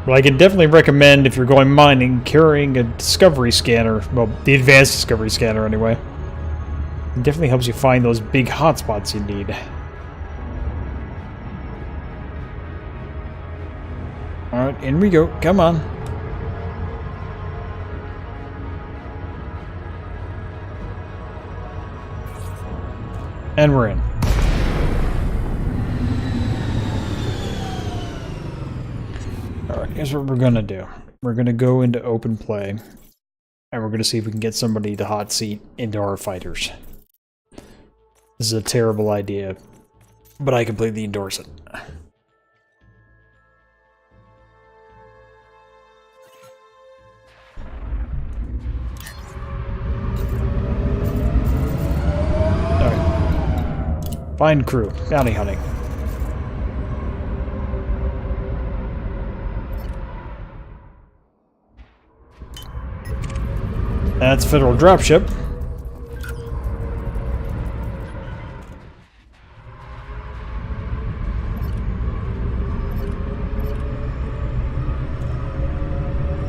But I can definitely recommend, if you're going mining, carrying a discovery scanner. Well, the advanced discovery scanner anyway. It definitely helps you find those big hotspots you need. Alright, in we go. Come on. And we're in. Alright, here's what we're gonna do. We're gonna go into open play, and we're gonna see if we can get somebody to hot seat into our fighters. This is a terrible idea, but I completely endorse it. Alright. Find crew. Bounty hunting. That's Federal dropship.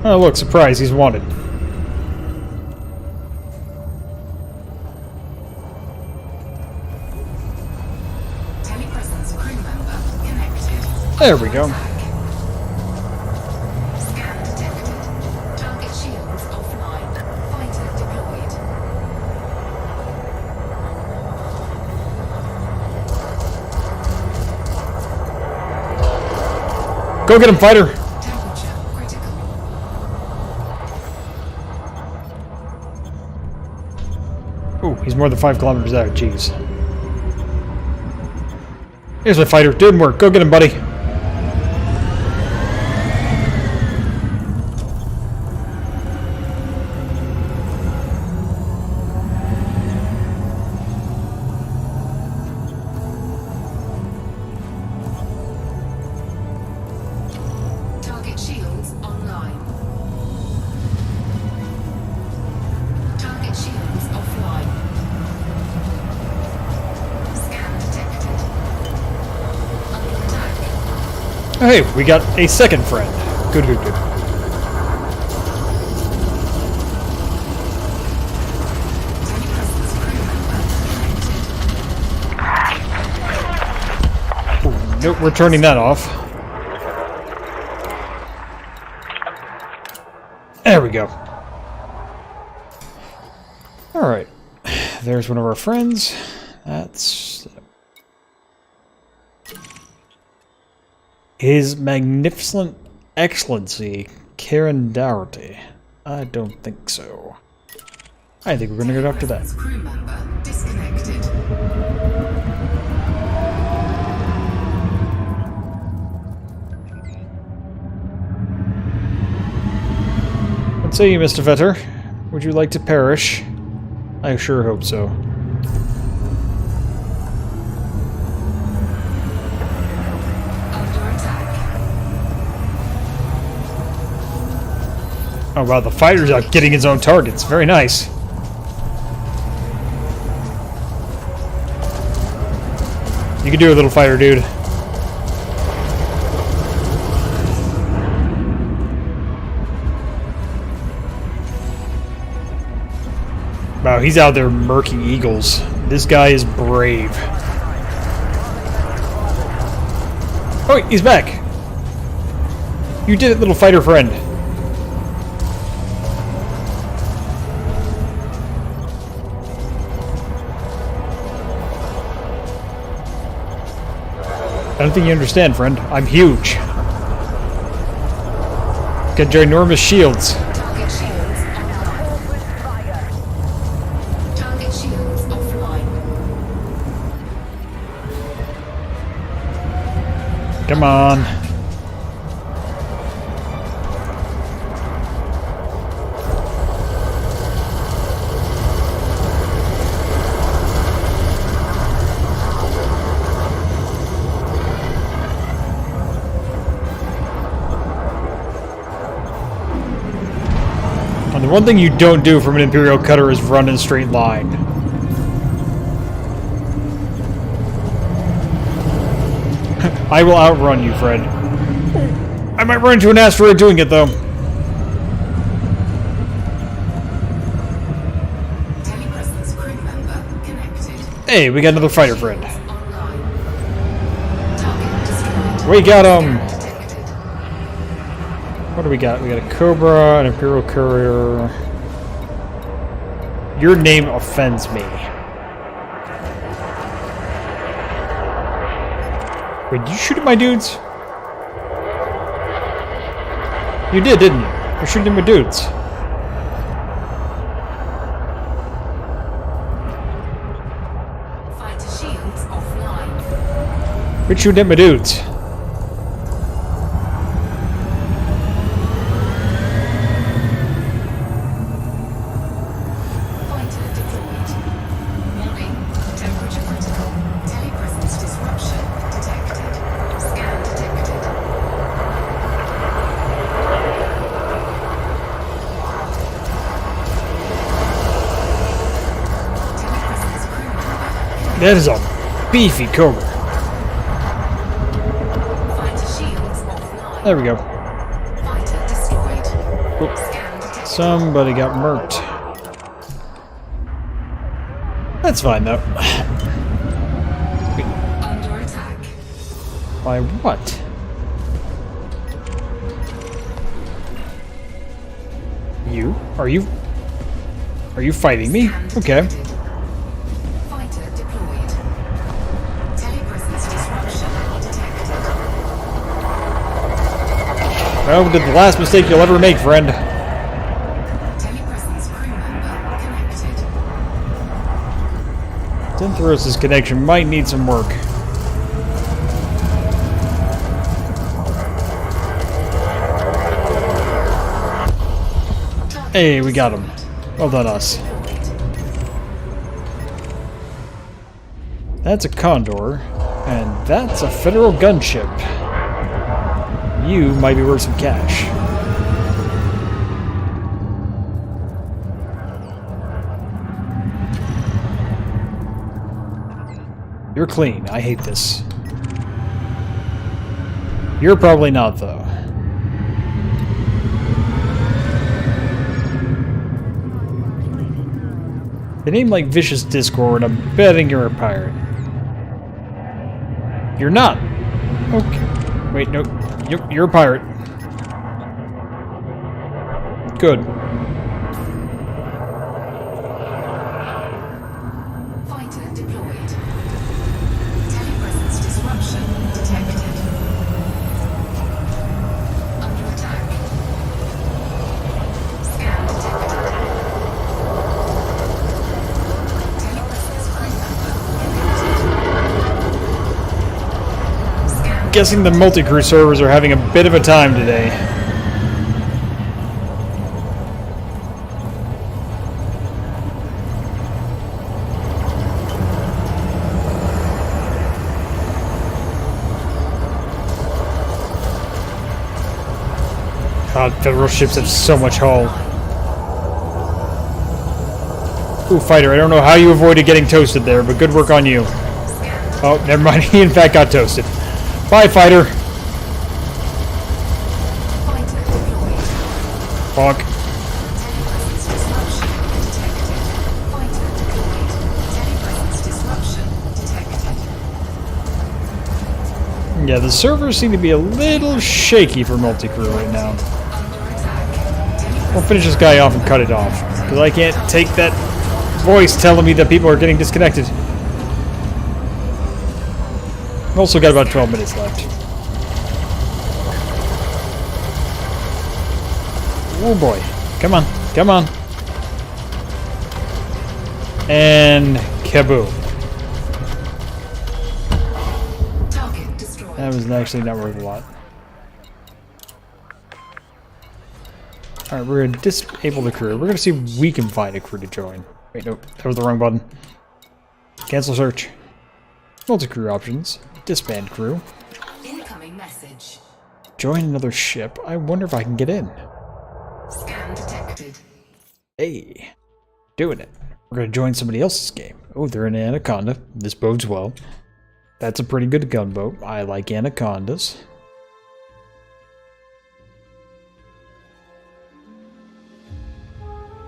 Oh look, surprise, he's wanted.
Telepresence crew member connected.
There we go.
Scan detected. Target shields offline. Fighter deployed.
Go get him, fighter!
Temperature critical.
Ooh, he's more than 5 kilometers out, jeez. Here's my fighter, didn't work, go get him, buddy.
Target shields online. Target shields offline. Scan detected. Under attack.
Hey, we got a second friend. Good, good, good.
Telepresence crew member connected.
Ooh, nope, we're turning that off. There we go. Alright. There's one of our friends. That's... His magnificent Excellency Karen Dougherty. I don't think so. I think we're gonna go after that.
Crew member disconnected.
What say you, Mr. Vetter? Would you like to perish? I sure hope so.
Under attack.
Oh wow, the fighter's out getting his own targets. Very nice. You can do it, little fighter dude. Wow, he's out there murking eagles. This guy is brave. Oh, wait, he's back. You did it, little fighter friend. I don't think you understand, friend. I'm huge. Got ginormous shields.
Target shields offline. Target shields offline.
Come on. And the one thing you don't do from an Imperial Cutter is run in a straight line. I will outrun you, Fred. I might run into an asteroid doing it, though.
Telepresence crew member connected.
Hey, we got another fighter friend.
Online. Target destroyed.
We got him!
Detected.
What do we got? We got a Cobra, an Imperial Courier. Your name offends me. Wait, did you shoot at my dudes? You did, didn't you? You're shooting at my dudes.
Fighter shields offline.
Quit shooting at my dudes.
Fighter deployed. Warning. Temperature critical. Telepresence disruption detected. Scan detected. Telepresence crew member.
That is a beefy Cobra.
Fighter shields offline.
There we go.
Fighter destroyed.
Oop.
Scan detected.
Somebody got murked. That's fine, though.
Under attack.
By what? You? Are you fighting me?
Scan
Okay.
detected. Fighter deployed. Telepresence disruption detected.
Well, we did the last mistake you'll ever make, friend.
Telepresence crew member connected.
Syntherosis connection might need some work. Hey, we got him. Well done, us. That's a Condor, and that's a Federal gunship. You might be worth some cash. You're clean. I hate this. You're probably not, though. A name like Vicious Discord, I'm betting you're a pirate. You're not. Okay. Wait, no. You're a pirate. Good.
Fighter deployed. Telepresence disruption detected. Under
guessing the multi-crew servers are having a bit of a time today. God, Federal ships have so much hull. Ooh, fighter, I don't know how you avoided getting toasted there, but good work on you. Oh, never mind, he in fact got toasted. Bye, fighter! Bonk. Yeah, the servers seem to be a little shaky for multi-crew right now. We'll finish this guy off and cut it off, because I can't take that voice telling me that people are getting disconnected. We've also got about 12 minutes left. Oh boy. Come on. Come on. And kaboom. That was actually not worth a lot. Alright, we're going to disable the crew. We're going to see if we can find a crew to join. Wait, no. That was the wrong button. Cancel search. Multi-crew options. Disband crew.
Incoming message.
Join another ship. I wonder if I can get in.
Scan detected.
Hey. Doing it. We're going to join somebody else's game. Oh, they're in Anaconda. This bodes well. That's a pretty good gunboat. I like Anacondas.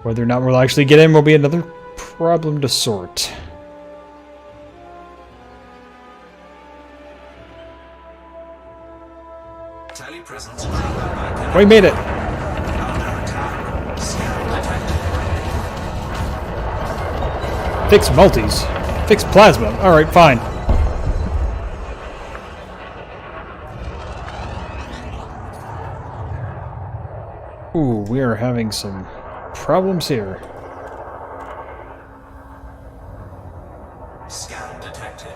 Whether or not we'll actually get in will be another problem to sort. We made it! Fix multis. Fix plasma. Alright, fine. Ooh, we are having some problems here.
Scan detected.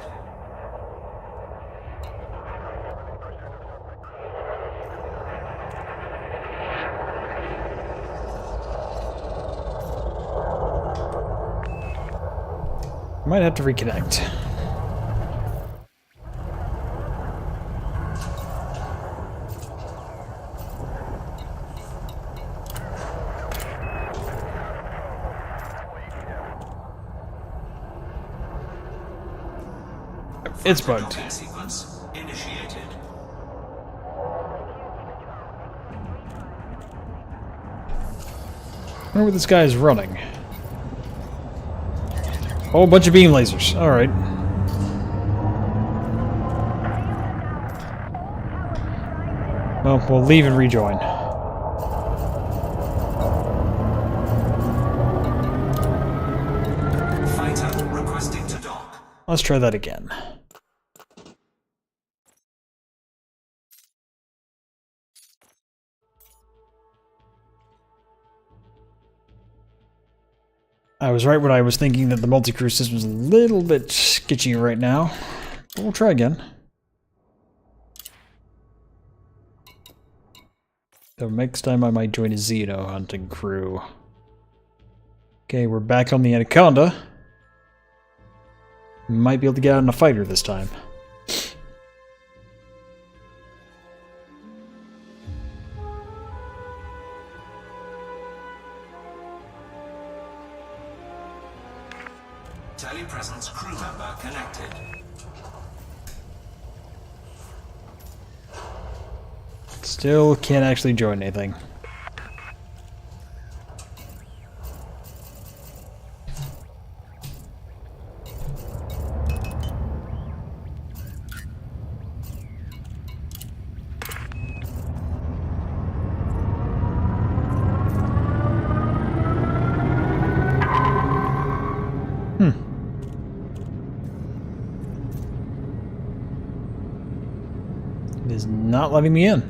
Might have to reconnect. It's bugged.
Sequence initiated.
I wonder what this guy is running. Whole bunch of beam lasers. Alright. Well, we'll leave and rejoin.
Fighter requesting to dock.
Let's try that again. I was right when I was thinking that the multi-crew system is a little bit sketchy right now. But we'll try again. So next time I might join a Xeno hunting crew. Okay, we're back on the Anaconda. Might be able to get out in a fighter this time.
Telepresence crew member connected.
Still can't actually join anything. It is not letting me in.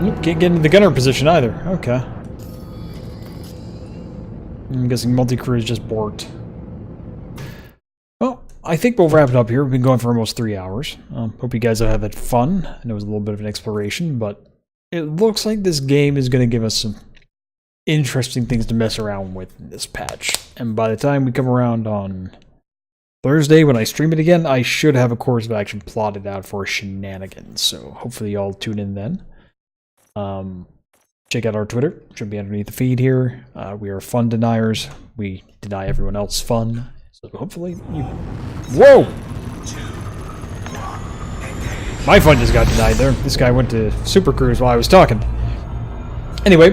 Nope, can't get into the gunner position either. Okay. I'm guessing multi-crew is just borked. Well, I think we'll wrap it up here. We've been going for almost 3 hours. Hope you guys have had fun. I know it was a little bit of an exploration, but it looks like this game is going to give us some interesting things to mess around with in this patch. And by the time we come around on Thursday, when I stream it again, I should have a course of action plotted out for shenanigans. So hopefully y'all tune in then. Check out our Twitter. Should be underneath the feed here. We are FunDeniers. We deny everyone else fun. So hopefully you... Whoa! My fun just got denied there. This guy went to Super Cruise while I was talking. Anyway,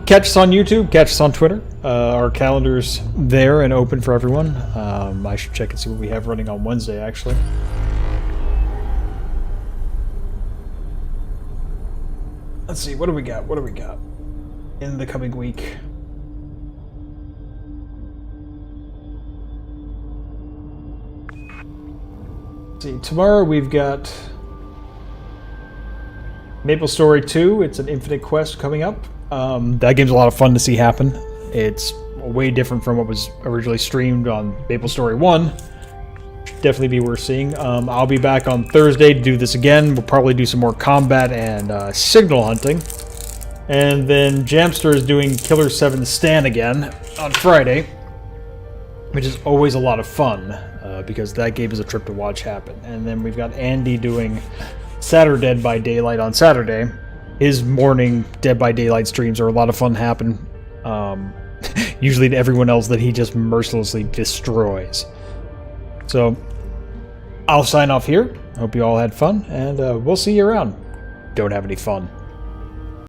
catch us on YouTube. Catch us on Twitter. Our calendar's there and open for everyone. I should check and see what we have running on Wednesday, actually. Let's see, what do we got? What do we got in the coming week? Let's see, tomorrow we've got Maple Story 2. It's an infinite quest coming up. That game's a lot of fun to see happen. It's way different from what was originally streamed on Maple Story 1. Definitely be worth seeing. I'll be back on Thursday to do this again. We'll probably do some more combat and signal hunting. And then Jamster is doing Killer 7 Stan again on Friday, which is always a lot of fun because that game is a trip to watch happen. And then we've got Andy doing Saturday Dead by Daylight on Saturday. His morning Dead by Daylight streams are a lot of fun happen. Usually to everyone else that he just mercilessly destroys. So, I'll sign off here. Hope you all had fun, and we'll see you around. Don't have any fun.